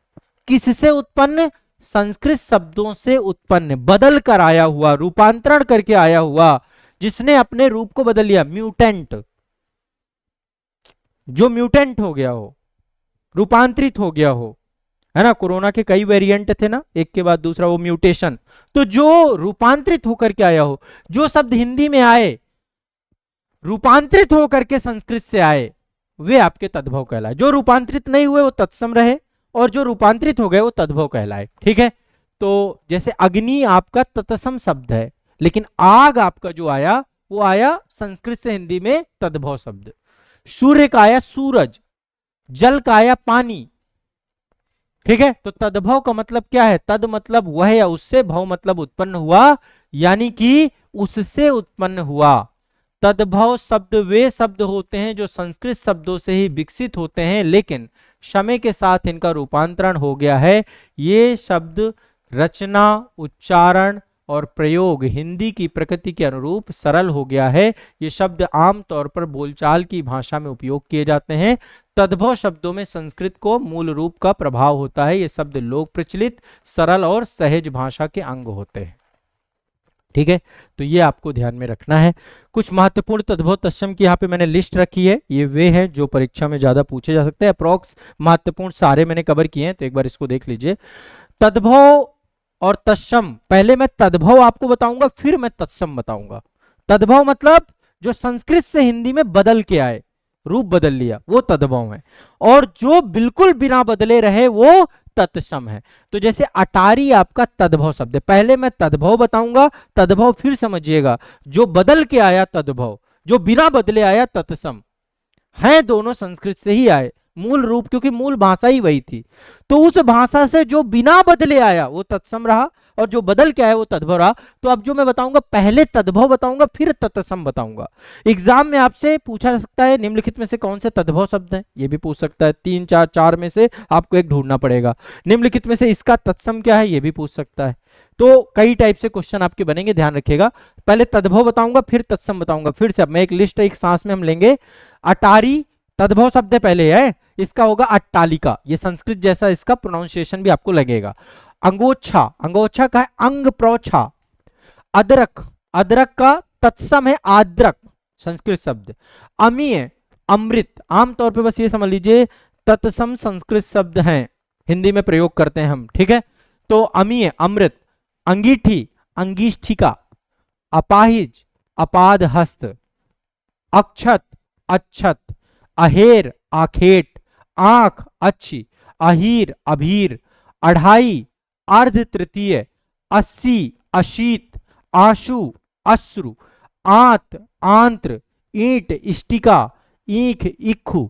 किससे उत्पन्न? संस्कृत शब्दों से उत्पन्न, बदल कर आया हुआ, रूपांतरण करके आया हुआ, जिसने अपने रूप को बदल लिया। म्यूटेंट, जो म्यूटेंट हो गया हो, रूपांतरित हो गया हो, है ना। कोरोना के कई वेरिएंट थे ना, एक के बाद दूसरा, वो म्यूटेशन। तो जो रूपांतरित होकर के आया हो, जो शब्द हिंदी में आए रूपांतरित होकर के संस्कृत से आए, वे आपके तद्भव कहलाए। जो रूपांतरित नहीं हुए वो तत्सम रहे, और जो रूपांतरित हो गए वो तद्भव कहलाए। ठीक है, तो जैसे अग्नि आपका तत्सम शब्द है, लेकिन आग आपका जो आया वो आया संस्कृत से हिंदी में तद्भव शब्द। सूर्य का आया सूरज, जल का आया पानी। ठीक है, तो तद्भव का मतलब क्या है? तद मतलब वह या उससे, भव मतलब उत्पन्न हुआ, यानी कि उससे उत्पन्न हुआ। तद्भव शब्द वे शब्द होते हैं जो संस्कृत शब्दों से ही विकसित होते हैं, लेकिन समय के साथ इनका रूपांतरण हो गया है। ये शब्द रचना, उच्चारण, और प्रयोग हिंदी की प्रकृति के अनुरूप सरल हो गया है। ये शब्द आमतौर पर बोलचाल की भाषा में उपयोग किए जाते हैं। तद्भव शब्दों में संस्कृत को मूल रूप का प्रभाव होता है। ये शब्द लोक प्रचलित, सरल और सहज भाषा के अंग होते हैं। ठीक है, तो ये आपको ध्यान में रखना है। कुछ महत्वपूर्ण तद्भव तत्सम की यहाँ पे मैंने लिस्ट रखी है। ये वे हैं जो परीक्षा में ज्यादा पूछे जा सकते हैं। अप्रोक्स महत्वपूर्ण सारे मैंने कवर किए हैं, तो एक बार इसको देख लीजिए। तद्भव और तत्सम, पहले मैं तद्भव आपको बताऊंगा, फिर मैं तत्सम बताऊंगा। तद्भव मतलब जो संस्कृत से हिंदी में बदल के आए, रूप बदल लिया, वो तद्भव है। और जो बिल्कुल बिना बदले रहे वो तत्सम है। तो जैसे अटारी आपका तद्भव शब्द है, पहले मैं तद्भव बताऊंगा, तद्भव फिर समझिएगा। जो बदल के आया तद्भव, जो बिना बदले आया तत्सम, है दोनों संस्कृत से ही आए, मूल रूप, क्योंकि मूल भाषा ही वही थी। तो उस भाषा से जो बिना बदले आया वो तत्सम रहा, और जो बदल के आया वो तद्भव रहा। तो अब जो मैं बताऊंगा, पहले तद्भव बताऊंगा, फिर तत्सम बताऊंगा। एग्जाम में आपसे पूछा जा सकता है निम्नलिखित में से कौन से तद्भव शब्द हैं, ये भी पूछ सकता है। 3 4 4 में से आपको एक ढूंढना पड़ेगा। निम्नलिखित में से इसका तत्सम क्या है, ये भी पूछ सकता है। तो कई टाइप से क्वेश्चन आपके बनेंगे, ध्यान रखिएगा। पहले तद्भव बताऊंगा, फिर तत्सम बताऊंगा। फिर से अब मैं एक लिस्ट एक सांस में हम लेंगे। अटारी तद्भव शब्द पहले है, इसका होगा अट्टालिका। ये संस्कृत जैसा इसका प्रोनाउंसिएशन भी आपको लगेगा। अंगोच्छा, अंगोच्छा का है अंग प्रोच्छा। अदरक, अदरक का तत्सम है आद्रक, संस्कृत शब्द। अमीय, अमृत, आमतौर पे बस ये समझ लीजिए तत्सम संस्कृत शब्द हैं, हिंदी में प्रयोग करते हैं हम। ठीक है, तो अमीय अमृत। अंगीठी, अंगीष्ठिका। अपाहिज, अपाद हस्त। अक्षत, अच्छत। अहेर, आखेट। आंख, अच्छी। अहीर, अभीर। अढ़ाई, अर्ध तृतीय। 80, अशीत। आशु, अश्रु। आंत, आंत्र। ईंट, इष्टिका। ईख, इक्खु।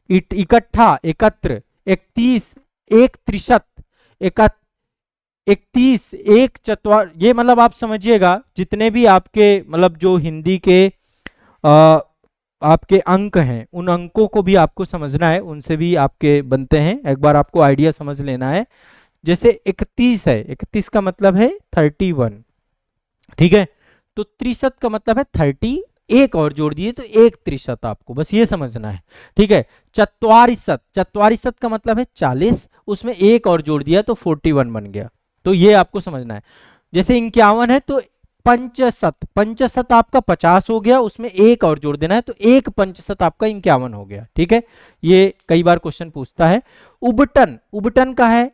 इकट्ठा, एकत्र। 31, एक त्रिशत। 31, एक चतुर। ये मतलब आप समझिएगा जितने भी आपके मतलब जो हिंदी के आपके अंक हैं, उन अंकों को भी आपको समझना है, उनसे भी आपके बनते हैं। एक बार आपको आइडिया समझ लेना है। जैसे 31 है, 31 का मतलब है 31। ठीक है, तो त्रिशत का मतलब है 30, एक और जोड़ दिए तो एक त्रिशत, आपको बस ये समझना है। ठीक है, चत्वारिशत, चत्वारिशत का मतलब है 40, उसमें एक और जोड़ दिया तो 41 बन गया। तो ये आपको समझना है। जैसे 51 है तो पंचशत, पंचशत आपका 50 हो गया, उसमें एक और जोड़ देना है तो एक पंचशत आपका 51 हो गया। ठीक है, ये कई बार क्वेश्चन पूछता है। उबटन, उबटन का है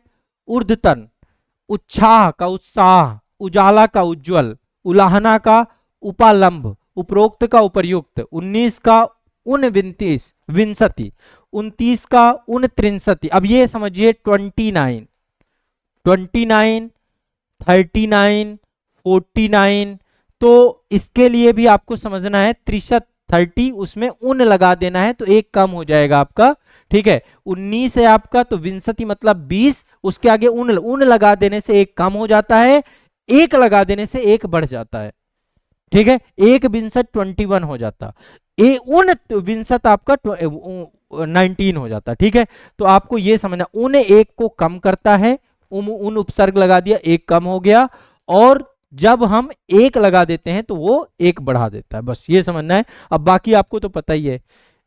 ऊर्ध्वतन। उत्साह का उत्साह। उजाला का उज्जवल। उलाहना का उपालंब। उपरोक्त का उपर्युक्त। 19 का उनविंतीस विंशति। 29 का उनत्रिंशति। अब ये समझिए 29, 29, 39, 49। तो इसके लिए भी आपको समझना है त्रिशत 30, उसमें उन लगा देना है तो एक कम हो जाएगा आपका। ठीक है, 19 है आपका तो विंशति मतलब 20, उसके आगे उन लगा देने से एक कम हो जाता है, एक लगा देने से एक बढ़ जाता है। ठीक है, एक विंशत 21 हो जाता, उन विंशत आपका 19 हो जाता। ठीक है, तो आपको ये समझना, उन एक को कम करता है, उन उपसर्ग लगा दिया, एक कम हो गया, और जब हम एक लगा देते हैं तो वो एक बढ़ा देता है, बस ये समझना है। अब बाकी आपको तो पता ही है।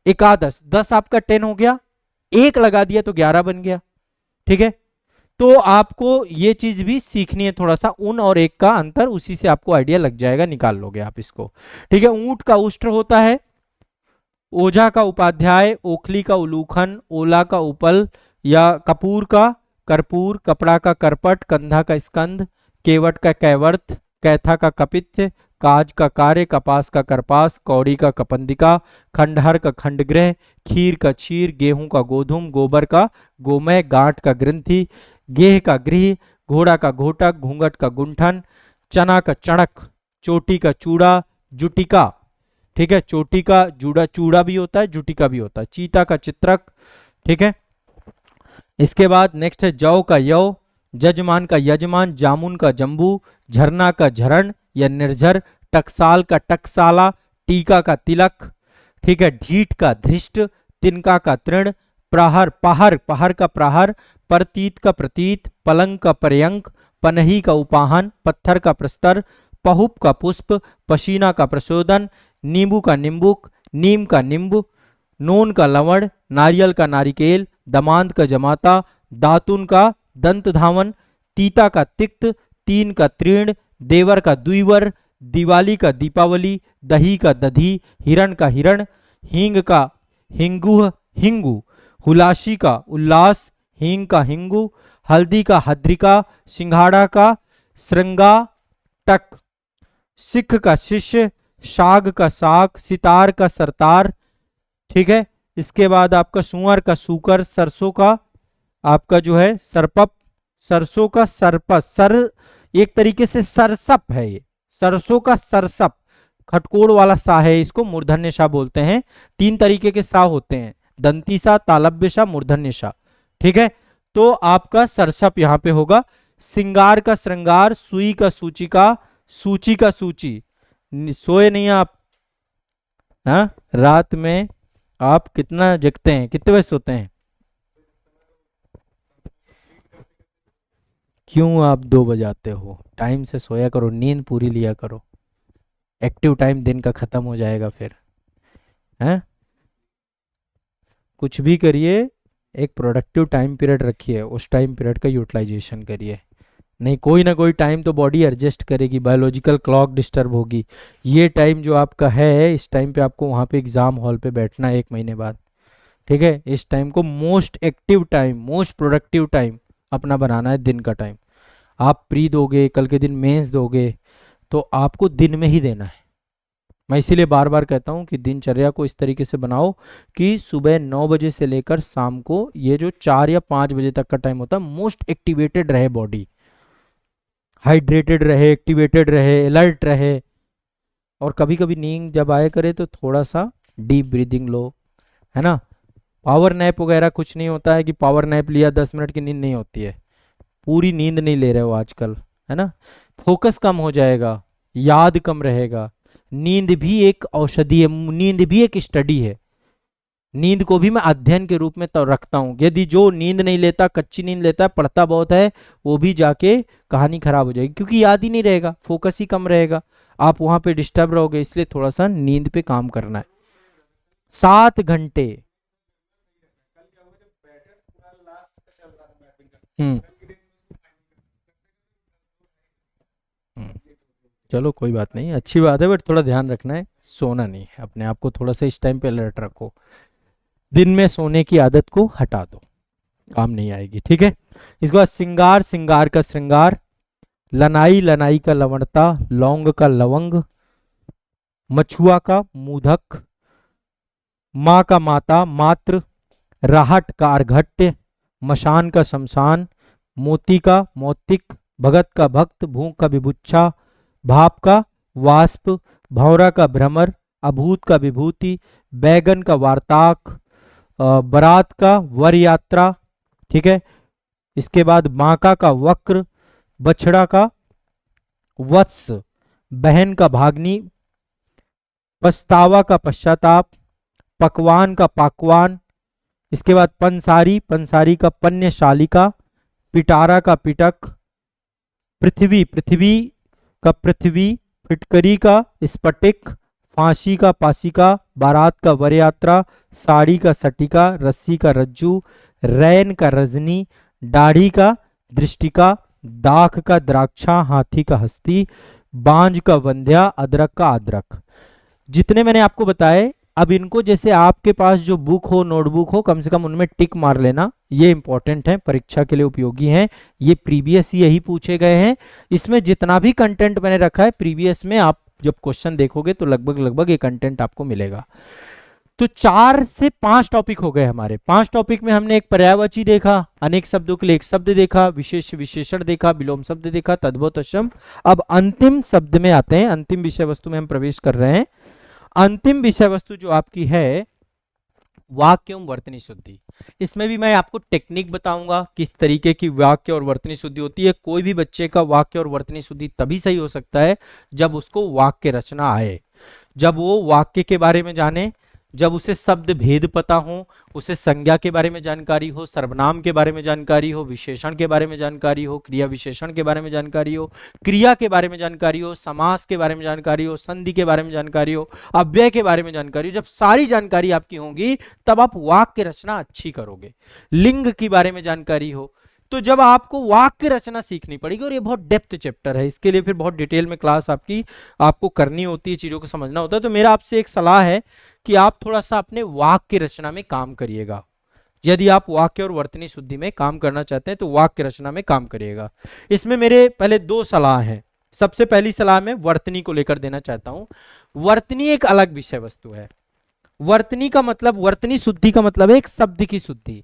एकादश, 10 आपका 10 हो गया, एक लगा दिया तो 11 बन गया। ठीक है, तो आपको ये चीज भी सीखनी है, थोड़ा सा उन और एक का अंतर, उसी से आपको आइडिया लग जाएगा, निकाल लोगे आप इसको। ठीक है, ऊंट का उष्ट्र होता है। ओझा का उपाध्याय। ओखली का उलूखन। ओला का उपल या कपूर का कर्पूर। कपड़ा का करपट। कंधा का स्कंध। केवट का कैवर्त। कैथा का कपित्थ। काज का कार्य। कपास का करपास। कौड़ी का कपंदिका। खंडहर का खंडग्रह। खीर का क्षीर। गेहूं का गोधुम। गोबर का गोमय। गांठ का ग्रंथि। गेह का गृह। घोड़ा का घोटक। घूंघट का गुंठन। चना का चणक। चोटी का चूड़ा। जुटिका, ठीक है, चोटी का जूड़ा, चूड़ा भी होता है, जुटिका भी होता है। चीता का चित्रक। ठीक है, इसके बाद नेक्स्ट है जौ का यौ। जजमान का यजमान। जामुन का जंबू। झरना का झरण या निर्झर। टकसाल का टकसाला। टीका का तिलक। ठीक है, ढीठ का धृष्ट। तिनका का तृण। प्रहर, पहर, पहर का प्रहर। प्रतीत का प्रतीत। पलंग का पर्यंक। पनही का उपाहन, पत्थर का प्रस्तर, पहुप का पुष्प, पसीना का प्रशोधन, नींबू का निम्बुक, नीम का निम्ब, नून का लवण, नारियल का नारिकेल, दमांत का जमाता, दातुन का दंत धावन, तीता का तिक्त, तीन का तीर्ण, देवर का द्विवर, दिवाली का दीपावली, दही का दधी, हिरण का हिरण, हींग का हिंगुह हिंगू, हुलासी का उल्लास, हींग का हिंगू, हल्दी का हद्रिका, सिंघाड़ा का श्रृंगाटक, सिख का शिष्य, शाग का साग, सितार का सरतार, ठीक है। इसके बाद आपका सुअर का सूकर, सरसों का आपका जो है सरपप, सरसों का सरपस, सर एक तरीके से सरसप है ये, सरसों का सरसप, खटकोड़ वाला सा है, इसको मूर्धन्य सा बोलते हैं। तीन तरीके के सा होते हैं, दंती सा, तालव्य सा, मूर्धन्य सा, ठीक है। तो आपका सरसप यहां पे होगा। सिंगार का श्रृंगार, सुई का सूचिका, सूची का सूची। सोए नहीं आप? हाँ, रात में आप कितना जगते हैं, कितने बजे सोते हैं? क्यों आप 2 बजाते हो? टाइम से सोया करो, नींद पूरी लिया करो, एक्टिव टाइम दिन का खत्म हो जाएगा फिर, हैं? कुछ भी करिए, एक प्रोडक्टिव टाइम पीरियड रखिए, उस टाइम पीरियड का यूटिलाइजेशन करिए, नहीं कोई ना कोई टाइम तो बॉडी एडजस्ट करेगी, बायोलॉजिकल क्लॉक डिस्टर्ब होगी। ये टाइम जो आपका है, इस टाइम पे आपको वहाँ पे एग्जाम हॉल पे बैठना है 1 महीने बाद, ठीक है। इस टाइम को most active time, most productive time अपना बनाना है, दिन का टाइम। आप प्री दोगे, कल के दिन मेंस दोगे, तो आपको दिन में ही देना है। मैं इसीलिए बार बार कहता हूं कि दिनचर्या को इस तरीके से बनाओ कि सुबह 9 बजे से लेकर शाम को ये जो 4 या 5 बजे तक का टाइम होता है, मोस्ट एक्टिवेटेड रहे बॉडी, हाइड्रेटेड रहे, एक्टिवेटेड रहे, अलर्ट रहे। और कभी कभी नींद जब आए करे तो थोड़ा सा डीप ब्रीदिंग लो, है ना। पावर नैप वगैरह कुछ नहीं होता है कि पावर नैप लिया 10 मिनट की नींद नहीं होती है, पूरी नींद नहीं ले रहे हो आजकल, है ना। फोकस कम हो जाएगा, याद कम रहेगा। नींद भी एक औषधि है, नींद भी एक स्टडी है। नींद को भी मैं अध्ययन के रूप में तो रखता हूं। यदि जो नींद नहीं लेता, कच्ची नींद लेता है, पढ़ता बहुत है, वो भी जाके कहानी खराब हो जाएगी, क्योंकि याद ही नहीं रहेगा, फोकस ही कम रहेगा, आप वहां पे डिस्टर्ब रहोगे। इसलिए थोड़ा सा नींद पे काम करना है। 7 घंटे। हम्म हम्म, चलो कोई बात नहीं, अच्छी बात है, बट थोड़ा ध्यान रखना है, सोना नहीं है, अपने आप को थोड़ा सा इस टाइम पे अलर्ट रखो। दिन में सोने की आदत को हटा दो, काम नहीं आएगी, ठीक है। इसके बाद सिंगार, सिंगार का श्रृंगार, लनाई, लनाई का लवणता, लौंग का लवंग, मछुआ का मूधक, माँ का माता, मात्र, राहट का अर्घट्य, मशान का शमशान, मोती का मौतिक, भगत का भक्त, भूख का विभुच्छा, भाप का वाष्प, भौरा का भ्रमर, अभूत का विभूति, बैगन का वार्ताक, बरात का वर यात्रा, ठीक है। इसके बाद बांका का वक्र, बछड़ा का वत्स, बहन का भागनी, पछतावा का पश्चाताप, पकवान का पाकवान। इसके बाद पंसारी, पंसारी का पन्यशालिका, पिटारा का पिटक, पृथ्वी, पृथ्वी का पृथ्वी, फिटकरी का स्फटिक, फांसी का पासिका, बारात का वरयात्रा, साड़ी का सटिका, रस्सी का रज्जू, रैन का रजनी, दाढ़ी का दृष्टिका, दाख का द्राक्षा, हाथी का हस्ती, बांज का वंध्या, अदरक का अदरक। जितने मैंने आपको बताए, अब इनको जैसे आपके पास जो बुक हो, नोटबुक हो, कम से कम उनमें टिक मार लेना, ये इंपॉर्टेंट है, परीक्षा के लिए उपयोगी हैं, ये प्रीवियस यही पूछे गए हैं। इसमें जितना भी कंटेंट मैंने रखा है प्रीवियस में, आप जब क्वेश्चन देखोगे तो लगभग लगभग ये कंटेंट आपको मिलेगा। तो 4 से 5 टॉपिक हो गए हमारे। 5 टॉपिक में हमने एक पर्यायवाची देखा, अनेक शब्दों के लिए एक शब्द देखा, विशेष विशेषण देखा, विलोम शब्द देखा, तद्भव तत्सम। अब अंतिम शब्द में आते हैं, अंतिम विषय वस्तु में हम प्रवेश कर रहे हैं। अंतिम विषय वस्तु जो आपकी है वाक्य एवं वर्तनी शुद्धि। इसमें भी मैं आपको टेक्निक बताऊंगा किस तरीके की वाक्य और वर्तनी शुद्धि होती है। कोई भी बच्चे का वाक्य और वर्तनी शुद्धि तभी सही हो सकता है जब उसको वाक्य रचना आए, जब वो वाक्य के बारे में जाने, जब उसे शब्द भेद पता हो, उसे संज्ञा के बारे में जानकारी हो, सर्वनाम के बारे में जानकारी हो, विशेषण के बारे में जानकारी हो, क्रिया विशेषण के बारे में जानकारी हो, क्रिया के बारे में जानकारी हो, समास के बारे में जानकारी हो, संधि के बारे में जानकारी हो, अव्यय के बारे में जानकारी हो। जब सारी जानकारी आपकी होगी तब आप वाक्य रचना अच्छी करोगे। लिंग के बारे में जानकारी हो, तो जब आपको वाक्य रचना सीखनी पड़ेगी, और ये बहुत डेप्थ चैप्टर है, इसके लिए फिर बहुत डिटेल में क्लास आपको करनी होती है, चीजों को समझना होता है। तो मेरा आपसे एक सलाह है कि आप थोड़ा सा अपने वाक्य रचना में काम करिएगा। यदि आप वाक्य और वर्तनी शुद्धि में काम करना चाहते हैं तो वाक्य रचना में काम करिएगा। इसमें मेरे पहले दो सलाह हैं। सबसे पहली सलाह मैं वर्तनी को लेकर देना चाहता हूं। वर्तनी एक अलग विषय वस्तु है। वर्तनी का मतलब, वर्तनी शुद्धि का मतलब है एक शब्द की शुद्धि।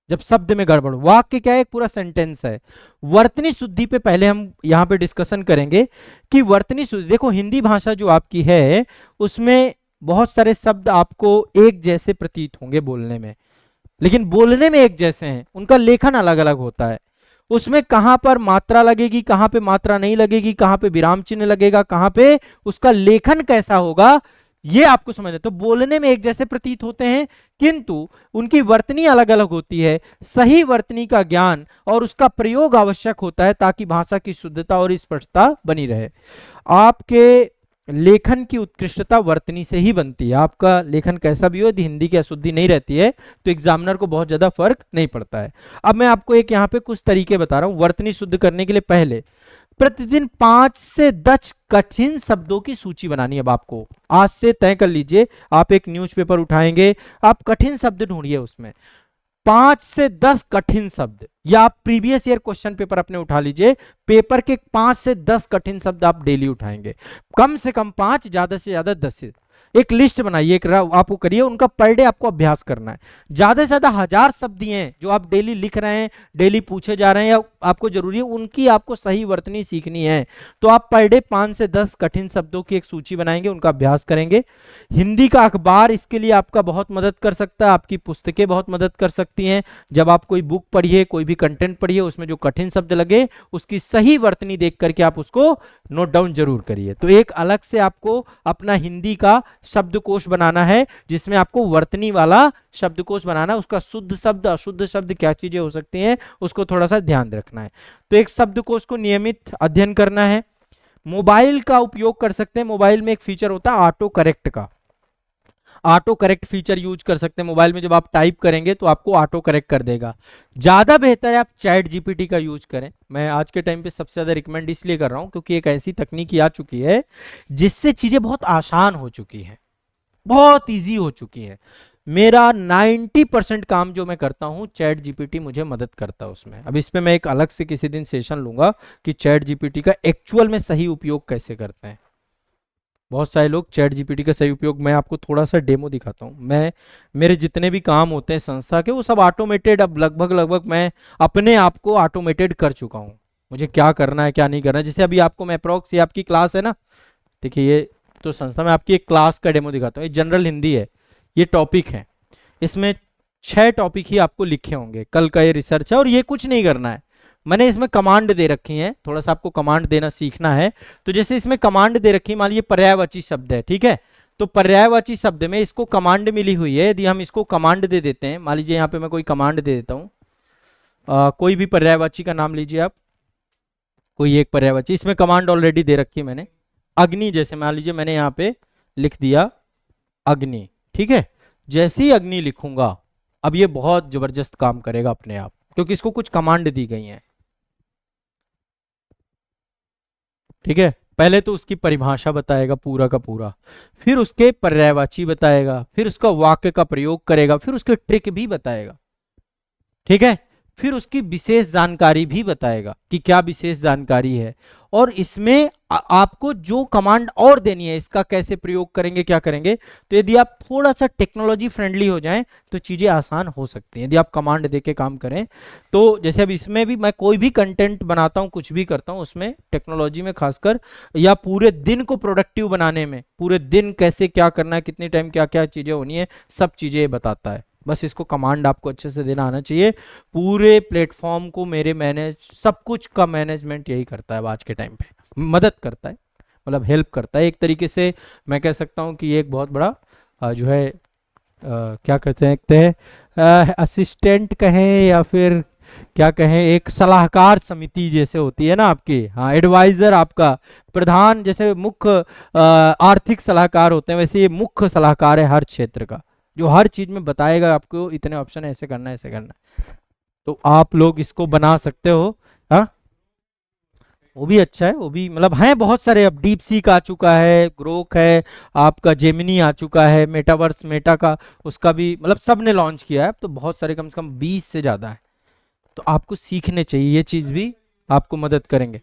जब शब्द में गड़बड़, वाक्य क्या है, एक पूरा सेंटेंस है। वर्तनी शुद्धि पे पहले हम यहां पे डिस्कशन करेंगे कि वर्तनी शुद्धि, देखो हिंदी भाषा जो आपकी है उसमें बहुत सारे शब्द आपको एक जैसे प्रतीत होंगे बोलने में, लेकिन बोलने में एक जैसे हैं, उनका लेखन अलग अलग होता है। उसमें कहां पर मात्रा लगेगी, कहां पे मात्रा नहीं लगेगी, कहां पे विराम चिन्ह लगेगा, कहां पे उसका लेखन कैसा होगा, ये आपको समझना। तो बोलने में एक जैसे प्रतीत होते हैं किंतु उनकी वर्तनी अलग अलग होती है। सही वर्तनी का ज्ञान और उसका प्रयोग आवश्यक होता है ताकि भाषा की शुद्धता और स्पष्टता बनी रहे। आपके लेखन की उत्कृष्टता वर्तनी से ही बनती है। आपका लेखन कैसा भी हो, यदि हिंदी की अशुद्धि नहीं रहती है तो एग्जामिनर को बहुत ज्यादा फर्क नहीं पड़ता है। अब मैं आपको एक यहाँ पे कुछ तरीके बता रहा हूं वर्तनी शुद्ध करने के लिए। पहले, प्रतिदिन 5 से 10 कठिन शब्दों की सूची बनानी है। अब आपको आज से तय कर लीजिए, आप एक न्यूज़पेपर उठाएंगे, आप कठिन शब्द ढूंढिए उसमें 5 से 10 कठिन शब्द, या आप प्रीवियस ईयर क्वेश्चन पेपर अपने उठा लीजिए, पेपर के 5 से 10 कठिन शब्द आप डेली उठाएंगे। कम से कम 5, ज्यादा से ज्यादा 10। एक लिस्ट बनाइए, एक आपको करिए, उनका पर डे आपको अभ्यास करना है। ज्यादा से ज्यादा 1000 शब्द हैं जो आप डेली लिख रहे हैं, डेली पूछे जा रहे हैं या आपको जरूरी है, उनकी आपको सही वर्तनी सीखनी है। तो आप पर डे 5 से 10 कठिन शब्दों की एक सूची बनाएंगे, उनका अभ्यास करेंगे। हिंदी का अखबार इसके लिए आपका बहुत मदद कर सकता है, आपकी पुस्तकें बहुत मदद कर सकती हैं। जब आप कोई बुक पढ़िए, कोई भी कंटेंट पढ़िए, उसमें जो कठिन शब्द लगे उसकी सही वर्तनी देख करके आप उसको नोट डाउन जरूर करिए। तो एक अलग से आपको अपना हिंदी का शब्दकोश बनाना है जिसमें आपको वर्तनी वाला शब्दकोश बनाना है। उसका शुद्ध शब्द, अशुद्ध शब्द, क्या चीजें हो सकती हैं, उसको थोड़ा सा ध्यान रखना है। तो एक शब्दकोश को नियमित अध्ययन करना है। मोबाइल का उपयोग कर सकते हैं। मोबाइल में एक फीचर होता है ऑटो करेक्ट का, ऑटो करेक्ट फीचर यूज कर सकते हैं मोबाइल में। जब आप टाइप करेंगे तो आपको ऑटो करेक्ट कर देगा। ज्यादा बेहतर है आप चैट जीपीटी का यूज करें। मैं आज के टाइम पे सबसे ज्यादा रिकमेंड इसलिए कर रहा हूं क्योंकि एक ऐसी तकनीक आ चुकी है जिससे चीजें बहुत आसान हो चुकी हैं, बहुत इजी हो चुकी है। मेरा 90% काम जो मैं करता हूं चैट जीपीटी मुझे मदद करता है उसमें। अब इस पे मैं एक अलग से किसी दिन सेशन लूंगा कि चैट जीपीटी का एक्चुअल में सही उपयोग कैसे करते हैं। बहुत सारे लोग चैट जीपीटी का सही उपयोग, मैं आपको थोड़ा सा डेमो दिखाता हूं। मैं, मेरे जितने भी काम होते हैं संस्था के, वो सब ऑटोमेटेड, अब लगभग मैं अपने आप को ऑटोमेटेड कर चुका हूं। मुझे क्या करना है क्या नहीं करना है, जैसे अभी आपको मैं अप्रॉक्स, ये आपकी क्लास है ना, देखिए ये तो संस्था में आपकी एक क्लास का डेमो दिखाता हूँ। ये जनरल हिंदी है, ये टॉपिक है, इसमें 6 टॉपिक ही आपको लिखे होंगे। कल का ये रिसर्च है और ये कुछ नहीं करना है। मैंने इसमें कमांड दे रखी है, थोड़ा सा आपको कमांड देना सीखना है। तो जैसे इसमें कमांड दे रखी है, मान लीजिए पर्यायवाची शब्द है, ठीक है, तो पर्यायवाची शब्द में इसको कमांड मिली हुई है। यदि हम इसको कमांड दे देते हैं, मान लीजिए यहाँ पे मैं कोई कमांड दे देता हूँ, कोई भी पर्यायवाची का नाम लीजिए आप, कोई एक पर्यायवाची, इसमें कमांड ऑलरेडी दे रखी है मैंने। अग्नि, जैसे मान लीजिए मैंने यहाँ पे लिख दिया अग्नि, ठीक है। जैसे ही अग्नि लिखूंगा, अब ये बहुत जबरदस्त काम करेगा अपने आप, क्योंकि इसको कुछ कमांड दी गई हैं, ठीक है। पहले तो उसकी परिभाषा बताएगा पूरा का पूरा, फिर उसके पर्यायवाची बताएगा, फिर उसका वाक्य का प्रयोग करेगा, फिर उसके ट्रिक भी बताएगा, ठीक है। फिर उसकी विशेष जानकारी भी बताएगा कि क्या विशेष जानकारी है, और इसमें आपको जो कमांड और देनी है, इसका कैसे प्रयोग करेंगे, क्या करेंगे। तो यदि आप थोड़ा सा टेक्नोलॉजी फ्रेंडली हो जाएं तो चीजें आसान हो सकती हैं, यदि आप कमांड देके काम करें तो। जैसे अब इसमें भी मैं कोई भी कंटेंट बनाता हूं, कुछ भी करता हूं, उसमें टेक्नोलॉजी में खासकर, या पूरे दिन को प्रोडक्टिव बनाने में, पूरे दिन कैसे क्या करना है, कितनी टाइम क्या क्या चीजें होनी है, सब चीजें ये बताता है। बस इसको कमांड आपको अच्छे से देना आना चाहिए। पूरे प्लेटफॉर्म को मेरे मैनेज, सब कुछ का मैनेजमेंट यही करता है आज के टाइम पे, मदद करता है, मतलब हेल्प करता है एक तरीके से। मैं कह सकता हूं कि ये एक बहुत बड़ा जो है क्या कहते हैं असिस्टेंट कहें या फिर क्या कहें, एक सलाहकार समिति जैसे होती है ना आपकी, हाँ एडवाइजर आपका प्रधान, जैसे मुख्य आर्थिक सलाहकार होते हैं, वैसे ये मुख्य सलाहकार है हर क्षेत्र का, जो हर चीज में बताएगा आपको इतने ऑप्शन है, ऐसे करना है ऐसे करना है। तो आप लोग इसको बना सकते हो। हाँ वो भी अच्छा है, वो भी मतलब हैं बहुत सारे, अब डीप सीक आ चुका है, ग्रोक है, आपका जेमिनी आ चुका है, मेटावर्स मेटा का उसका भी मतलब सब ने लॉन्च किया है, अब तो बहुत सारे, कम से कम 20 से ज्यादा है। तो आपको सीखने चाहिए, ये चीज भी आपको मदद करेंगे।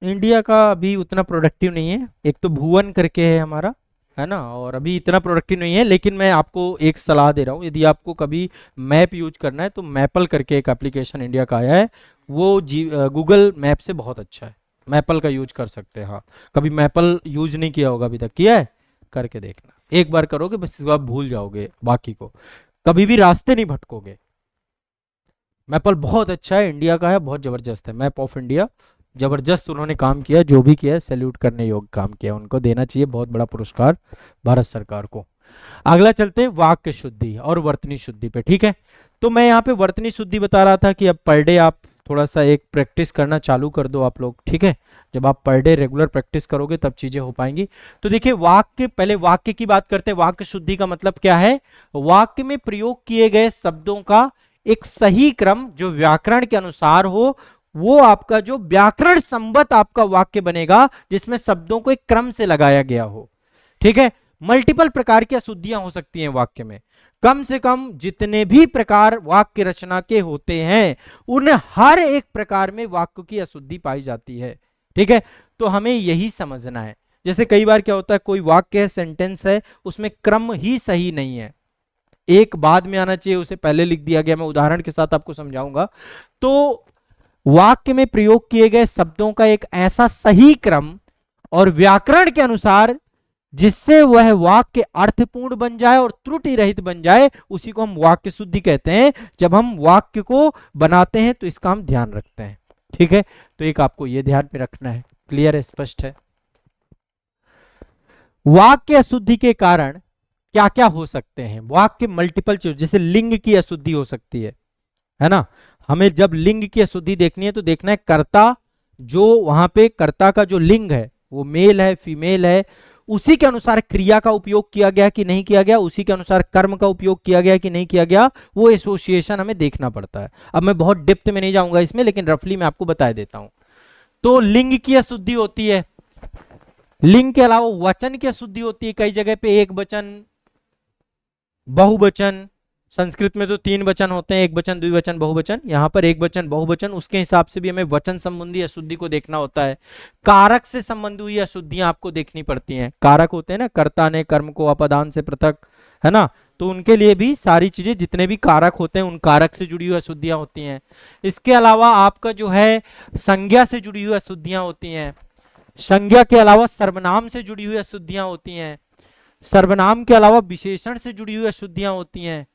इंडिया का अभी उतना प्रोडक्टिव नहीं है, एक तो भुवन करके है हमारा, है ना, और अभी इतना प्रोडक्टिव नहीं है, लेकिन मैं आपको एक सलाह दे रहा हूँ, यदि आपको कभी मैप यूज करना है तो मैपल करके एक एप्लीकेशन इंडिया का आया है, वो गूगल मैप से बहुत अच्छा है, मैपल का यूज कर सकते हैं। हाँ कभी मैपल यूज नहीं किया होगा अभी तक, किया है, करके देखना, एक बार करोगे बस इसके बाद भूल जाओगे बाकी को, कभी भी रास्ते नहीं भटकोगे। मैपल बहुत अच्छा है, इंडिया का है, बहुत जबरदस्त है, मैप ऑफ इंडिया, जबरदस्त उन्होंने काम किया, जो भी किया है सैल्यूट करने योग्य काम किया, उनको देना चाहिए बहुत बड़ा पुरस्कार भारत सरकार को। अगला चलते हैं वाक्य शुद्धि और वर्तनी शुद्धि पे, ठीक है। तो मैं यहाँ पे वर्तनी शुद्धि बता रहा था कि अब पर डे आप थोड़ा सा एक प्रैक्टिस करना चालू कर दो आप लोग, ठीक है, जब आप पर डे रेगुलर प्रैक्टिस करोगे तब चीजें हो पाएंगी। तो देखिए वाक्य, पहले वाक्य की बात करते हैं, वाक्य शुद्धि का मतलब क्या है, वाक्य में प्रयोग किए गए शब्दों का एक सही क्रम जो व्याकरण के अनुसार हो, वो आपका जो व्याकरण संबद्ध आपका वाक्य बनेगा, जिसमें शब्दों को एक क्रम से लगाया गया हो, ठीक है। मल्टीपल प्रकार की अशुद्धियां हो सकती हैं वाक्य में, कम से कम जितने भी प्रकार वाक्य रचना के होते हैं उन हर एक प्रकार में वाक्य की अशुद्धि पाई जाती है, ठीक है। तो हमें यही समझना है, जैसे कई बार क्या होता है, कोई वाक्य है, सेंटेंस है, उसमें क्रम ही सही नहीं है, एक बाद में आना चाहिए, उसे पहले लिख दिया गया, मैं उदाहरण के साथ आपको समझाऊंगा। तो वाक्य में प्रयोग किए गए शब्दों का एक ऐसा सही क्रम और व्याकरण के अनुसार जिससे वह वाक्य अर्थपूर्ण बन जाए और त्रुटि रहित बन जाए, उसी को हम वाक्य शुद्धि कहते हैं। जब हम वाक्य को बनाते हैं तो इसका हम ध्यान रखते हैं, ठीक है। तो एक आपको यह ध्यान में रखना है, क्लियर है, स्पष्ट है। वाक्य अशुद्धि के कारण क्या क्या हो सकते हैं, वाक्य मल्टीपल चीज, जैसे लिंग की अशुद्धि हो सकती है ना। हमें जब लिंग की अशुद्धि देखनी है तो देखना है कर्ता, जो वहां पे कर्ता का जो लिंग है वो मेल है फीमेल है, उसी के अनुसार क्रिया का उपयोग किया गया कि नहीं किया गया, उसी के अनुसार कर्म का उपयोग किया गया कि नहीं किया गया, वो एसोसिएशन हमें देखना पड़ता है। अब मैं बहुत डिप्थ में नहीं जाऊंगा इसमें, लेकिन रफली मैं आपको बता देता हूं। तो लिंग की अशुद्धि होती है, लिंग के अलावा वचन की अशुद्धि होती है, कई जगह पे एक वचन, बहुवचन, संस्कृत में तो 3 वचन होते हैं, एक वचन, द्विवचन, बहुवचन, यहाँ पर एक वचन, बहुवचन, उसके हिसाब से भी हमें वचन संबंधी अशुद्धि को देखना होता है। कारक से संबंध हुई अशुद्धियां आपको देखनी पड़ती हैं, कारक होते हैं ना, कर्ता ने कर्म को अपदान से पृथक, है ना, तो उनके लिए भी सारी चीजें, जितने भी कारक होते हैं उन कारक से जुड़ी हुई अशुद्धियां होती हैं। इसके अलावा आपका जो है संज्ञा से जुड़ी हुई अशुद्धियां होती हैं, संज्ञा के अलावा सर्वनाम से जुड़ी हुई अशुद्धियां होती हैं, सर्वनाम के अलावा विशेषण से जुड़ी हुई अशुद्धियां होती हैं,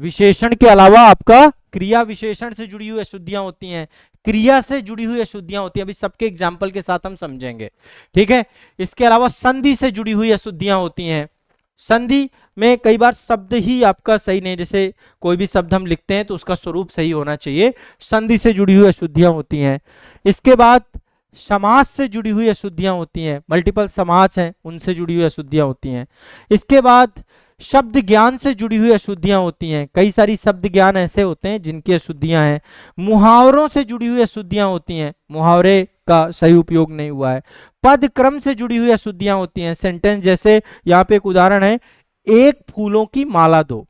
विशेषण के अलावा आपका क्रिया विशेषण से जुड़ी हुई अशुद्धियां होती हैं, क्रिया से जुड़ी हुई अशुद्धियां होती हैं, अभी सबके एग्जाम्पल के साथ हम समझेंगे, ठीक है। इसके अलावा संधि से जुड़ी हुई अशुद्धियां होती हैं, संधि में कई बार शब्द ही आपका सही नहीं, जैसे कोई भी शब्द हम लिखते हैं तो उसका स्वरूप सही होना चाहिए, संधि से जुड़ी हुई अशुद्धियां होती हैं। इसके बाद समाज से जुड़ी हुई अशुद्धियां होती हैं, मल्टीपल समाज हैं उनसे जुड़ी हुई अशुद्धियां होती हैं। इसके बाद शब्द ज्ञान से जुड़ी हुई अशुद्धियां होती हैं, कई सारी शब्द ज्ञान ऐसे होते हैं जिनकी अशुद्धियां हैं। मुहावरों से जुड़ी हुई अशुद्धियां होती हैं, मुहावरे का सही उपयोग नहीं हुआ है। पद क्रम से जुड़ी हुई अशुद्धियां होती हैं, सेंटेंस, जैसे यहाँ पे एक उदाहरण है, एक फूलों की माला दो,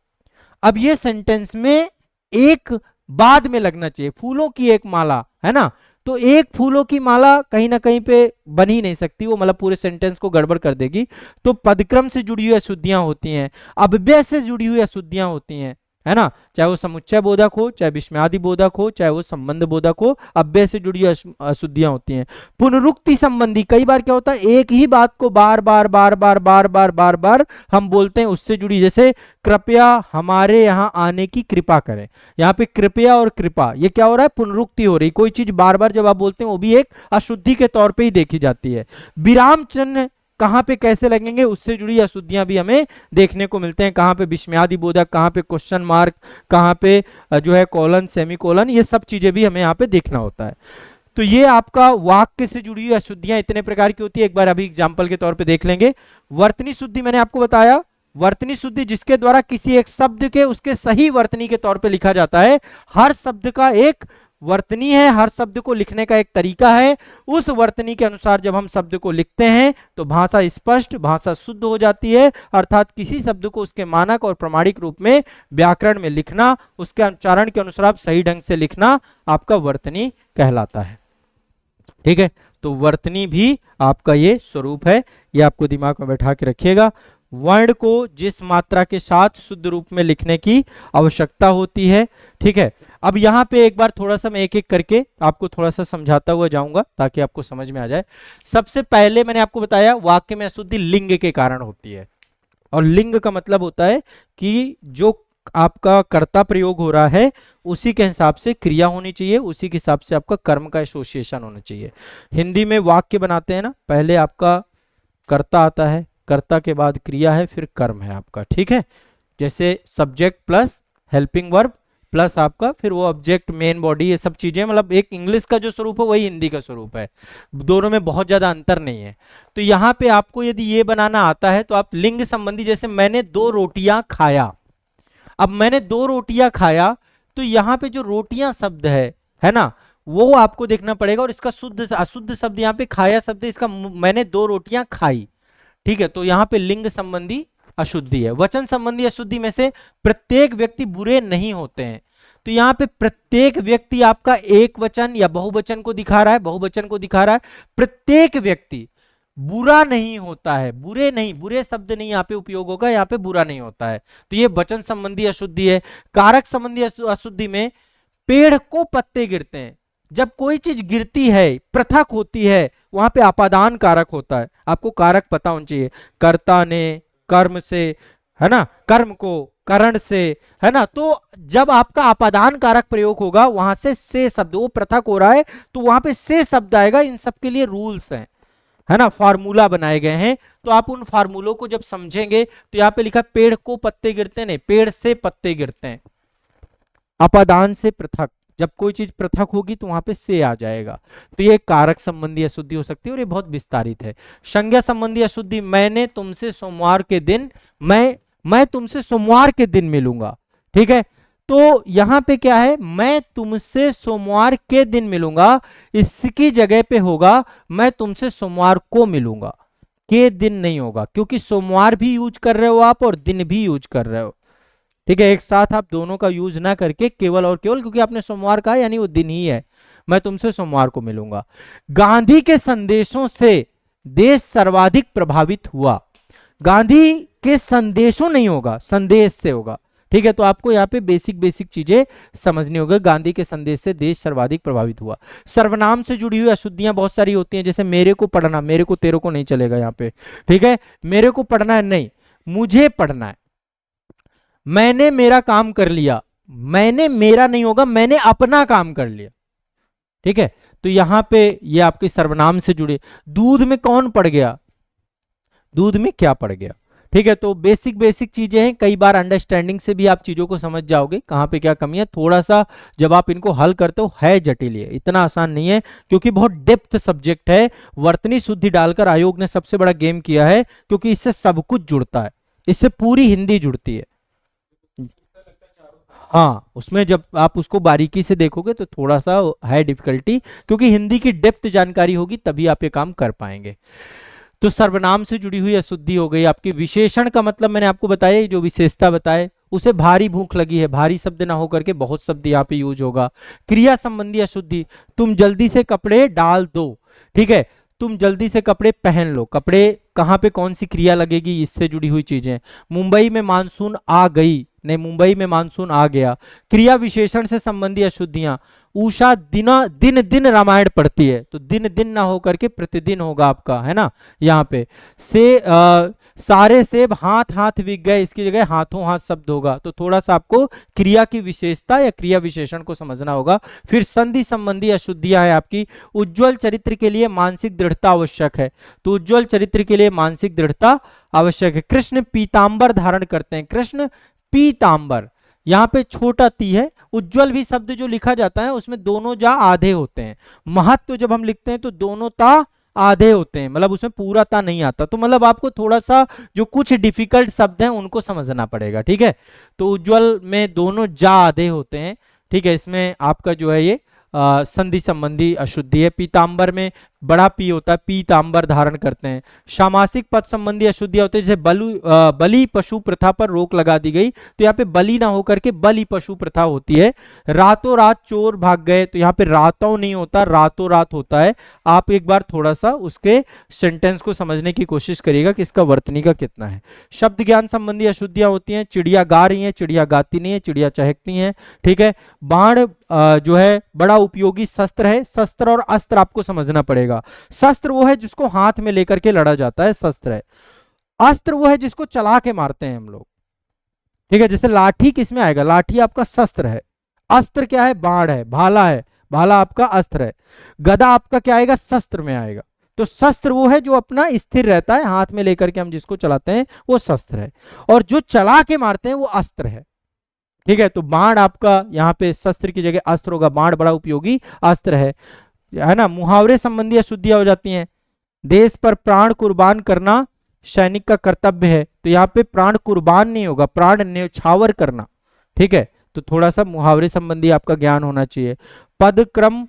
अब ये सेंटेंस में एक बाद में लगना चाहिए, फूलों की एक माला, है ना, तो एक फूलों की माला कहीं ना कहीं पे बन ही नहीं सकती, वो मतलब पूरे सेंटेंस को गड़बड़ कर देगी। तो पदक्रम से जुड़ी हुई अशुद्धियां होती हैं, अव्यय से जुड़ी हुई अशुद्धियां होती हैं, है ना, चाहे वो समुच्चय बोधक हो, चाहे विस्मयादि बोधक हो, चाहे वो संबंध बोधक हो, अव्यय से जुड़ी अशुद्धियां होती हैं। पुनरुक्ति संबंधी, कई बार क्या होता है एक ही बात को बार बार बार बार बार बार बार बार हम बोलते हैं, उससे जुड़ी, जैसे कृपया हमारे यहाँ आने की कृपा करें, यहाँ पे कृपया और कृपा, ये क्या हो रहा है, पुनरुक्ति हो रही, कोई चीज बार बार जब आप बोलते हैं वो भी एक अशुद्धि के तौर पर ही देखी जाती है। विराम चिन्ह कहाँ पे कैसे लगेंगे उससे जुड़ी अशुद्धियां भी हमें देखने को मिलते हैं। कहाँ पे विस्मयादि बोधक, कहाँ पे क्वेश्चन मार्क, कहाँ पे जो है कोलन, सेमीकोलन, ये सब चीजें भी हमें यहाँ पे देखना होता है। तो ये आपका वाक्य से जुड़ी हुई अशुद्धियां इतने प्रकार की होती है। एक बार अभी एग्जांपल के तौर पे देख लेंगे। वर्तनी शुद्धि मैंने आपको बताया, वर्तनी शुद्धि जिसके द्वारा किसी एक शब्द के उसके सही वर्तनी के तौर पे लिखा जाता है। हर शब्द का एक वर्तनी है, हर शब्द को लिखने का एक तरीका है। उस वर्तनी के अनुसार जब हम शब्द को लिखते हैं तो भाषा स्पष्ट, भाषा शुद्ध हो जाती है। अर्थात किसी शब्द को उसके मानक और प्रमाणिक रूप में व्याकरण में लिखना, उसके उच्चारण के अनुसार सही ढंग से लिखना आपका वर्तनी कहलाता है। ठीक है, तो वर्तनी भी आपका ये स्वरूप है, ये आपको दिमाग में बैठा के रखिएगा। वर्ण को जिस मात्रा के साथ शुद्ध रूप में लिखने की आवश्यकता होती है। ठीक है, अब यहाँ पे एक बार थोड़ा सा मैं एक एक करके आपको थोड़ा सा समझाता हुआ जाऊंगा ताकि आपको समझ में आ जाए। सबसे पहले मैंने आपको बताया वाक्य में अशुद्धि लिंग के कारण होती है, और लिंग का मतलब होता है कि जो आपका कर्ता प्रयोग हो रहा है उसी के हिसाब से क्रिया होनी चाहिए, उसी के हिसाब से आपका कर्म का एसोसिएशन होना चाहिए। हिंदी में वाक्य बनाते हैं ना, पहले आपका कर्ता आता है, कर्ता के बाद क्रिया है, फिर कर्म है आपका। ठीक है, जैसे subject plus helping verb plus आपका फिर वो ऑब्जेक्ट, मेन बॉडी, ये सब चीजें, मतलब एक इंग्लिश का जो स्वरूप है वही हिंदी का स्वरूप है, दोनों में बहुत ज्यादा अंतर नहीं है। तो यहाँ पे आपको यदि ये बनाना आता है तो आप लिंग संबंधी, जैसे मैंने 2 रोटियां खाया, अब मैंने 2 रोटियां खाया, तो यहाँ पे जो रोटियां शब्द है ना, वो आपको देखना पड़ेगा। और इसका शुद्ध अशुद्ध शब्द यहाँ पे खाया शब्द, इसका मैंने 2 रोटियां खाई। ठीक है, तो यहाँ पे लिंग संबंधी अशुद्धि है। वचन संबंधी अशुद्धि में से प्रत्येक व्यक्ति बुरे नहीं होते हैं, तो यहाँ पे प्रत्येक व्यक्ति आपका एक वचन या बहुवचन को दिखा रहा है, बहुवचन को दिखा रहा है। प्रत्येक व्यक्ति बुरा नहीं होता है, बुरे नहीं, बुरे शब्द नहीं यहाँ पे उपयोग होगा, यहाँ पे बुरा नहीं होता है। तो ये वचन संबंधी अशुद्धि है। कारक संबंधी अशुद्धि में पेड़ को पत्ते गिरते हैं, जब कोई चीज गिरती है, पृथक होती है, वहां पे अपादान कारक होता है। आपको कारक पता होना चाहिए, कर्ता ने, कर्म से, है ना, कर्म को करण से, है ना। तो जब आपका अपादान कारक प्रयोग होगा, वहां से शब्द, वो पृथक हो रहा है तो वहां पे से शब्द आएगा। इन सब के लिए रूल्स हैं, है ना, फार्मूला बनाए गए हैं। तो आप उन फार्मूलों को जब समझेंगे तो यहाँ पे लिखा पेड़ को पत्ते गिरते, नहीं, पेड़ से पत्ते गिरते हैं, अपादान से पृथक। जब कोई चीज पृथक होगी तो वहां पे से आ जाएगा। तो ये कारक संबंधी अशुद्धि हो सकती है और ये बहुत विस्तारित है। संज्ञा संबंधी अशुद्धि, मैंने तुमसे सोमवार के दिन, मैं तुमसे सोमवार के दिन मिलूंगा। ठीक है, तो यहां पे क्या है, मैं तुमसे सोमवार के दिन मिलूंगा, इसकी जगह पे होगा मैं तुमसे सोमवार को मिलूंगा, के दिन नहीं होगा, क्योंकि सोमवार भी यूज कर रहे हो आप और दिन भी यूज कर रहे हो। ठीक है, एक साथ आप दोनों का यूज ना करके केवल और केवल, क्योंकि आपने सोमवार कहा यानी वो दिन ही है, मैं तुमसे सोमवार को मिलूंगा। गांधी के संदेशों से देश सर्वाधिक प्रभावित हुआ, गांधी के संदेशों नहीं होगा, संदेश से होगा। ठीक है, तो आपको यहाँ पे बेसिक चीजें समझनी होगी। गांधी के संदेश से देश सर्वाधिक प्रभावित हुआ। सर्वनाम से जुड़ी हुई अशुद्धियां बहुत सारी होती हैं, जैसे मेरे को पढ़ना, मेरे को तेरे को नहीं चलेगा यहाँ पे। ठीक है, मेरे को पढ़ना है नहीं, मुझे पढ़ना है। मैंने मेरा काम कर लिया, मैंने मेरा नहीं होगा, मैंने अपना काम कर लिया। ठीक है, तो यहां पे ये आपके सर्वनाम से जुड़े। दूध में कौन पड़ गया, दूध में क्या पड़ गया। ठीक है, तो बेसिक चीजें हैं, कई बार अंडरस्टैंडिंग से भी आप चीजों को समझ जाओगे कहां पे क्या कमी है। थोड़ा सा जब आप इनको हल करते हो है जटिल, है इतना आसान नहीं है, क्योंकि बहुत डेप्थ सब्जेक्ट है। वर्तनी शुद्धि डालकर आयोग ने सबसे बड़ा गेम किया है, क्योंकि इससे सब कुछ जुड़ता है, इससे पूरी हिंदी जुड़ती है। हाँ, उसमें जब आप उसको बारीकी से देखोगे तो थोड़ा सा है डिफिकल्टी, क्योंकि हिंदी की डेप्थ जानकारी होगी तभी आप ये काम कर पाएंगे। तो सर्वनाम से जुड़ी हुई अशुद्धि हो गई आपकी। विशेषण का मतलब मैंने आपको बताया, जो विशेषता बताए, उसे भारी भूख लगी है, भारी शब्द ना होकर के बहुत शब्द यहाँ पे यूज होगा। क्रिया संबंधी अशुद्धि, तुम जल्दी से कपड़े डाल दो। ठीक है, तुम जल्दी से कपड़े पहन लो, कपड़े कहाँ पे कौन सी क्रिया लगेगी, इससे जुड़ी हुई चीजें। मुंबई में मानसून आ गई, नहीं, मुंबई में मानसून आ गया। क्रिया विशेषण से संबंधी अशुद्धियां, उषा दिन दिन रामायण पढ़ती है, तो दिन दिन ना हो करके प्रतिदिन होगा आपका, है ना। यहाँ पे सारे सेब हाथ हाथ बिक गए, इसकी जगह हाथों हाथ शब्द होगा। तो थोड़ा सा आपको क्रिया की विशेषता या क्रिया विशेषण को समझना होगा। फिर संधि संबंधी अशुद्धियां है आपकी। उज्जवल चरित्र के लिए मानसिक दृढ़ता आवश्यक है, तो उज्जवल चरित्र के लिए मानसिक दृढ़ता आवश्यक है। कृष्ण पीतांबर धारण करते हैं, कृष्ण पीतांबर, यहाँ पे छोटा ती है। उज्जवल भी शब्द जो लिखा जाता है उसमें दोनों जा आधे होते हैं। महत्व जब हम लिखते हैं तो दोनों ता आधे होते हैं, मतलब उसमें पूरा ता नहीं आता। तो मतलब आपको थोड़ा सा जो कुछ डिफिकल्ट शब्द हैं उनको समझना पड़ेगा, ठीक है। तो उज्जवल में दोनों जा आधे होते हैं, ठीक है। इसमें आपका जो है ये संधि संबंधी अशुद्धि है। पीतांबर में बड़ा पी होता है, पीतांबर धारण करते हैं। सामासिक पद संबंधी अशुद्धियां होती है, जैसे बलि पशु प्रथा पर रोक लगा दी गई, तो यहाँ पे बलि ना होकर के बलि पशु प्रथा होती है। रातों रात चोर भाग गए, तो यहाँ पे रातों नहीं होता, रातों रात होता है। आप एक बार थोड़ा सा उसके सेंटेंस को समझने की कोशिश करिएगा कि इसका वर्तनी का कितना है। शब्द ज्ञान संबंधी अशुद्धियां होती हैं, चिड़िया गा रही है, चिड़िया गाती नहीं है, चिड़िया चहकती है, ठीक है। बाण जो है बड़ा उपयोगी शस्त्र है। शस्त्र और अस्त्र आपको समझना पड़ेगा। शस्त्र वो है जिसको हाथ में लेकर के लड़ा जाता है, शस्त्र है। अस्त्र वो है जिसको चला के मारते हैं हम लोग, ठीक है। जैसे लाठी किस में आएगा, लाठी आपका शस्त्र है। अस्त्र क्या है, बाण है, भाला है, भाला आपका अस्त्र है। गदा आपका क्या आएगा, शस्त्र में आएगा। तो शस्त्र वो है जो अपना स्थिर रहता है, हाथ में लेकर के हम जिसको चलाते हैं वो शस्त्र है, और जो चला के मारते हैं वो अस्त्र है, ठीक है। तो बाण आपका यहाँ पे शस्त्र की जगह अस्त्र होगा, बाण बड़ा उपयोगी अस्त्र है ना। मुहावरे संबंधी अशुद्धियां हो जाती हैं। देश पर प्राण कुर्बान करना सैनिक का कर्तव्य है, तो यहाँ पे प्राण कुर्बान नहीं होगा, प्राण न्यौछावर करना, ठीक है। तो थोड़ा सा मुहावरे संबंधी आपका ज्ञान होना चाहिए। पद क्रम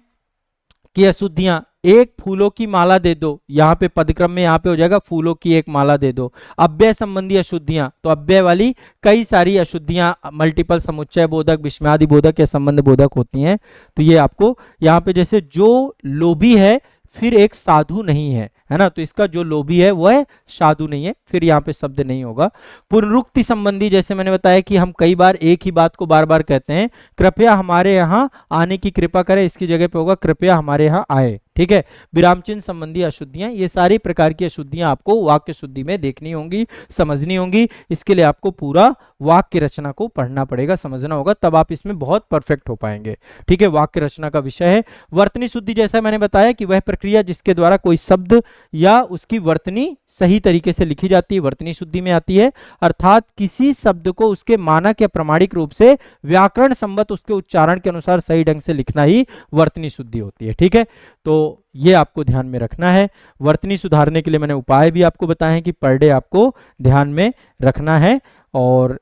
की अशुद्धियां, एक फूलों की माला दे दो, यहाँ पे पदक्रम में यहाँ पे हो जाएगा फूलों की एक माला दे दो। अव्यय संबंधी अशुद्धियां, तो अव्यय वाली कई सारी अशुद्धियां मल्टीपल समुच्चय बोधक, विस्मयादि बोधक या संबंध बोधक होती हैं। तो ये आपको यहाँ पे जैसे जो लोभी है फिर एक साधु नहीं है ना, तो इसका जो लोभी है वो है साधु नहीं है, फिर यहाँ पे शब्द नहीं होगा। पुनरुक्ति संबंधी, जैसे मैंने बताया कि हम कई बार एक ही बात को बार बार कहते हैं, कृपया हमारे यहाँ आने की कृपा करें, इसकी जगह पे होगा कृपया हमारे यहाँ आए, ठीक है। विराम चिन्ह संबंधी अशुद्धियां, ये सारी प्रकार की अशुद्धियां आपको वाक्य शुद्धि में देखनी होंगी, समझनी होंगी। इसके लिए आपको पूरा वाक्य रचना को पढ़ना पड़ेगा, समझना होगा, तब आप इसमें बहुत परफेक्ट हो पाएंगे, ठीक है। वाक्य रचना का विषय है। वर्तनी शुद्धि, जैसा मैंने बताया कि वह प्रक्रिया जिसके द्वारा कोई शब्द या उसकी वर्तनी सही तरीके से लिखी जाती है, वर्तनी शुद्धि में आती है। अर्थात किसी शब्द को उसके मानक या प्रमाणिक रूप से व्याकरण संबत उसके उच्चारण के अनुसार सही ढंग से लिखना ही वर्तनी शुद्धि होती है, ठीक है। तो ये आपको ध्यान में रखना है। वर्तनी सुधारने के लिए मैंने उपाय भी आपको बताए हैं कि पर डे आपको ध्यान में रखना है और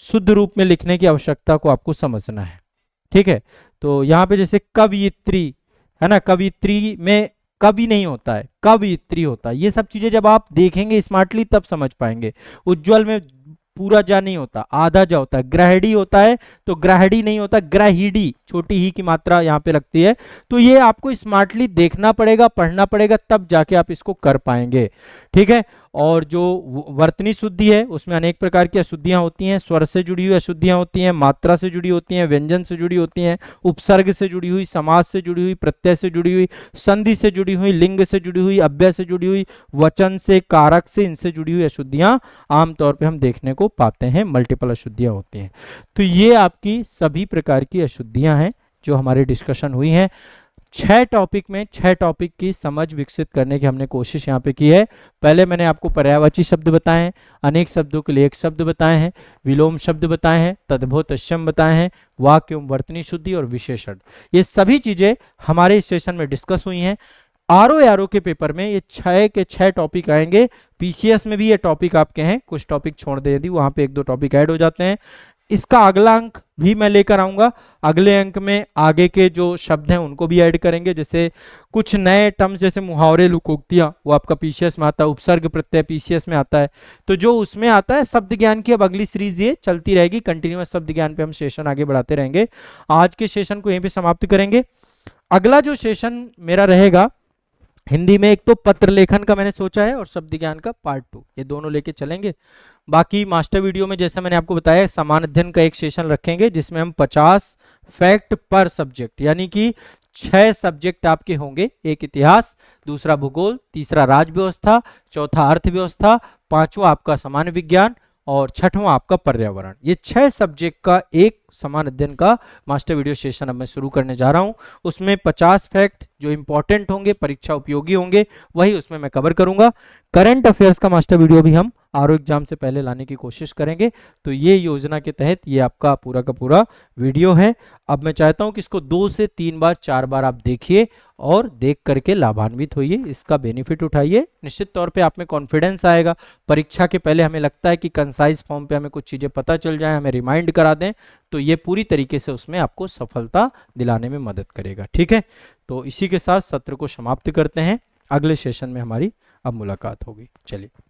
शुद्ध रूप में लिखने की आवश्यकता को आपको समझना है, ठीक है। तो यहाँ पे जैसे कवयित्री है ना, कवयित्री में कवि नहीं होता है, कवयित्री होता है। ये सब चीजें जब आप देखेंगे स्मार्टली तब समझ पाएंगे। उज्जवल में पूरा जा नहीं होता, आधा जा होता है। ग्रहणी होता है तो ग्रहणी नहीं होता, ग्रहिडी, छोटी ही की मात्रा यहाँ पे लगती है। तो ये आपको स्मार्टली देखना पड़ेगा, पढ़ना पड़ेगा, तब जाके आप इसको कर पाएंगे, ठीक है। और जो वर्तनी शुद्धि है उसमें अनेक प्रकार की अशुद्धियां होती हैं। स्वर से जुड़ी हुई अशुद्धियां होती हैं, मात्रा से जुड़ी होती हैं, व्यंजन से जुड़ी होती हैं, उपसर्ग से जुड़ी हुई, समास से जुड़ी हुई, प्रत्यय से जुड़ी हुई, संधि से जुड़ी हुई, लिंग से जुड़ी हुई, अव्यय से जुड़ी हुई, वचन से, कारक से, इनसे जुड़ी हुई अशुद्धियां आमतौर पे हम देखने को पाते हैं, मल्टीपल अशुद्धियां होती हैं। तो ये आपकी सभी प्रकार की अशुद्धियां हैं जो हमारी डिस्कशन हुई हैं। 6 टॉपिक में 6 टॉपिक की समझ विकसित करने की हमने कोशिश यहाँ पे की है। पहले मैंने आपको पर्यायवाची शब्द बताए हैं, अनेक शब्दों के लिए एक शब्द बताए हैं, विलोम शब्द बताए हैं, तद्भव तत्सम बताए हैं, वाक्य एवं वर्तनी शुद्धि और विशेषण। ये सभी चीजें हमारे इस सेशन में डिस्कस हुई हैं। आरओ के पेपर में ये 6 के 6 टॉपिक आएंगे। पीसीएस में भी ये टॉपिक आपके हैं, कुछ टॉपिक छोड़ दे दी, वहां पे 1-2 टॉपिक ऐड हो जाते हैं। इसका अगला अंक भी मैं लेकर आऊंगा। अगले अंक में आगे के जो शब्द हैं उनको भी ऐड करेंगे, जैसे कुछ नए टर्म्स जैसे मुहावरे, लोकोक्तियां, वो आपका पीसीएस में आता है। उपसर्ग प्रत्यय पीसीएस में आता है। तो जो उसमें आता है शब्द ज्ञान की अब अगली सीरीज ये चलती रहेगी, कंटिन्यूअस शब्द ज्ञान पे हम सेशन आगे बढ़ाते रहेंगे। आज के सेशन को यहीं पे समाप्त करेंगे। अगला जो सेशन मेरा रहेगा हिंदी में, एक तो पत्र लेखन का मैंने सोचा है और शब्द ज्ञान का पार्ट 2, ये दोनों लेके चलेंगे। बाकी मास्टर वीडियो में जैसे मैंने आपको बताया समान अध्ययन का एक सेशन रखेंगे जिसमें हम 50 फैक्ट पर सब्जेक्ट, यानी कि 6 सब्जेक्ट आपके होंगे। एक इतिहास, दूसरा भूगोल, तीसरा राज व्यवस्था, चौथा अर्थव्यवस्था, पांचवा आपका सामान्य विज्ञान और छठवां आपका पर्यावरण। ये 6 सब्जेक्ट का एक समान अध्ययन का मास्टर वीडियो सेशन अब मैं शुरू करने जा रहा हूं। उसमें 50 फैक्ट जो इंपॉर्टेंट होंगे, परीक्षा उपयोगी होंगे, वही उसमें मैं कवर करूंगा। करंट अफेयर्स का मास्टर वीडियो भी हम आरओ एग्जाम से पहले लाने की कोशिश करेंगे। तो ये योजना के तहत ये आपका पूरा का पूरा वीडियो है। अब मैं चाहता हूं कि इसको 2 से 3 बार 4 बार आप देखिए और देख करके लाभान्वित होइए, इसका बेनिफिट उठाइए। निश्चित तौर पे आप में कॉन्फिडेंस आएगा। परीक्षा के पहले हमें लगता है कि कंसाइज फॉर्म पे हमें कुछ चीज़ें पता चल जाए, हमें रिमाइंड करा दें, तो ये पूरी तरीके से उसमें आपको सफलता दिलाने में मदद करेगा। ठीक है, तो इसी के साथ सत्र को समाप्त करते हैं। अगले सेशन में हमारी अब मुलाकात होगी। चलिए।